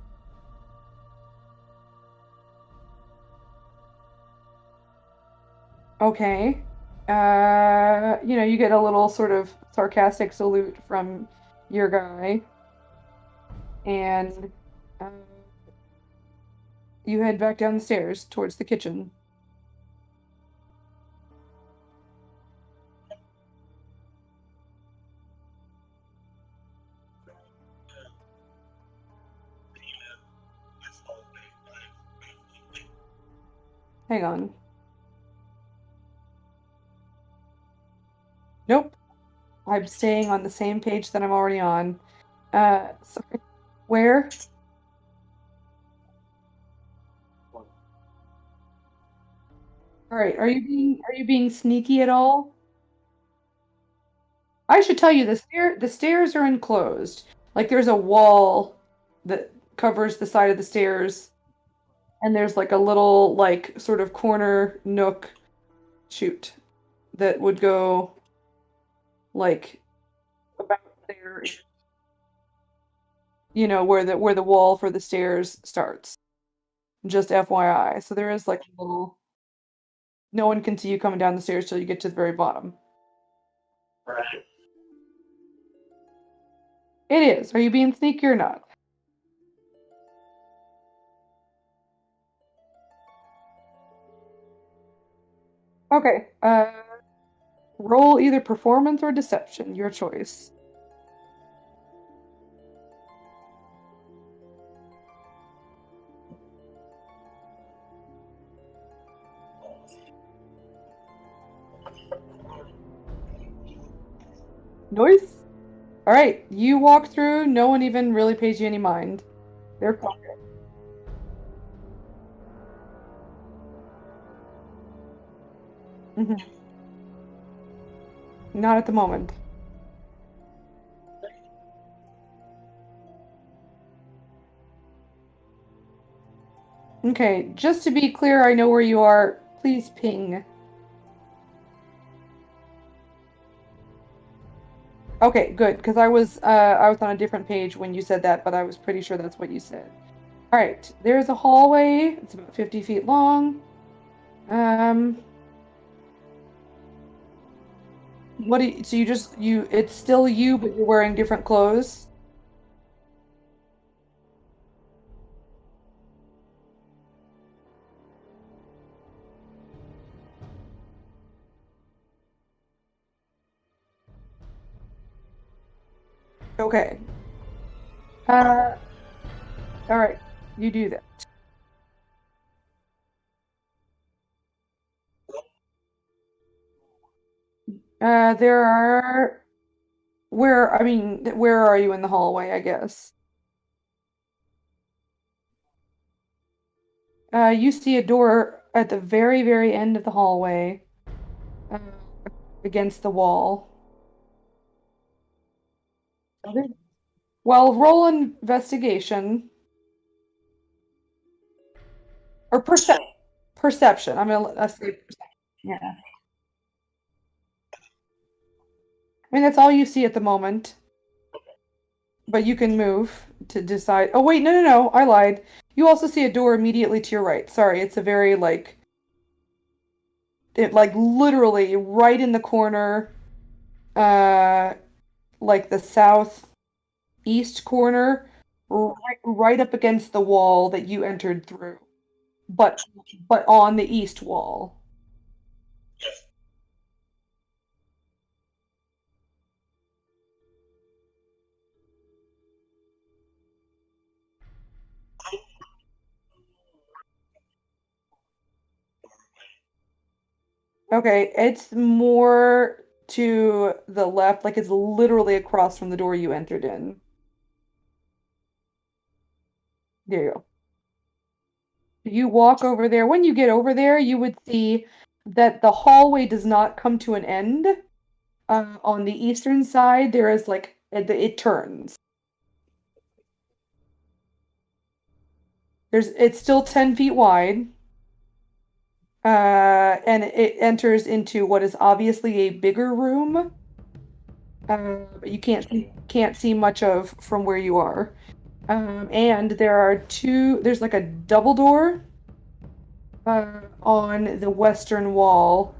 Okay. You get a little sort of sarcastic salute from your guy. And you head back down the stairs towards the kitchen. Hang on. Nope. I'm staying on the same page that I'm already on. Sorry. Where? All right. Are you being sneaky at all? I should tell you the stairs are enclosed. Like there's a wall that covers the side of the stairs, and there's like a little like sort of corner nook shoot that would go like about there, where the wall for the stairs starts. Just FYI. So there is like a little. No one can see you coming down the stairs till you get to the very bottom. It is. Are you being sneaky or not? Okay. Roll either performance or deception. Your choice. Noise? Alright, you walk through, no one even really pays you any mind. They're quiet. Not at the moment. Okay, just to be clear, I know where you are. Please ping. Okay, good, because I was on a different page when you said that, but I was pretty sure that's what you said. All right, there's a hallway. It's about 50 feet long. What do you, so it's still you, but you're wearing different clothes? Okay. All right, you do that. There are. Where are you in the hallway, I guess? You see a door at the very, very end of the hallway, uh, against the wall. Well, roll investigation or perception. I'm gonna let's say perception. Yeah. I mean, that's all you see at the moment. But you can move to decide. Oh, wait, no, I lied. You also see a door immediately to your right. Sorry, it's a very, like, literally right in the corner, like the southeast corner, right up against the wall that you entered through, but on the east wall. Okay, it's more to the left, like it's literally across from the door you entered in. There you go. You walk over there. When you get over there, you would see that the hallway does not come to an end. On the eastern side, there is like it turns. It's still 10 feet wide. And it enters into what is obviously a bigger room. But you can't see much of from where you are. And there's like a double door on the western wall,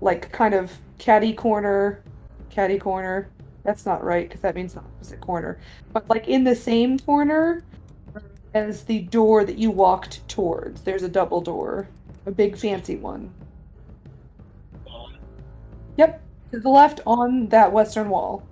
like kind of catty corner. That's not right because that means the opposite corner. But like in the same corner as the door that you walked towards, there's a double door, a big fancy one. Yep, to the left on that western wall.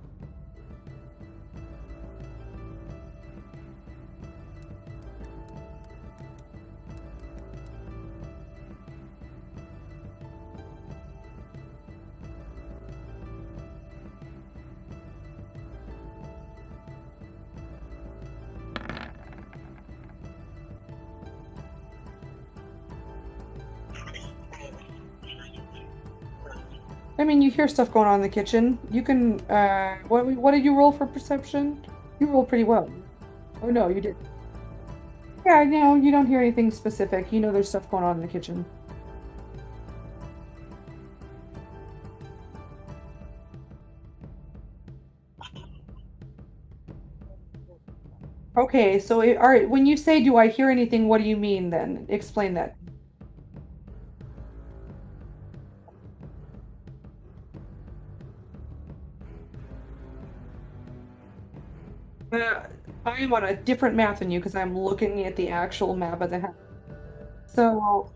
I mean, you hear stuff going on in the kitchen. You can, what did you roll for perception? You rolled pretty well. Oh no, you did. Yeah, no, you don't hear anything specific. You know there's stuff going on in the kitchen. Okay, so all right, when you say, do I hear anything, what do you mean then? Explain that. I am on a different map than you because I'm looking at the actual map of the house. So,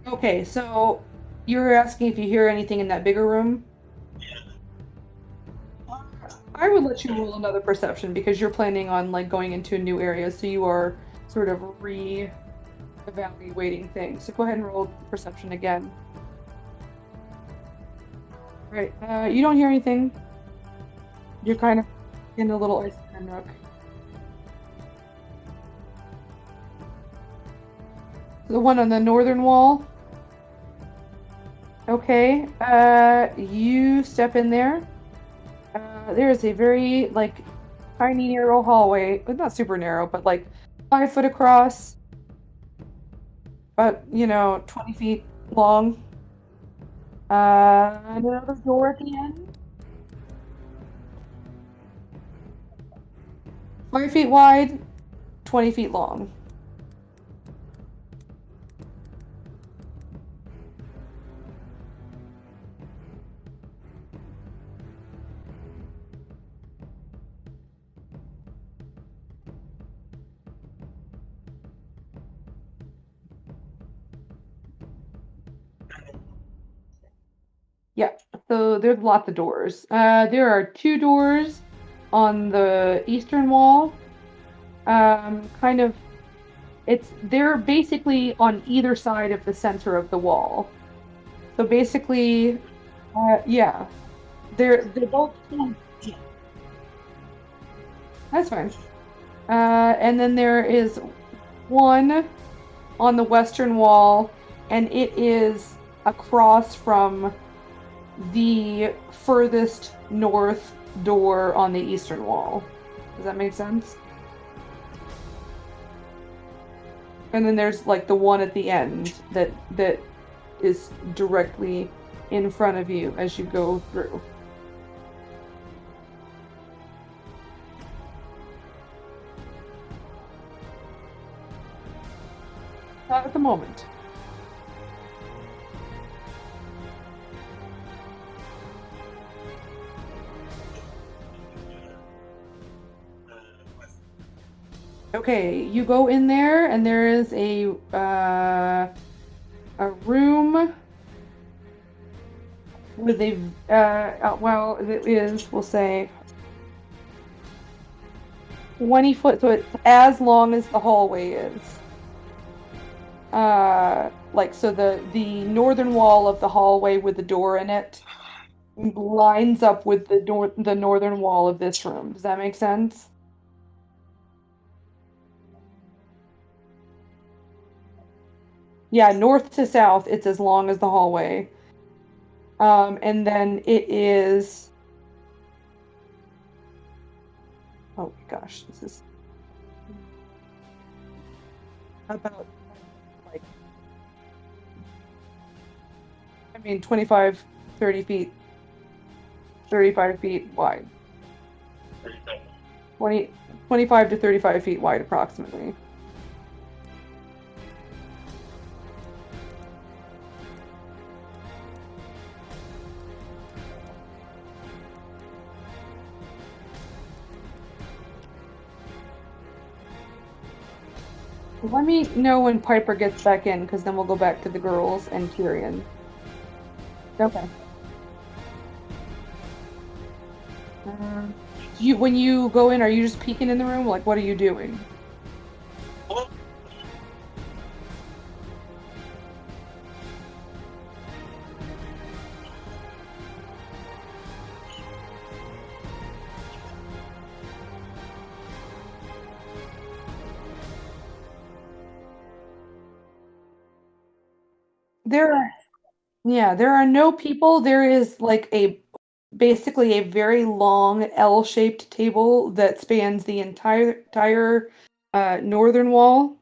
okay, so you're asking if you hear anything in that bigger room? I would let you roll another perception because you're planning on like going into a new area, so you are sort of re-evaluating things. So go ahead and roll perception again. Right. You don't hear anything. You're kind of in a little ice cream nook. The one on the northern wall. Okay. You step in there. There is a very like tiny narrow hallway. Well, not super narrow, but like 5 foot across. But 20 feet long. Another door at the end. 5 feet wide, 20 feet long. Yeah, so there's lots of doors. There are 2 doors on the eastern wall, kind of they're basically on either side of the center of the wall. So basically, yeah, they're both. That's fine. And then there is one on the western wall, and it is across from the furthest north door on the eastern wall. Does that make sense? And then there's like the one at the end that is directly in front of you as you go through. Not at the moment. Okay, you go in there, and there is a room with a well, it is, we'll say, 20 foot, so it's as long as the hallway is. Like, so the northern wall of the hallway with the door in it lines up with the northern wall of this room. Does that make sense? Yeah, north to south, it's as long as the hallway. And then it is... Oh my gosh, this is... about, like... I mean, 25, 30 feet... 35 feet wide. 25 to 35 feet wide, approximately. Let me know when Piper gets back in, because then we'll go back to the girls and Tyrion. Okay. When you go in, are you just peeking in the room? Like, what are you doing? There are no people. There is like basically a very long L-shaped table that spans the entire northern wall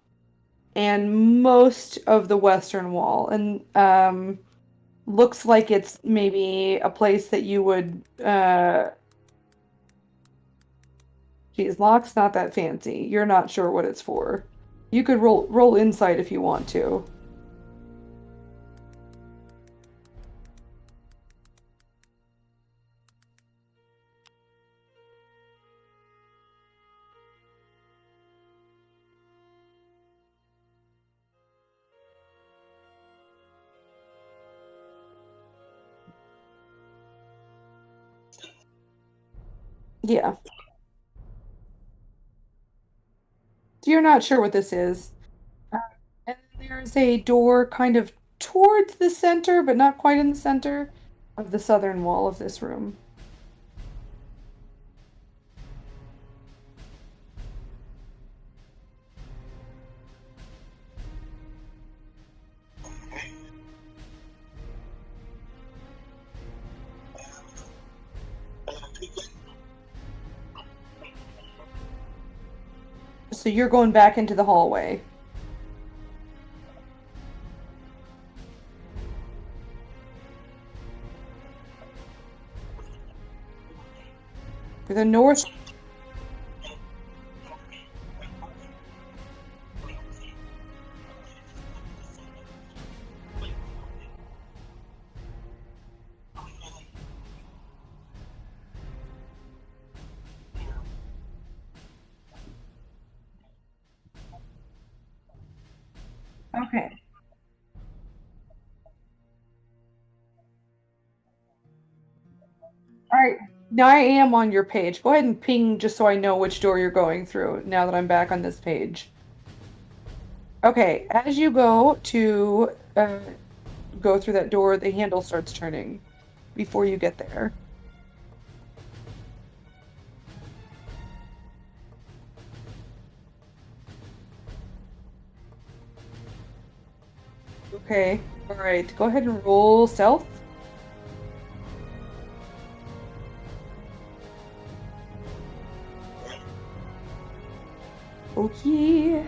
and most of the western wall, and looks like it's maybe a place that you would geez, lock's not that fancy. You're not sure what it's for. You could roll insight if you want to. Yeah. You're not sure what this is. And there's a door kind of towards the center, but not quite in the center of the southern wall of this room. So you're going back into the hallway. For the north. Okay. All right. Now I am on your page. Go ahead and ping just so I know which door you're going through now that I'm back on this page. Okay, as you go to go through that door, the handle starts turning before you get there. Okay, alright, go ahead and roll stealth. Okay.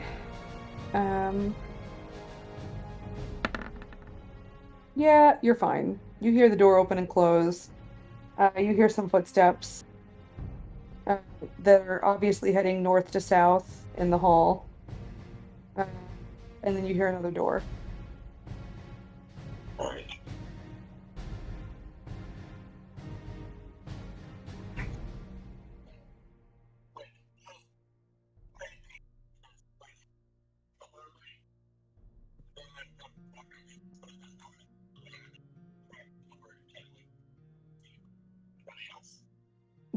Yeah, you're fine. You hear the door open and close. You hear some footsteps that are obviously heading north to south in the hall. And then you hear another door.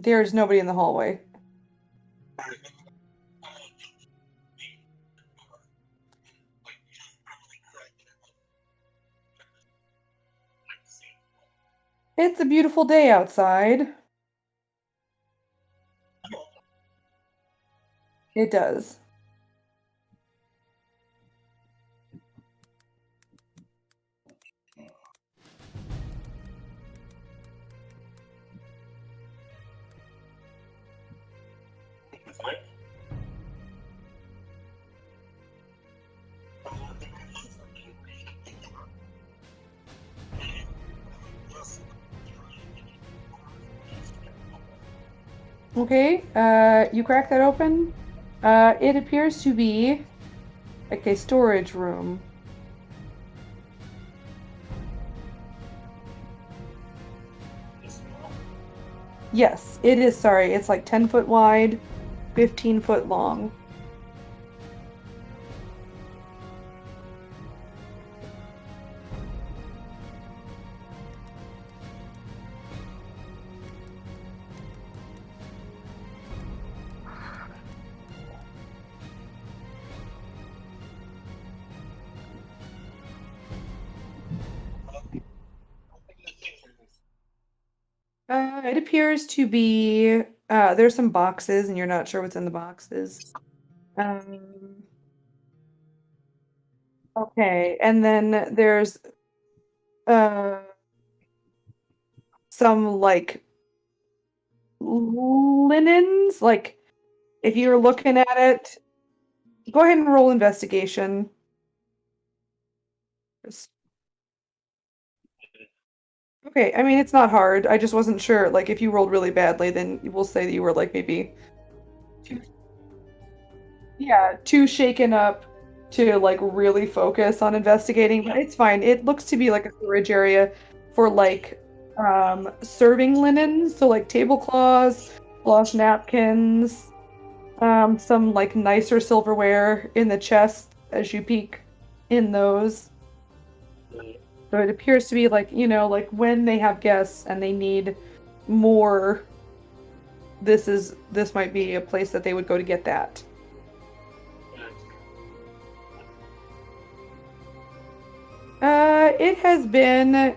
There's nobody in the hallway. It's a beautiful day outside. It does. Okay, you crack that open. It appears to be like a storage room. Yes, it is. Sorry, it's like 10 foot wide, 15 foot long. It appears to be there's some boxes, and you're not sure what's in the boxes. Okay, and then there's some like linens. Like if you're looking at it, go ahead and roll investigation. Okay, I mean it's not hard. I just wasn't sure. Like if you rolled really badly, then we'll say that you were like maybe too shaken up to like really focus on investigating, but it's fine. It looks to be like a storage area for like serving linens, so like tablecloths, cloth napkins, some like nicer silverware in the chest as you peek in those. So it appears to be like, like when they have guests and they need more, this might be a place that they would go to get that. It has been,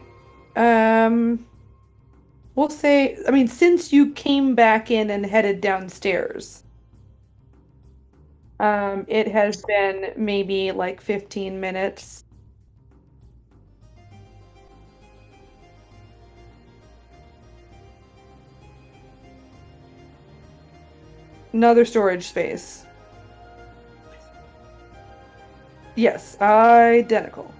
we'll say, I mean, since you came back in and headed downstairs, it has been maybe like 15 minutes. Another storage space. Yes, identical.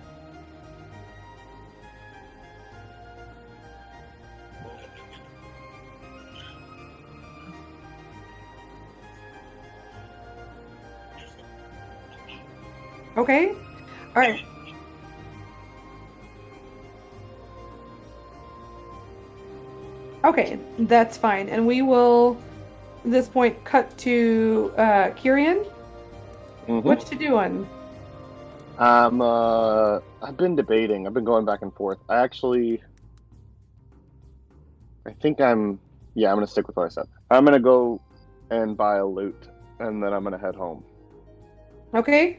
Okay. All right. Okay, that's fine. And we will, at this point, cut to Kyrian. Mm-hmm. What you doing? I've been debating. I've been going back and forth. I think I'm gonna stick with what I said. I'm gonna go and buy a loot, and then I'm gonna head home. Okay.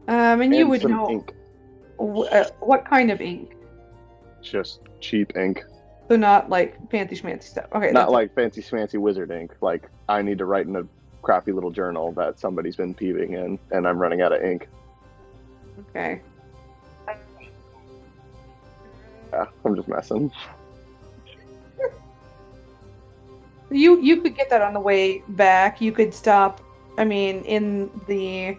And you And would some know ink. what kind of ink. Just cheap ink. So not like fancy schmancy stuff. Okay, Not that's like fancy schmancy wizard ink. Like I need to write in a crappy little journal that somebody's been peeping in and I'm running out of ink. okay. Yeah, I'm just messing. You could get that on the way back. You could stop. I mean, in the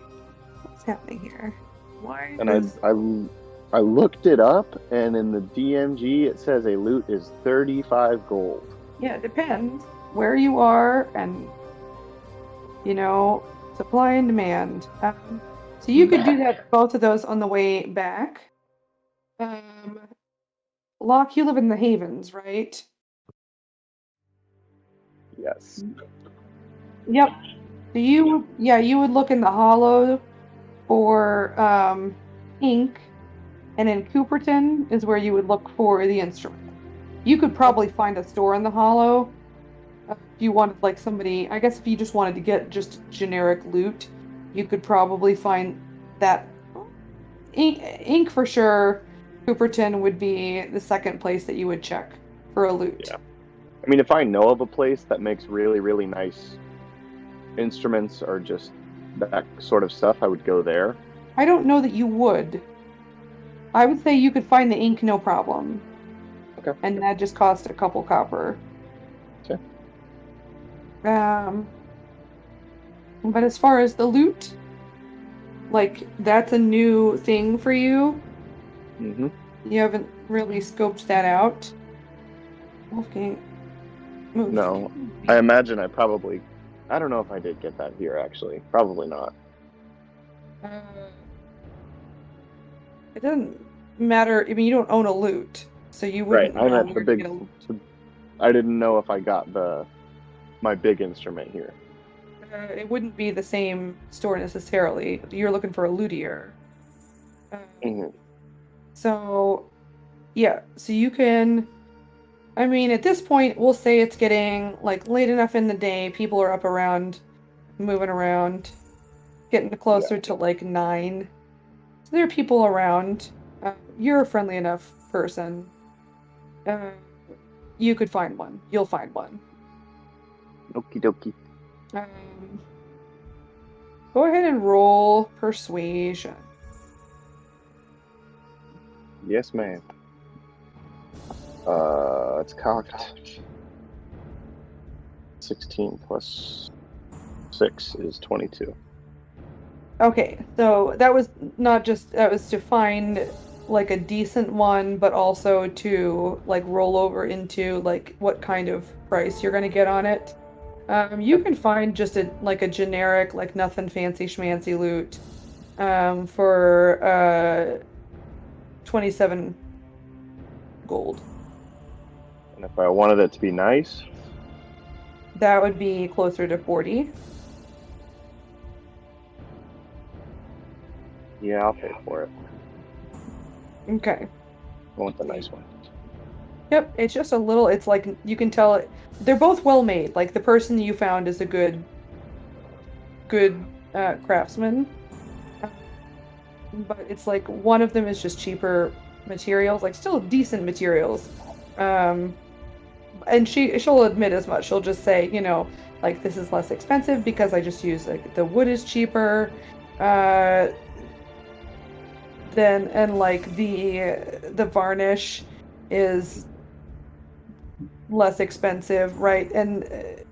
what's happening here? Why? And is- I looked it up, and in the DMG it says a loot is 35 gold. Yeah, it depends where you are and supply and demand. So you could do that both of those on the way back. Locke, you live in the Havens, right? Yes. Yep. So you would look in the Hollow for ink, and in Cooperton is where you would look for the instrument. You could probably find a store in the Hollow if you wanted, like, somebody. I guess if you just wanted to get just generic loot, you could probably find that. Ink for sure. Cooperton would be the second place that you would check for a loot. Yeah. I mean, if I know of a place that makes really, really nice instruments or just that sort of stuff, I would go there. I don't know that you would. I would say you could find the ink no problem. Okay. And that just cost a couple copper. Okay. But as far as the loot, like, that's a new thing for you. Mm-hmm. You haven't really scoped that out. Wolfgang. Move. No, I imagine I don't know if I did get that here, actually. Probably not. It doesn't matter. I mean, you don't own a loot, so you wouldn't. Right, I meant know the where to big. get a- I didn't know if I got my big instrument here. It wouldn't be the same store necessarily. You're looking for a luthier. Mm-hmm. So, yeah. So you can. I mean, at this point, we'll say it's getting like late enough in the day. People are up around, moving around, getting closer to like 9. So there are people around. You're a friendly enough person. You could find one. You'll find one. Okie dokie. Go ahead and roll persuasion. Yes, ma'am. It's cocked. 16 plus 6 is 22. Okay, so that was to find like a decent one, but also to like roll over into like what kind of price you're gonna get on it. You can find just a generic, like nothing fancy schmancy loot for 27 gold. And if I wanted it to be nice, That would be closer to 40. yeah, I'll pay for it. Okay. I want the nice one. Yep, it's just a little, it's like, you can tell they're both well made. Like, the person you found is a good craftsman. But it's like, one of them is just cheaper materials, like, still decent materials. And she'll admit as much. She'll just say, like, this is less expensive because I just use, like, the wood is cheaper. And like the varnish is less expensive, right? And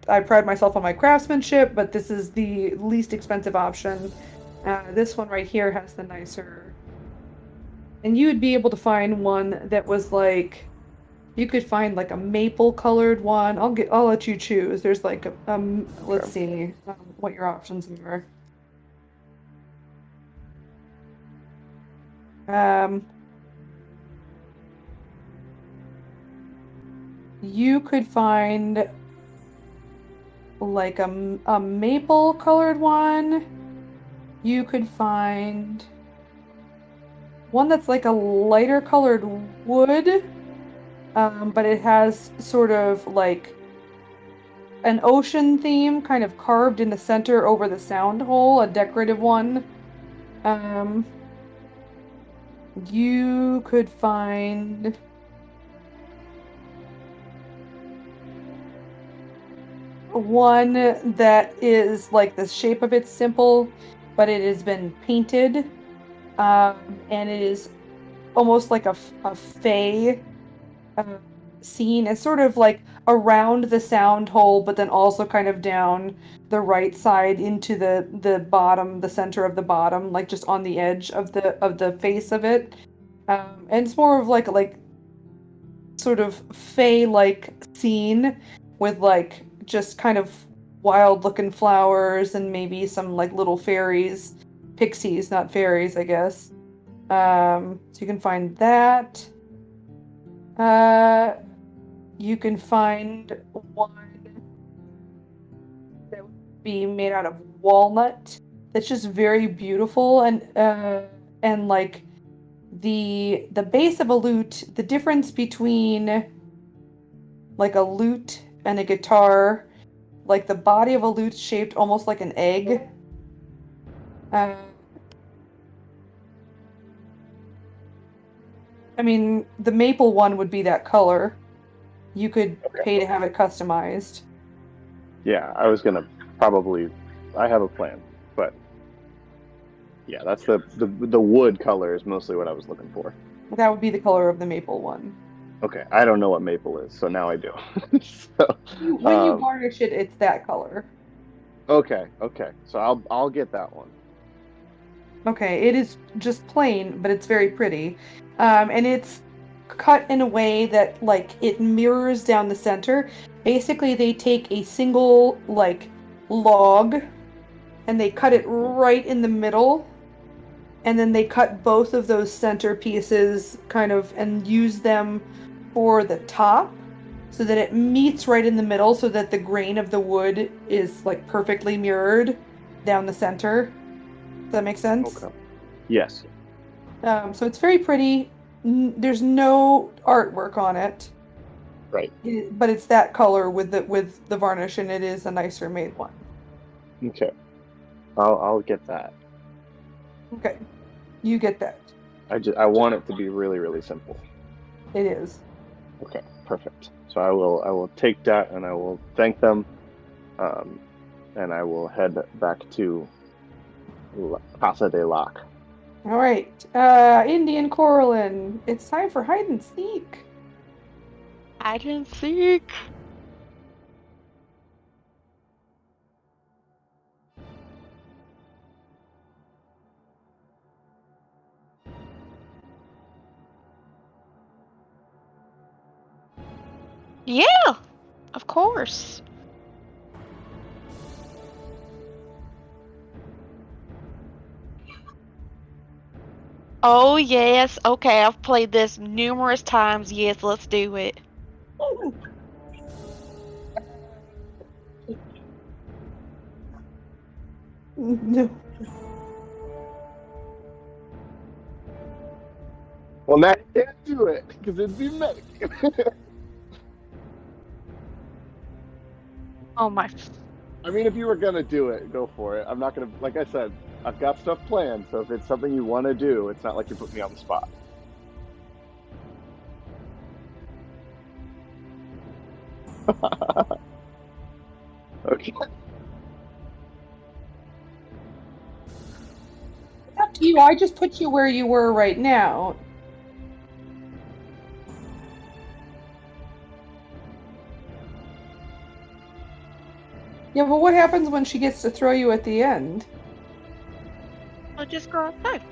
I pride myself on my craftsmanship, but this is the least expensive option. This one right here has the nicer, and you would be able to find one that was like, you could find like a maple colored one. I'll let you choose. There's like let's see what your options are. You could find like a maple colored one. You could find one that's like a lighter colored wood, but it has sort of like an ocean theme kind of carved in the center over the sound hole, a decorative one. You could find one that is like the shape of it's simple, but it has been painted, and it is almost like a fey scene. It's sort of like around the sound hole, but then also kind of down the right side into the bottom, the center of the bottom, like just on the edge of the face of it. And it's more of like sort of fey-like scene with like just kind of wild looking flowers and maybe some like little fairies, pixies, not fairies, I guess. So you can find that. You can find one that would be made out of walnut. That's just very beautiful and like the base of a lute. The difference between like a lute and a guitar, like the body of a lute shaped almost like an egg. I mean, the maple one would be that color. You could pay to have it customized. Yeah, I was gonna probably. I have a plan, but yeah, that's the wood color is mostly what I was looking for. That would be the color of the maple one. Okay, I don't know what maple is, so now I do. When you varnish it, it's that color. Okay, so I'll get that one. Okay, it is just plain, but it's very pretty, and it's cut in a way that like it mirrors down the center. Basically, they take a single like log, and they cut it right in the middle, and then they cut both of those center pieces kind of and use them for the top so that it meets right in the middle so that the grain of the wood is like perfectly mirrored down the center. Does that make sense? Okay. Yes. So it's very pretty. There's no artwork on it. Right. But it's that color with the varnish, and it is a nicer made one. Okay. I'll get that. Okay. You get that. I want it to be really, really simple. It is. Okay, perfect. So I will take that and I will thank them, and I will head back to Casa de Lac. All right, Indian Coralin, it's time for hide and seek. Hide and seek. Yeah, of course. Oh, yes. Okay, I've played this numerous times. Yes, let's do it. No. Well, now you can't do it because it'd be medic. Oh my. I mean, if you were gonna do it, go for it. I'm not gonna, like I said, I've got stuff planned. So if it's something you want to do, it's not like you're putting me on the spot. Okay. It's up to you. I just put you where you were right now. Yeah, but what happens when she gets to throw you at the end? I'll just go outside.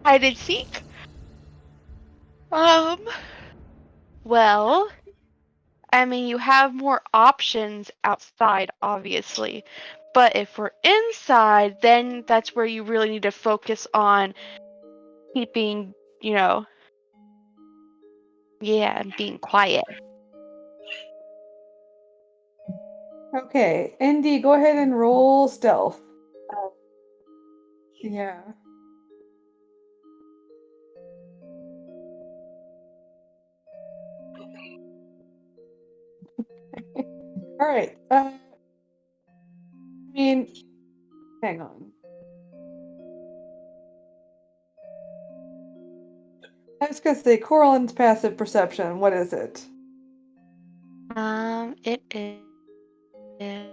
Hide and seek. Well, I mean, you have more options outside, obviously. But if we're inside, then that's where you really need to focus on keeping, and being quiet. Okay, Indy, go ahead and roll stealth. Yeah. All right. I mean, hang on. I was gonna say Coralyn's passive perception. What is it? It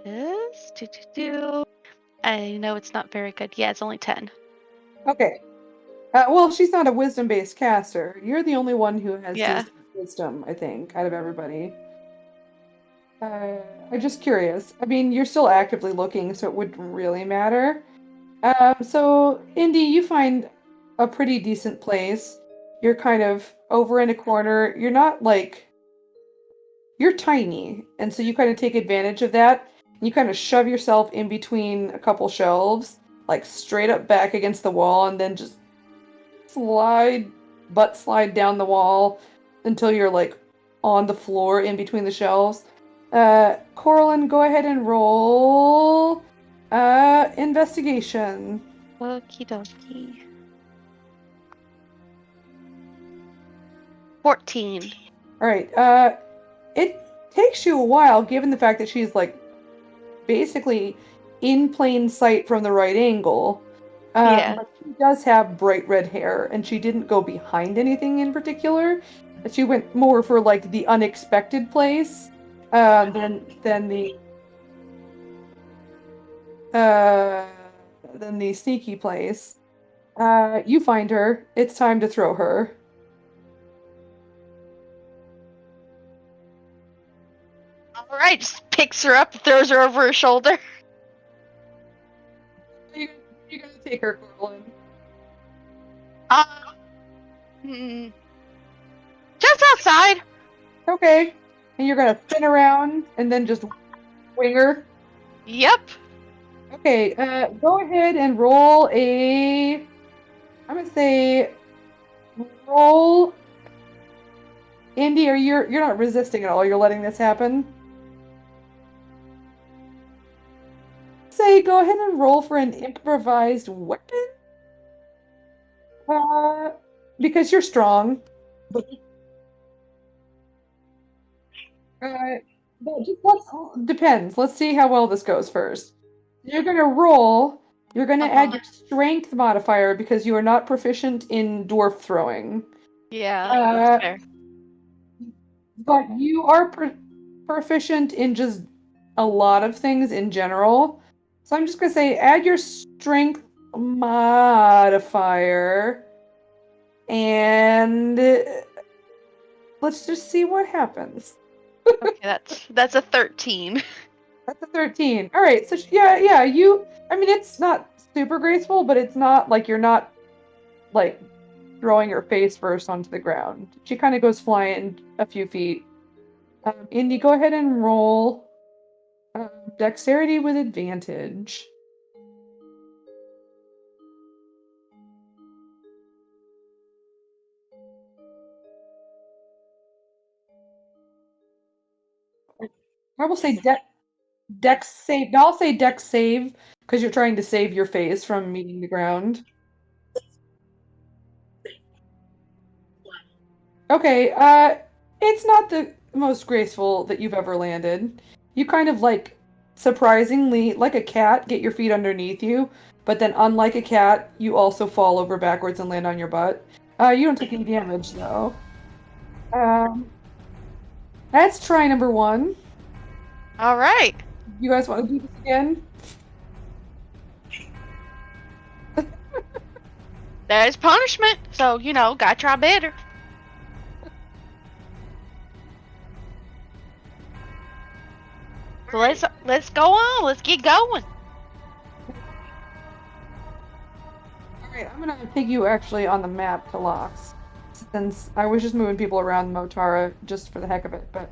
is. I know it's not very good. Yeah, it's only 10. Okay. Well, she's not a wisdom-based caster. You're the only one who has Yeah. decent wisdom, I think, out of everybody. I'm just curious. I mean, you're still actively looking, so it wouldn't really matter. So, Indy, you find a pretty decent place. You're kind of over in a corner. You're not like... You're tiny, and so you kind of take advantage of that. And you kind of shove yourself in between a couple shelves, like straight up back against the wall, and then just butt slide down the wall until you're like on the floor in between the shelves. Coralyn, go ahead and roll investigation. Okie dokie. 14. All right. It takes you a while, given the fact that she's like basically in plain sight from the right angle. Yeah. But she does have bright red hair, and she didn't go behind anything in particular. She went more for like the unexpected place than the sneaky place. You find her. It's time to throw her. All right, just picks her up, throws her over her shoulder. You're gonna take her, Coralyn. Just outside. Okay. And you're gonna spin around and then just wing her. Yep. Okay, go ahead and roll I'm gonna say roll. Indy, you're not resisting at all, you're letting this happen? Say go ahead and roll for an improvised weapon. Because you're strong. But depends. Let's see how well this goes first. You're gonna roll. You're gonna add your strength modifier because you are not proficient in dwarf throwing. Yeah, that's fair. But you are proficient in just a lot of things in general. So I'm just gonna say add your strength modifier, and let's just see what happens. Okay, that's a 13. That's a 13. All right, so yeah, you. I mean, it's not super graceful, but it's not like you're not like throwing her face first onto the ground. She kind of goes flying a few feet. Indy, go ahead and roll dexterity with advantage. I will say dex save. No, I'll say dex save because you're trying to save your face from meeting the ground. Okay, it's not the most graceful that you've ever landed. You kind of like, surprisingly, like a cat, get your feet underneath you, but then unlike a cat, you also fall over backwards and land on your butt. You don't take any damage, though. That's try number 1. All right. You guys want to do this again? There's punishment, so, gotta try better. So let's go on. Let's get going. Alright, I'm gonna take you actually on the map to Lox, since I was just moving people around Motara just for the heck of it, but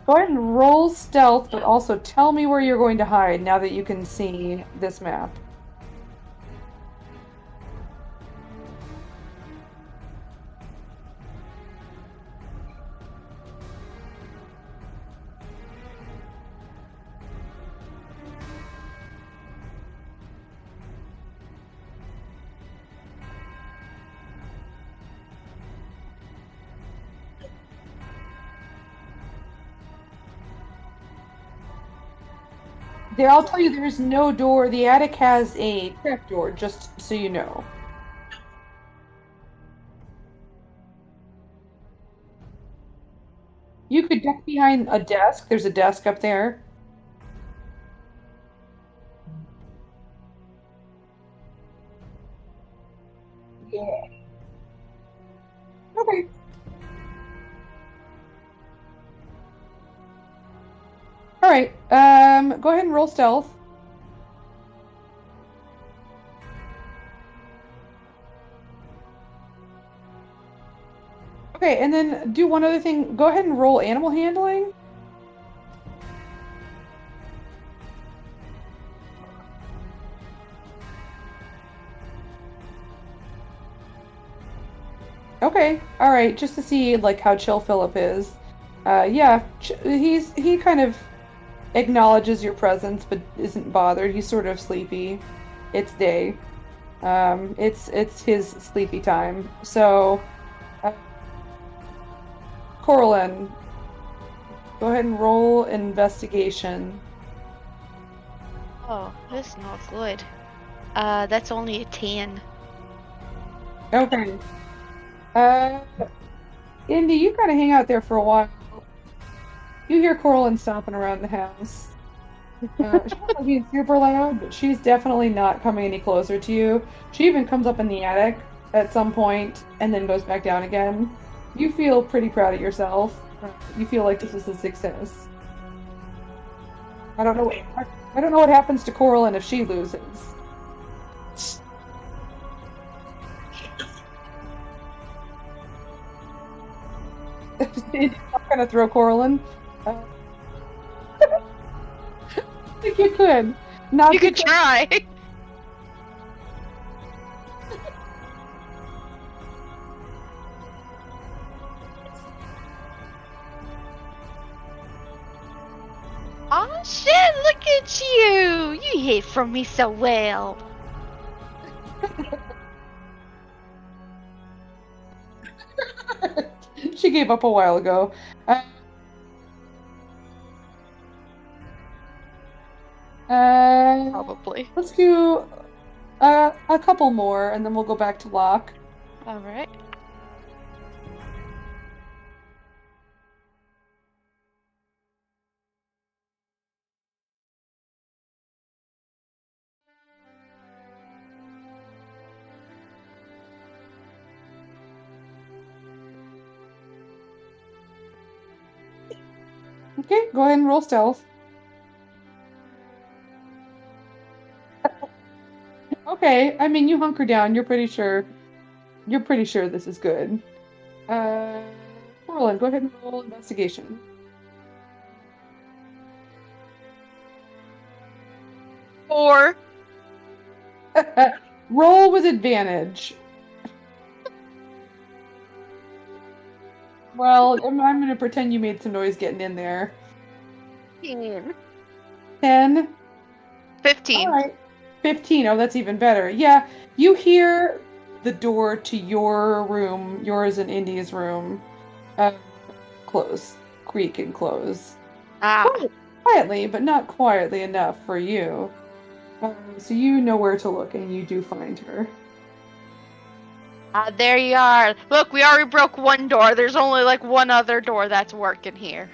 go ahead and roll stealth, but also tell me where you're going to hide now that you can see this map. There, I'll tell you, there's no door. The attic has a trap door, just so you know. You could duck behind a desk. There's a desk up there. Yeah. Okay. All right. Go ahead and roll stealth. Okay, and then do one other thing. Go ahead and roll animal handling. Okay, all right, just to see like how chill Philip is. Yeah, he kind of acknowledges your presence, but isn't bothered. He's sort of sleepy. It's day. It's his sleepy time. So, Corlin, go ahead and roll investigation. Oh, that's not good. That's only a 10. Okay. Indy, you kind of hang out there for a while. You hear Corlin stomping around the house. She's not being super loud, but she's definitely not coming any closer to you. She even comes up in the attic at some point and then goes back down again. You feel pretty proud of yourself. You feel like this is a success. I don't know what happens to Corlin if she loses. I'm gonna throw Corlin. I think you could. Not You could try. Oh shit, look at you! You hid from me so well. She gave up a while ago. Probably. Let's do a couple more, and then we'll go back to Locke. Alright. Okay, go ahead and roll stealth. Okay, I mean, you hunker down. You're pretty sure this is good. Corlin, go ahead and roll investigation. Or Roll with advantage. Well, I'm going to pretend you made some noise getting in there. 10. 15. All right. 15. Oh, that's even better. Yeah, you hear the door to your room, yours and Indy's room, close. Creak and close. Quietly, but not quietly enough for you. So you know where to look, and you do find her. There you are. Look, we already broke one door. There's only like one other door that's working here.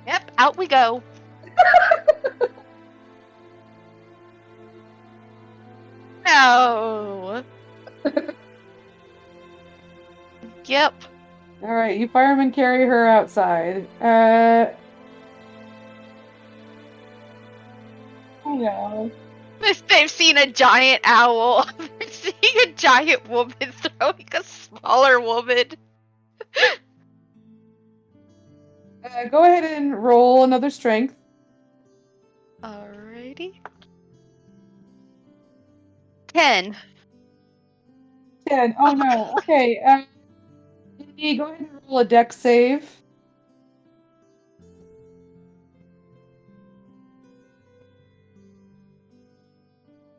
Yep, out we go. No. Yep. All right, you firemen carry her outside. Hello. They've seen a giant owl. They're seeing a giant woman throwing a smaller woman. Go ahead and roll another strength. Alrighty. 10. 10. Oh no. Okay. Indy, go ahead and roll a dex save.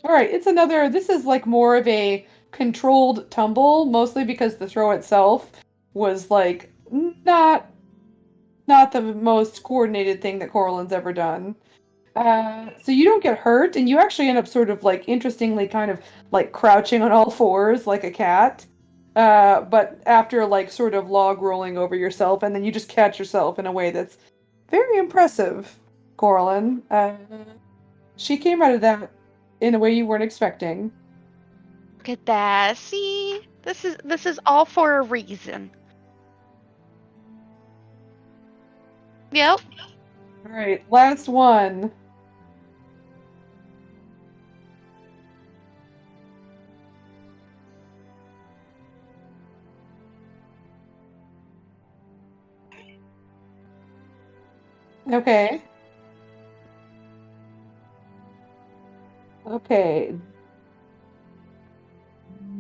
All right, this is like more of a controlled tumble, mostly because the throw itself was like not the most coordinated thing that Coralyn's ever done. So you don't get hurt, and you actually end up sort of like interestingly kind of like crouching on all fours like a cat. But after like sort of log rolling over yourself, and then you just catch yourself in a way that's very impressive, Coralyn. She came out of that in a way you weren't expecting. Look at that. See? This is all for a reason. Yep. All right, last one. Okay. Okay.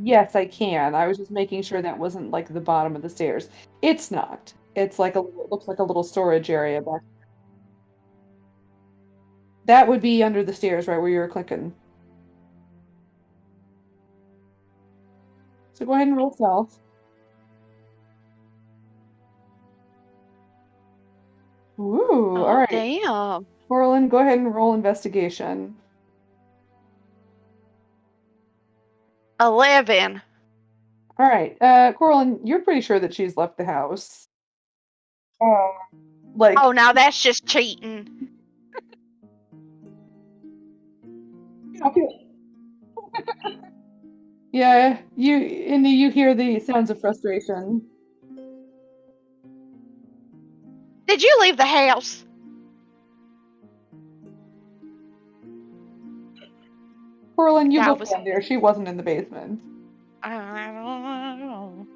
Yes, I can. I was just making sure that wasn't like the bottom of the stairs. It's not. It's like it looks like a little storage area back. That would be under the stairs, right where you were clicking. So go ahead and roll stealth. Ooh, all right. Damn. Coralyn, go ahead and roll investigation. 11. All right. Coralyn, you're pretty sure that she's left the house. Like, Oh, now that's just cheating. okay. Yeah, Indy, you hear the sounds of frustration. Did you leave the house? Coralyn, you That looked was- down there. She wasn't in the basement. I don't know.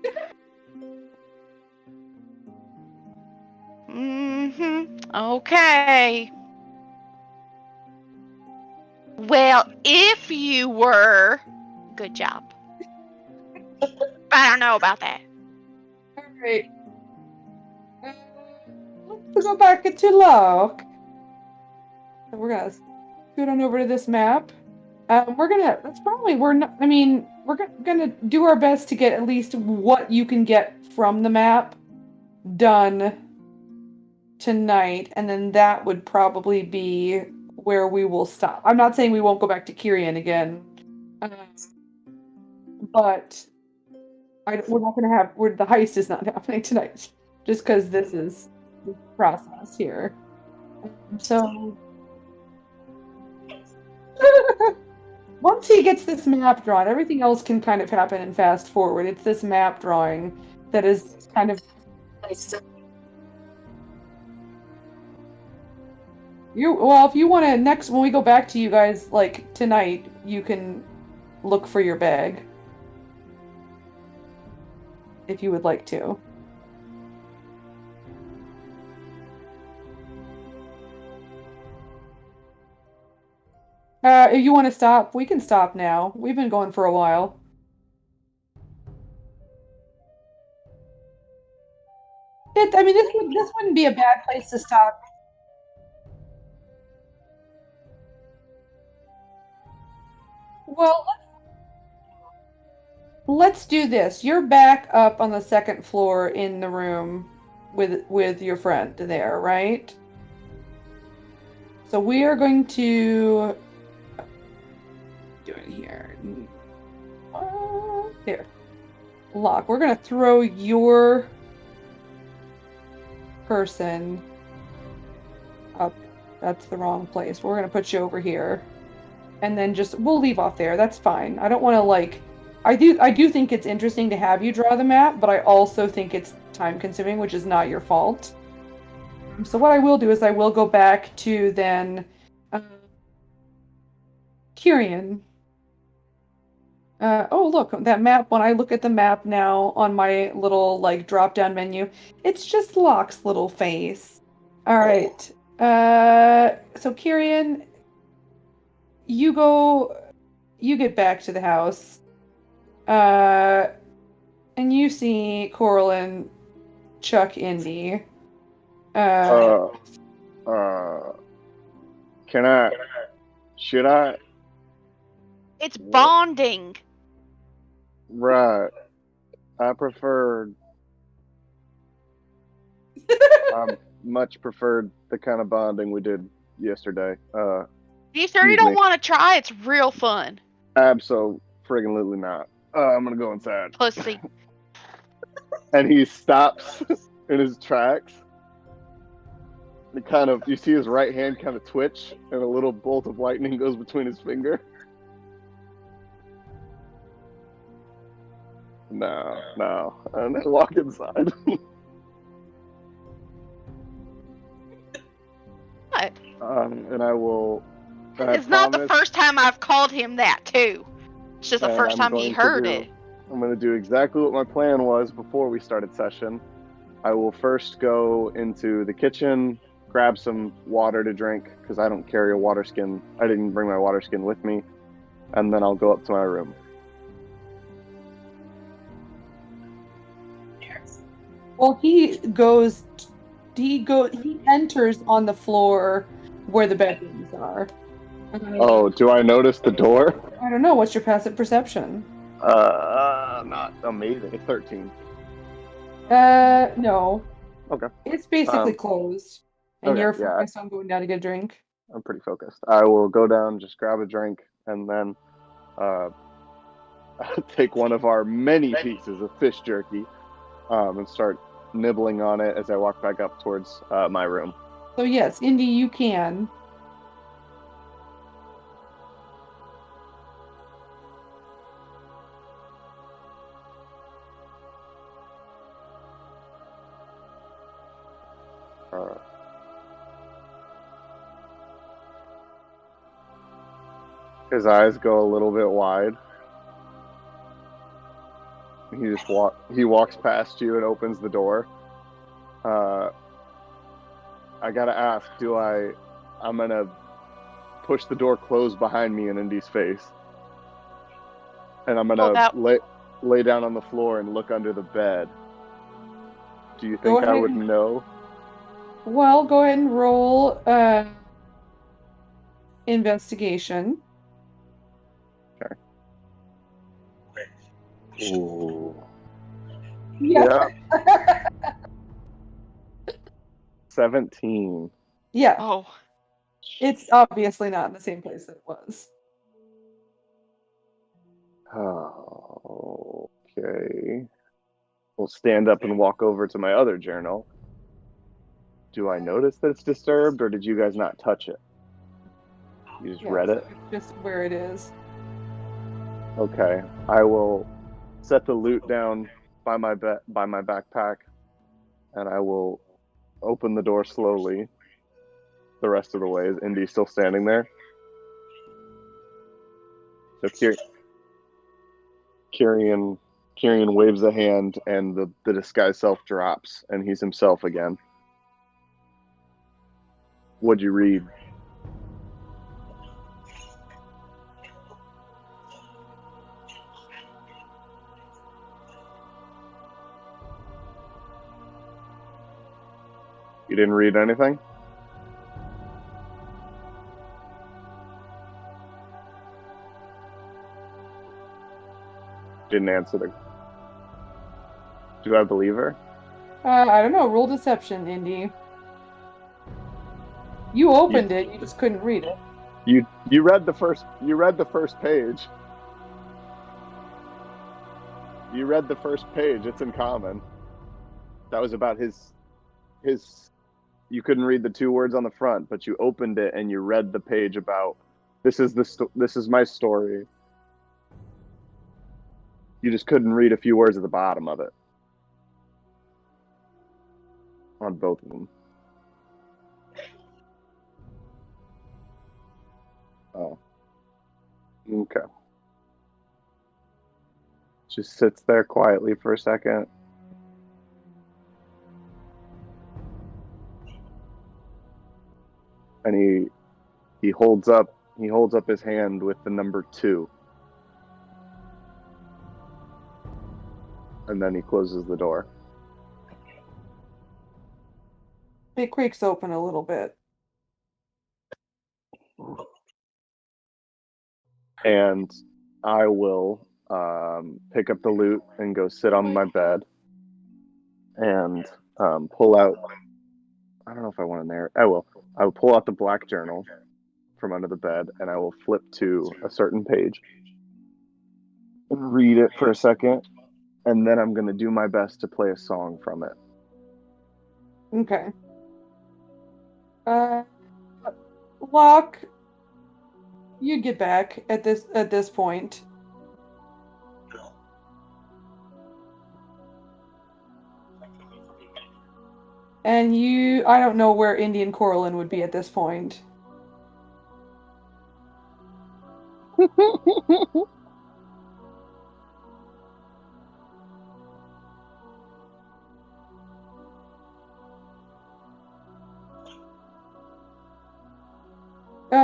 Okay. Well, if you were, good job. I don't know about that. All right. Let's go back to look. So we're gonna scoot on over to this map. We're gonna do our best to get at least what you can get from the map done tonight, and then that would probably be where we will stop. I'm not saying we won't go back to Kyrian again, but we're not gonna have. The heist is not happening tonight, just because this is the process here. So. Once he gets this map drawn, everything else can kind of happen and fast forward. It's this map drawing that is kind of... Well, if you want to, when we go back to you guys, like, tonight, you can look for your bag. If you would like to. If you want to stop, we can stop now. We've been going for a while. This wouldn't be a bad place to stop. Well, let's do this. You're back up on the second floor in the room with your friend there, right? So we are going to do it here. Here. Lock. We're going to throw your person up. That's the wrong place. We're going to put you over here. And then we'll leave off there. That's fine. I don't want to I do think it's interesting to have you draw the map, but I also think it's time consuming, which is not your fault. So what I will do is I will go back to then Kyrian. Oh, look, that map, when I look at the map now on my little, drop-down menu, it's just Locke's little face. All right. So Kyrian, you get back to the house. And you see Coralyn chuck Indy. Should I? It's bonding. Right. I prefer Much preferred the kind of bonding we did yesterday. You sure you don't want to try? It's real fun. Abso-friggin-lutely not. I'm gonna go inside. Pussy. And he stops in his tracks. You see his right hand kind of twitch, and a little bolt of lightning goes between his finger. No. And then walk inside. What? And I will. It's not the first time I've called him that, too. It's just the first time he heard it. I'm going to do exactly what my plan was before we started session. I will first go into the kitchen, grab some water to drink, because I don't carry a water skin. I didn't bring my water skin with me. And then I'll go up to my room. Well, he enters on the floor where the bedrooms are. Oh, do I notice the door? I don't know. What's your passive perception? Not amazing. It's 13. No. Okay. It's basically closed. And okay, you're focused on going down to get a drink. I'm pretty focused. I will go down, just grab a drink, and then take one of our many pieces of fish jerky and start nibbling on it as I walk back up towards my room. So yes, Indy, you can. His eyes go a little bit wide. He walks past you and opens the door. I gotta ask, I'm gonna push the door closed behind me in Indy's face. And I'm gonna lay down on the floor and look under the bed. Do you think I would know? Well, go ahead and roll investigation. Okay. Ooh. Yeah. 17. Yeah. Oh. It's obviously not in the same place that it was. Oh, okay. We'll stand up and walk over to my other journal. Do I notice that it's disturbed, or did you guys not touch it? You just read it? Just where it is. Okay. I will set the loot down by my backpack, and I will open the door slowly the rest of the way. Is Indy still standing there? So Kyrian waves a hand, and the disguise self drops, and he's himself again. What'd you read? You didn't read anything? Didn't answer the... Do I believe her? I don't know. Roll deception, Indy. You opened it. You just couldn't read it. You read the first page. You read the first page. It's in common. That was about his. You couldn't read the two words on the front, but you opened it and you read the page about this is my story. You just couldn't read a few words at the bottom of it. On both of them. Oh. Okay. Just sits there quietly for a second. And he holds up his hand with the number 2. And then he closes the door. It creaks open a little bit. And I will pick up the loot and go sit on my bed and pull out I don't know if I want to narrate. I will. I will pull out the black journal from under the bed, and I will flip to a certain page and read it for a second, and then I'm going to do my best to play a song from it. Okay. Locke, you get back at this point. And I don't know where Indian Corlin would be at this point.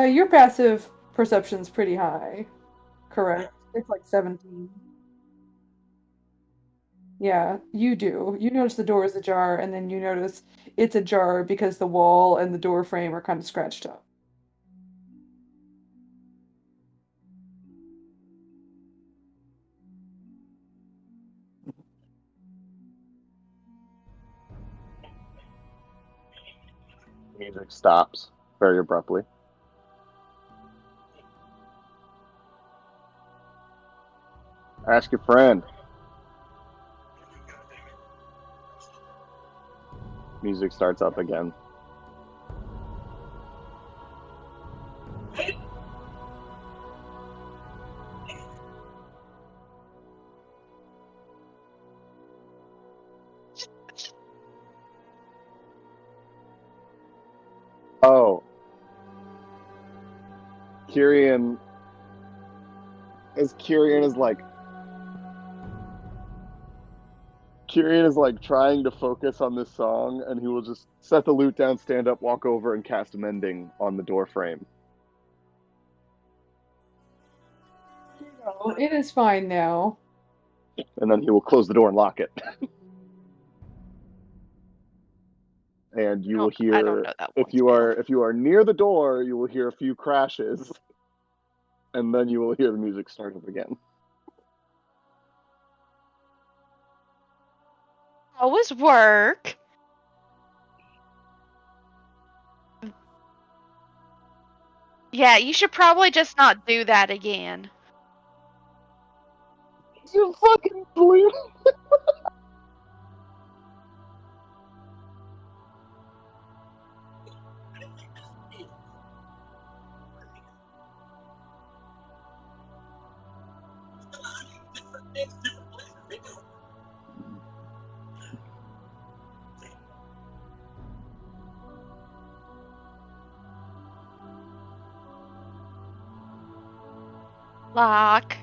Your passive perception's pretty high. Correct. It's like 17. Yeah, you do. You notice the door is ajar, and then you notice it's ajar because the wall and the door frame are kind of scratched up. Music stops very abruptly. Ask your friend. Music starts up again. Oh. Kyrian is like trying to focus on this song, and he will just set the lute down, stand up, walk over, and cast Mending on the door frame. No, it is fine now. And then he will close the door and lock it. And you will hear, I don't know that if you are near the door, you will hear a few crashes, and then you will hear the music start up again. How was work? Yeah, you should probably just not do that again. You fucking blew. Locke.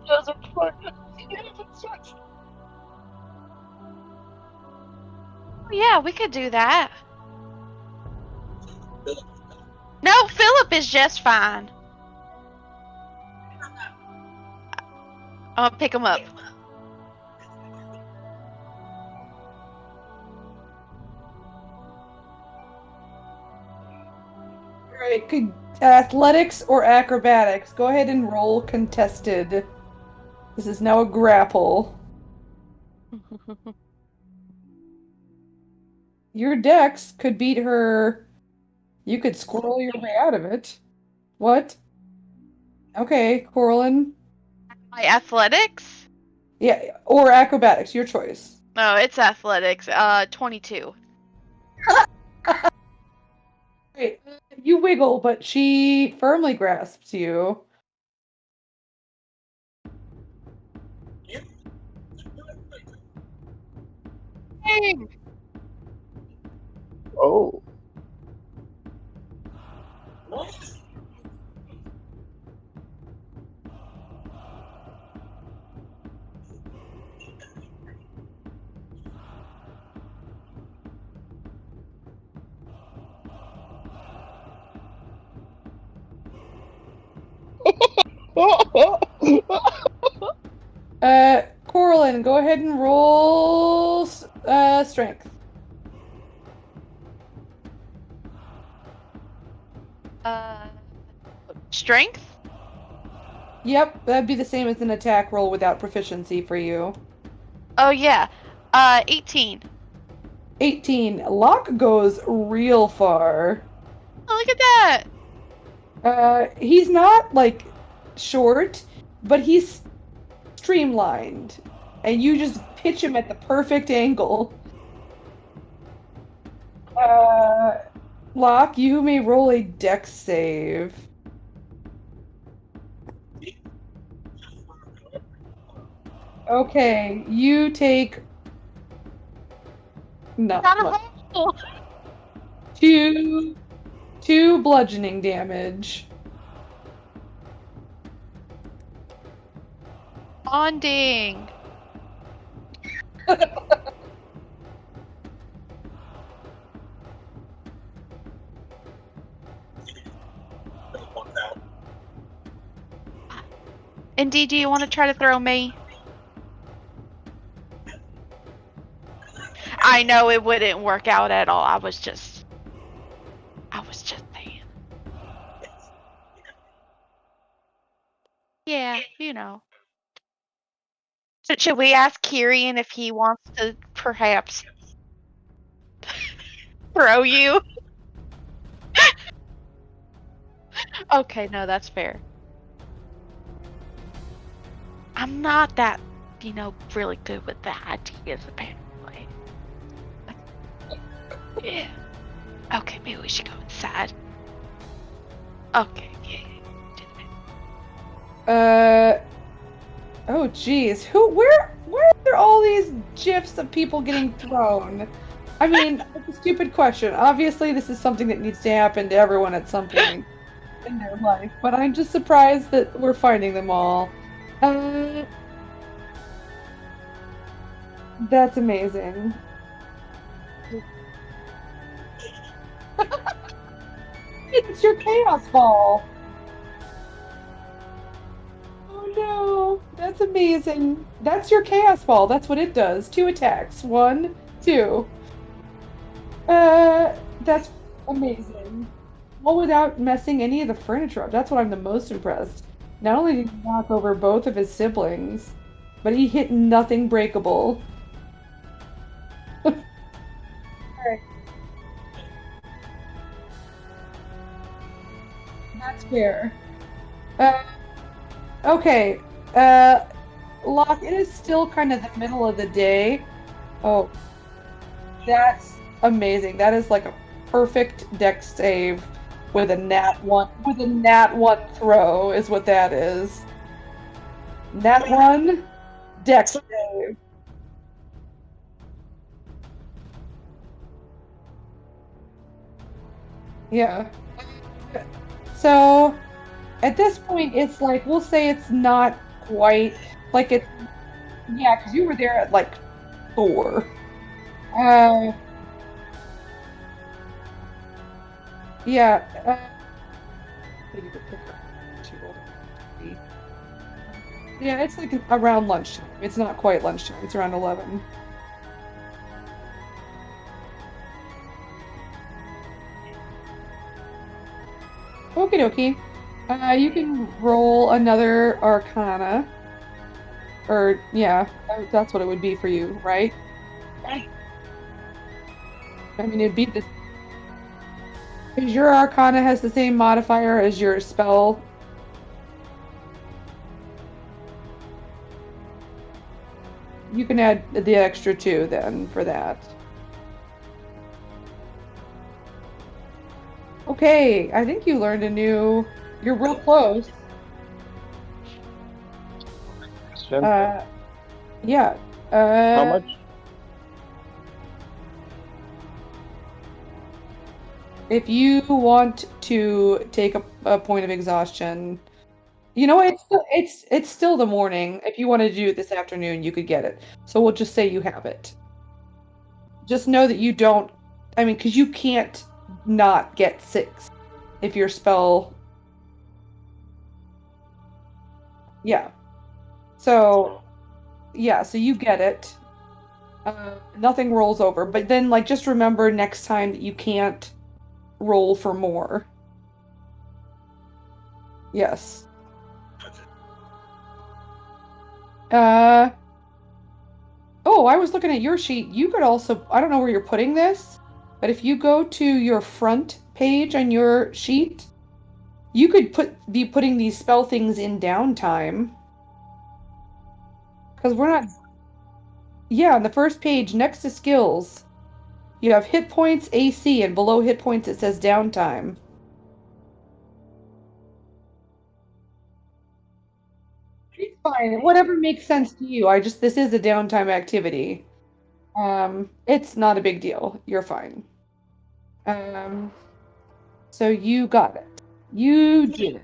Doesn't fucking. Yeah, we could do that. No, Philip is just fine. I'll pick him up. Alright, could athletics or acrobatics? Go ahead and roll contested. This is now a grapple. Your dex could beat her. You could squirrel your way out of it. What? Okay, Corlin. My athletics? Yeah, or acrobatics, your choice. No, it's athletics. 22. Great. You wiggle, but she firmly grasps you. Dang. Oh. Corlin, go ahead and roll strength. Strength? Yep, that'd be the same as an attack roll without proficiency for you. Oh yeah. 18. 18. Locke goes real far. Oh, look at that! He's not like short, but he's streamlined, and you just pitch him at the perfect angle. Locke, you may roll a dex save. Okay, you take not Not a much. hole! Two bludgeoning damage. Bonding! Indeed, do you want to try to throw me? I know it wouldn't work out at all. I was just saying. Yeah, you know. Should we ask Kyrian if he wants to perhaps throw you? Okay, no, that's fair. I'm not that, really good with the ideas, apparently. Yeah. Okay, maybe we should go inside. Okay, yeah. Oh geez, where are all these gifs of people getting thrown? I mean, it's a stupid question. Obviously, this is something that needs to happen to everyone at some point in their life, but I'm just surprised that we're finding them all. That's amazing. It's your chaos ball. Oh no, that's amazing. That's your chaos ball. That's what it does. 2 attacks. 1, 2. That's amazing. Well, without messing any of the furniture up. That's what I'm the most impressed. Not only did he knock over both of his siblings, but he hit nothing breakable. Alright. That's fair. Okay. Locke, it is still kind of the middle of the day. Oh, that's amazing. That is like a perfect dex save with a nat 1 throw is what that is. Nat 1 dex save. Yeah. So at this point it's like we'll say it's not quite like it. Yeah, because you were there at like 4. Yeah. Yeah, it's like around lunchtime. It's not quite lunchtime. It's around 11. Okie dokie. You can roll another Arcana. Or, yeah, that's what it would be for you, right? I mean, it'd be this. Because your Arcana has the same modifier as your spell. You can add the extra 2 then for that. Okay, I think you learned a new. You're real close. Yeah. How much? If you want to take a point of exhaustion, you know it's still the morning. If you want to do it this afternoon, you could get it. So we'll just say you have it. Just know that you don't. I mean, because you can't not get 6 if your spell. Yeah. So, yeah, so you get it. Nothing rolls over, but then like just remember next time that you can't roll for more. Yes. Oh, I was looking at your sheet. You could also, I don't know where you're putting this, but if you go to your front page on your sheet, you could be putting these spell things in downtime. Because we're not... Yeah, on the first page, next to skills, you have hit points, AC, and below hit points it says downtime. It's fine. Whatever makes sense to you. This is a downtime activity. It's not a big deal. You're fine. So you got it. You did it.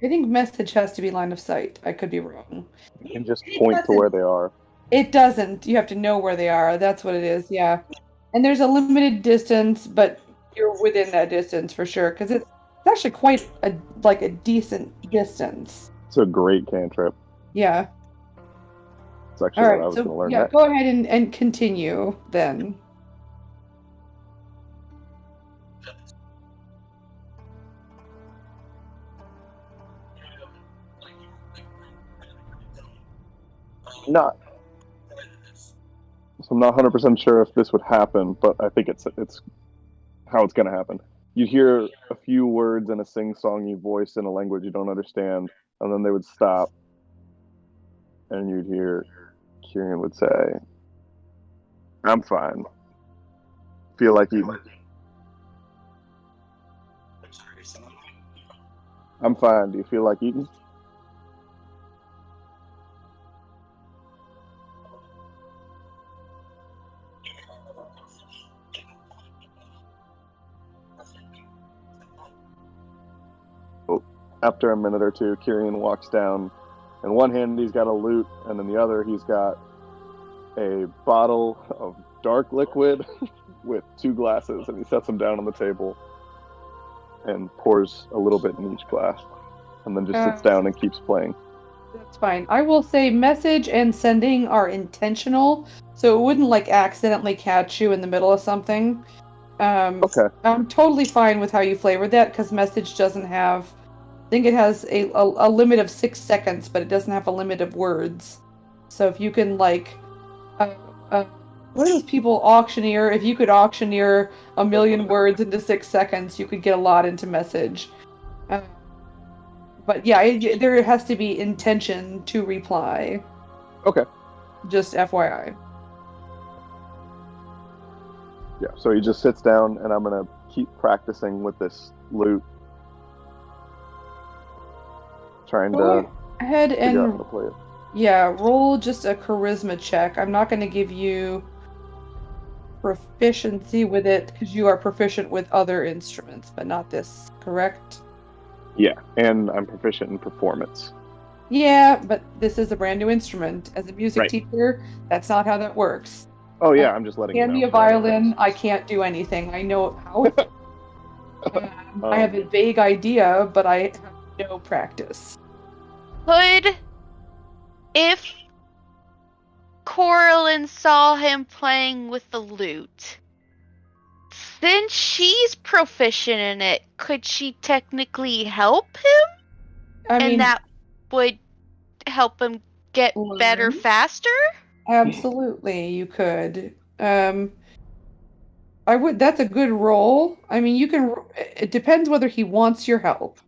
I think message has to be line of sight. I could be wrong. You can just point to where they are. It doesn't. You have to know where they are. That's what it is. Yeah. And there's a limited distance, but you're within that distance for sure, because it's actually quite a decent distance. It's a great cantrip. Yeah. It's actually All what right. I was going to learn. Yeah, go ahead and continue then. So I'm not 100% sure if this would happen, but I think it's how it's going to happen. You'd hear a few words in a sing-songy voice in a language you don't understand, and then they would stop, and you'd hear Kyrian would say, "I'm fine. Feel like eating." "I'm fine. Do you feel like eating?" After a minute or two, Kyrian walks down. In one hand, he's got a lute, and in the other, he's got a bottle of dark liquid with 2 glasses, and he sets them down on the table and pours a little bit in each glass, and then just sits down and keeps playing. That's fine. I will say message and sending are intentional, so it wouldn't accidentally catch you in the middle of something. Okay. I'm totally fine with how you flavored that, because message doesn't have... I think it has a limit of 6 seconds, but it doesn't have a limit of words. So if you can, what are those people, auctioneer? If you could auctioneer 1 million words into 6 seconds, you could get a lot into message. But yeah, there has to be intention to reply. Okay. Just FYI. Yeah, so he just sits down, and I'm going to keep practicing with this lute. Trying to ahead figure out and how to play it. Yeah, roll just a charisma check. I'm not going to give you proficiency with it because you are proficient with other instruments, but not this, correct? Yeah, and I'm proficient in performance. Yeah, but this is a brand new instrument. As a music Right. teacher, that's not how that works. Oh yeah, I'm just letting you know. Hand me a violin, I can't do anything. I know how it I have a vague idea, but I have no practice. If Coralyn saw him playing with the lute, since she's proficient in it, could she technically help him? And that would help him get better faster? Absolutely, you could. That's a good roll. I mean, you can. It depends whether he wants your help.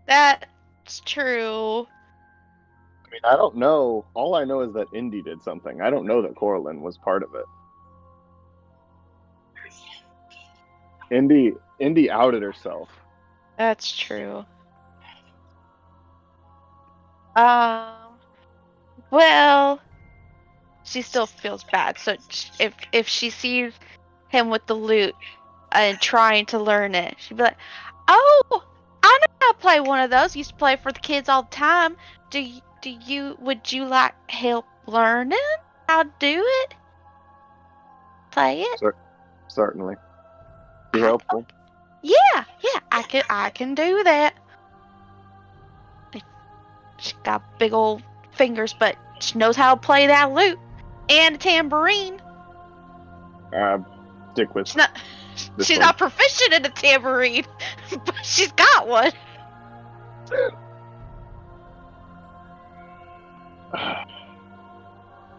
That's true. I mean, I don't know. All I know is that Indy did something. I don't know that Coralyn was part of it. Indy outed herself. That's true. Well, she still feels bad. So if she sees him with the lute and trying to learn it, she'd be like, "Oh, I know how to play one of those. Used to play for the kids all the time. Would you like help learning how to do it? Play it?" Certainly. Be helpful. Yeah, I can do that. She got big old fingers, but she knows how to play that lute and a tambourine. Stick with She's not. this She's one. not proficient in the tambourine, but she's got one.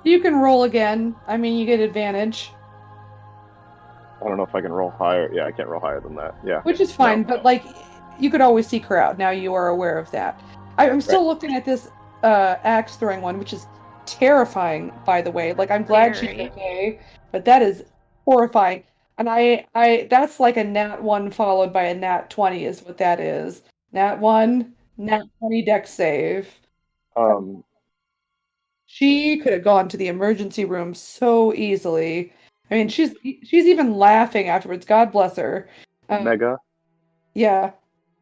You can roll again. I mean, you get advantage, I don't know if I can roll higher. Yeah, I can't roll higher than that. Yeah. which is fine. No. But like, you could always seek her out. Now you are aware of that. I'm still looking at this axe throwing one, which is terrifying. By the way, like I'm glad she's Very. okay, but that is horrifying. And that's like a nat 1 followed by a nat 20 is what that is. Nat 1, nat 20 dex save. She could have gone to the emergency room so easily. I mean, she's even laughing afterwards. God bless her. Mega, Yeah.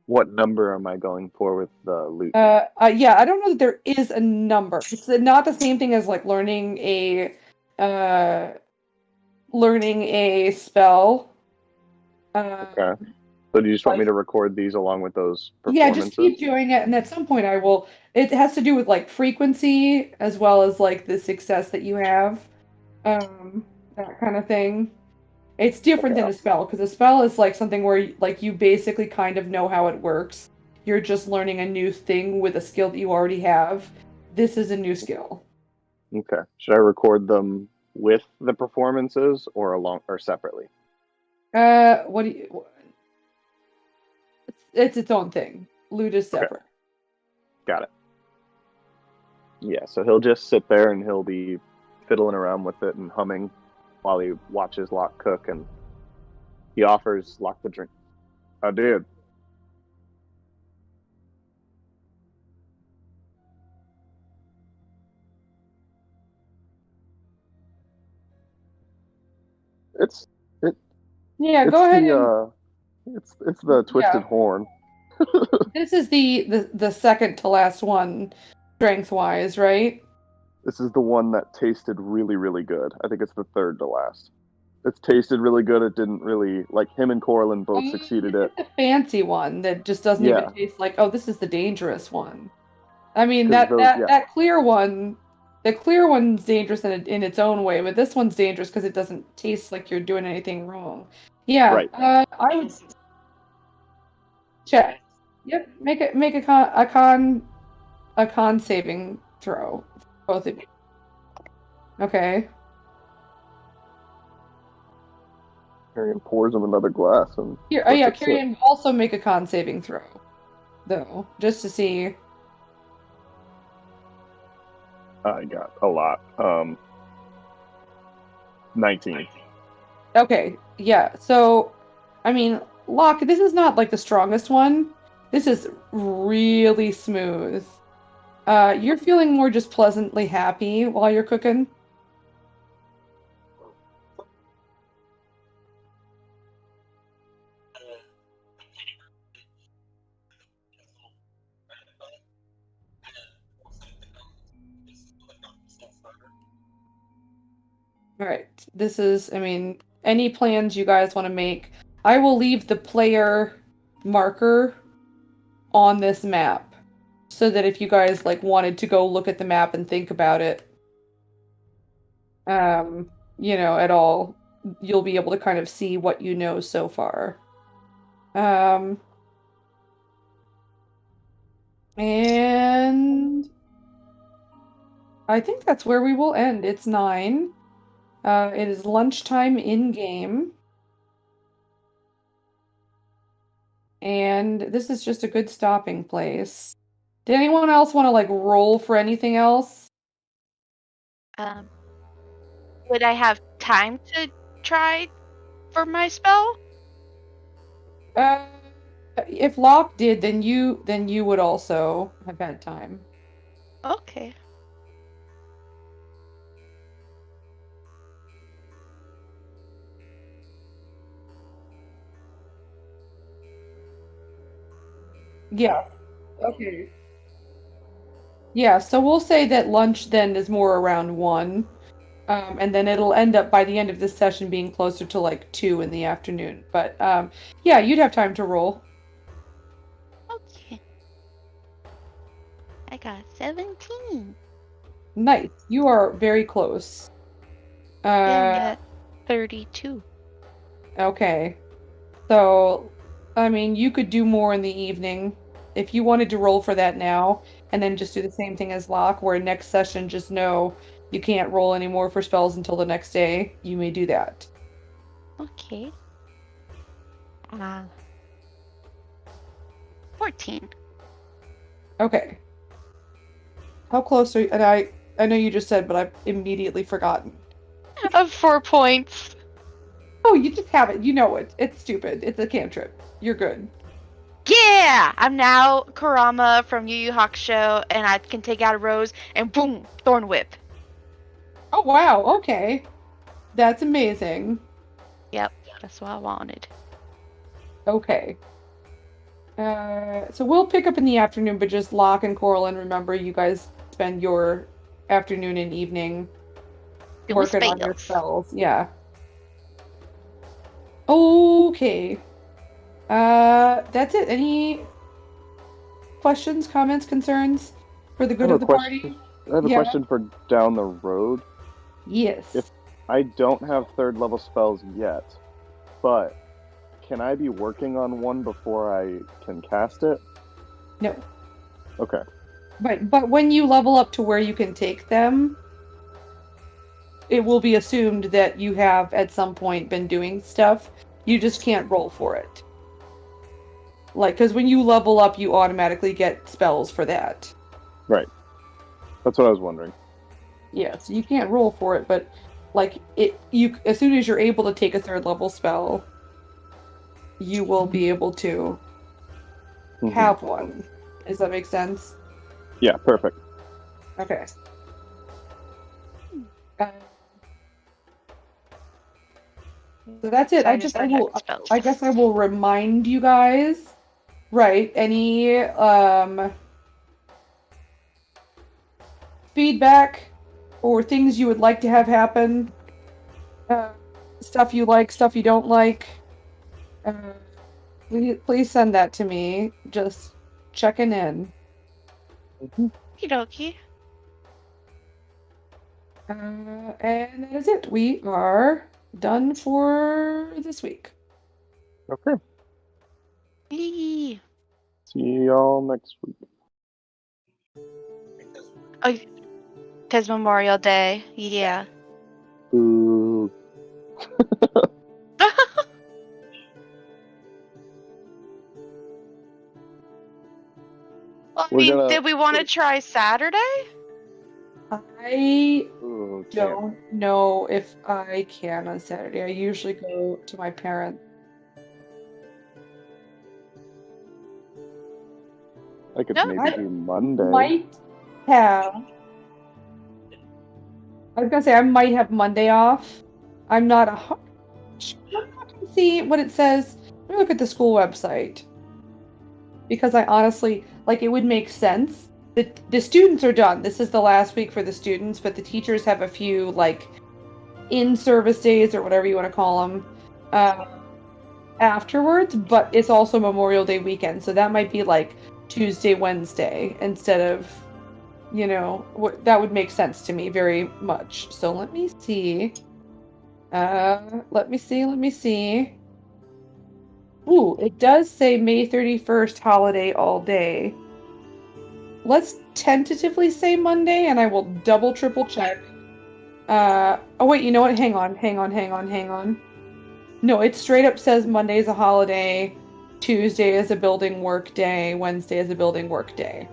what number am I going for with the loot? Yeah, I don't know that there is a number. It's not the same thing as like learning a spell. Okay. So do you just want me to record these along with those Yeah, performances? just keep doing it, and at some point I will. It has to do with like frequency as well as like the success that you have, that kind of thing. It's different than a spell because a spell is like something where like you basically kind of know how it works. You're just learning a new thing with a skill that you already have. This is a new skill. Okay. Should I record them with the performances or along or separately? What do you? It's its own thing. Loot is separate. Got it. Yeah, so he'll just sit there and he'll be fiddling around with it and humming while he watches Locke cook, and he offers Locke the drink. I did. Yeah, go ahead. It's the twisted horn. This is the second to last one, strength wise, right? This is the one that tasted really, really good. I think it's the third to last. It's tasted really good. It didn't really like him and Corlin both succeeded it. The fancy one that just doesn't even taste like. Oh, this is the dangerous one. I mean that clear one. The clear one's dangerous in its own way, but this one's dangerous because it doesn't taste like you're doing anything wrong. Yeah, right. I would check. Yep, make a con saving throw, both of you. Okay. Carrion pours him another glass and. Here, Carrion also make a con saving throw, though, just to see. I got a lot. 19. Okay, yeah. So, I mean, Locke, this is not like the strongest one. This is really smooth. You're feeling more just pleasantly happy while you're cooking. All right. This is, I mean, any plans you guys want to make, I will leave the player marker on this map so that if you guys like wanted to go look at the map and think about it, at all, you'll be able to kind of see what you know so far. And I think that's where we will end. It's 9. It is lunchtime in-game. And this is just a good stopping place. Did anyone else want to, like, roll for anything else? Would I have time to try for my spell? If Locke did, then you would also have had time. Okay. Yeah. Okay. Yeah, so we'll say that lunch then is more around 1. And then it'll end up by the end of this session being closer to like 2 in the afternoon. But yeah, you'd have time to roll. Okay. I got 17. Nice. You are very close. 32. Okay. So, I mean, you could do more in the evening if you wanted to roll for that now, and then just do the same thing as Locke, where next session just know you can't roll anymore for spells until the next day. You may do that. Okay. 14. Okay. How close are you? And I know you just said, but I've immediately forgotten. Of 4 points. Oh, you just have it. You know it. It's stupid. It's a cantrip. You're good. Yeah! I'm now Kurama from Yu Yu Hakusho, and I can take out a rose and boom! Thorn Whip. Oh, wow. Okay. That's amazing. Yep, that's what I wanted. Okay. So we'll pick up in the afternoon, but just Locke and Coraline, remember you guys spend your afternoon and evening Doing working on your spells. spells. Yeah. Okay. That's it. Any questions, comments, concerns for the good of the party? I have a Yeah. question for down the road. Yes. If I don't have third level spells yet, but can I be working on one before I can cast it? No. Okay. But when you level up to where you can take them, it will be assumed that you have at some point been doing stuff. You just can't roll for it. Like, because when you level up, you automatically get spells for that. Right. That's what I was wondering. Yeah, so you can't roll for it, but like as soon as you're able to take a third level spell, you will be able to have one. Does that make sense? Yeah, perfect. Okay. So that's it. I guess I will remind you guys, right? Any feedback or things you would like to have happen, stuff you like, stuff you don't like, please send that to me. Just checking in. Okie dokie. And that is it. We are done for this week. Okay. Yee. See y'all next week. Oh, 'tis Memorial Day. Yeah. Boo. Well, I mean, did we want to try Saturday? I don't know if I can on Saturday. I usually go to my parents. I could maybe do Monday. Might have. I was gonna say I might have Monday off. I'm not a. See what it says. Let me look at the school website. Because I honestly, like, it would make sense. The students are done. This is the last week for the students, but the teachers have a few, like, in-service days or whatever you want to call them afterwards, but it's also Memorial Day weekend, so that might be, like, Tuesday, Wednesday, instead of, that would make sense to me very much. So let me see. Let me see. Ooh, it does say May 31st holiday all day. Let's tentatively say Monday, and I will double, triple check. Oh wait, you know what? Hang on. No, it straight up says Monday is a holiday, Tuesday is a building work day, Wednesday is a building work day.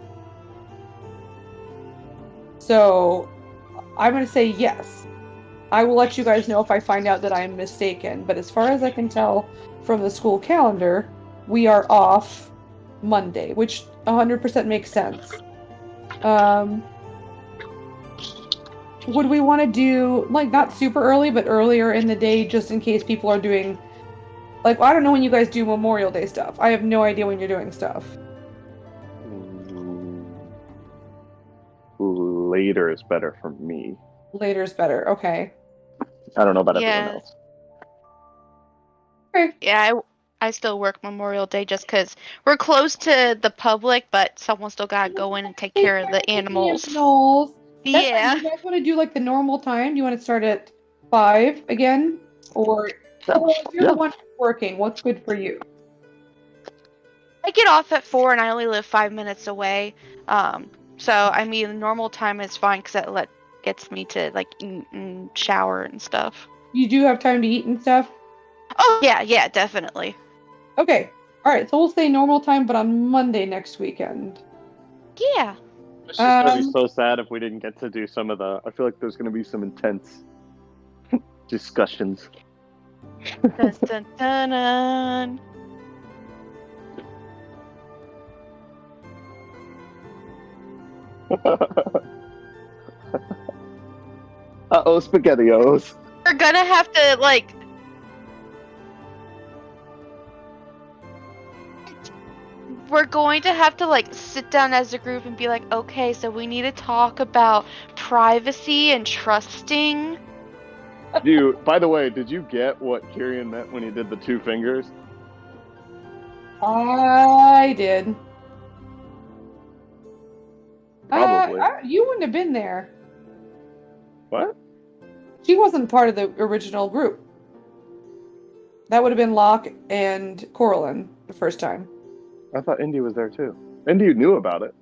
So, I'm going to say yes. I will let you guys know if I find out that I am mistaken, but as far as I can tell from the school calendar, we are off Monday, which 100% makes sense. Would we want to do, like, not super early, but earlier in the day, just in case people are doing, like, I don't know when you guys do Memorial Day stuff. I have no idea when you're doing stuff. Later is better for me. Later is better, okay. I don't know about everyone else. Okay. Yeah, I still work Memorial Day just because we're close to the public, but someone still gotta go in and take care of the animals. Yeah. Yeah. You guys want to do, like, the normal time? Do you want to start at 5 again? Or well, if you're the one working, what's good for you? I get off at 4 and I only live 5 minutes away. So I mean, normal time is fine because that gets me to like eat and shower and stuff. You do have time to eat and stuff? Oh yeah, definitely. Okay. Alright, so we'll say normal time, but on Monday next weekend. Yeah. It's just gonna be so sad if we didn't get to do some of the. I feel like there's gonna be some intense discussions. Dun, dun, dun, dun. Uh-oh, SpaghettiOs. We're gonna have to like. We're going to have to like sit down as a group and be like, okay, so we need to talk about privacy and trusting. By the way, did you get what Kyrian meant when he did the 2 fingers? I did. Probably. You wouldn't have been there. What? She wasn't part of the original group. That would have been Locke and Coraline the first time. I thought Indy was there too. Indy knew about it.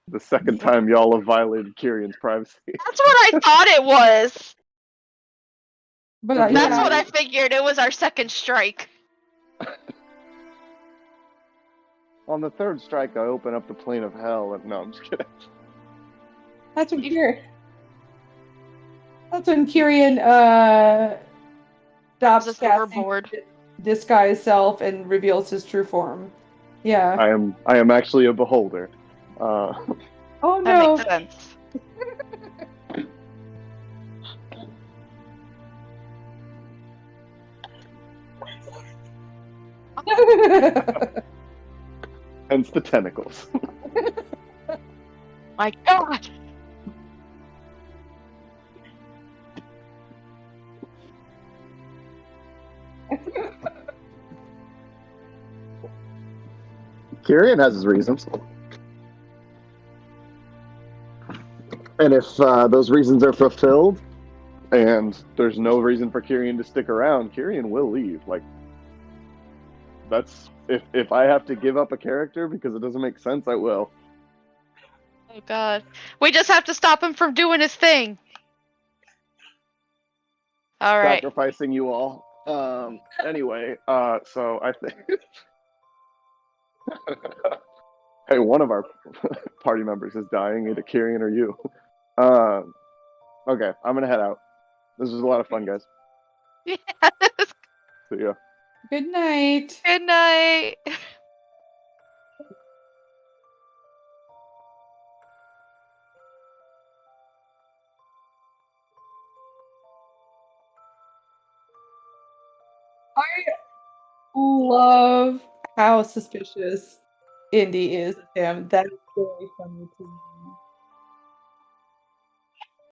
The second time y'all have violated Kyrian's privacy. That's what I thought it was. But That's what I figured. It was our second strike. On the 3rd strike, I open up the plane of hell. And no, I'm just kidding. That's when Kyrian stops Just casting overboard. disguise self and reveals his true form. Yeah. I am actually a beholder. Oh That no. makes sense. Hence the tentacles. My God. Kyrian has his reasons. And if those reasons are fulfilled, and there's no reason for Kyrian to stick around, Kyrian will leave. Like, that's if I have to give up a character because it doesn't make sense, I will. Oh God. We just have to stop him from doing his thing. All right. Sacrificing you all. Anyway, so I think. Hey, one of our party members is dying, either Kyrian or you. Okay, I'm gonna head out. This was a lot of fun, guys. Yes. See ya. Good night. Good night. I love how suspicious Indy is of him. That is very funny to me.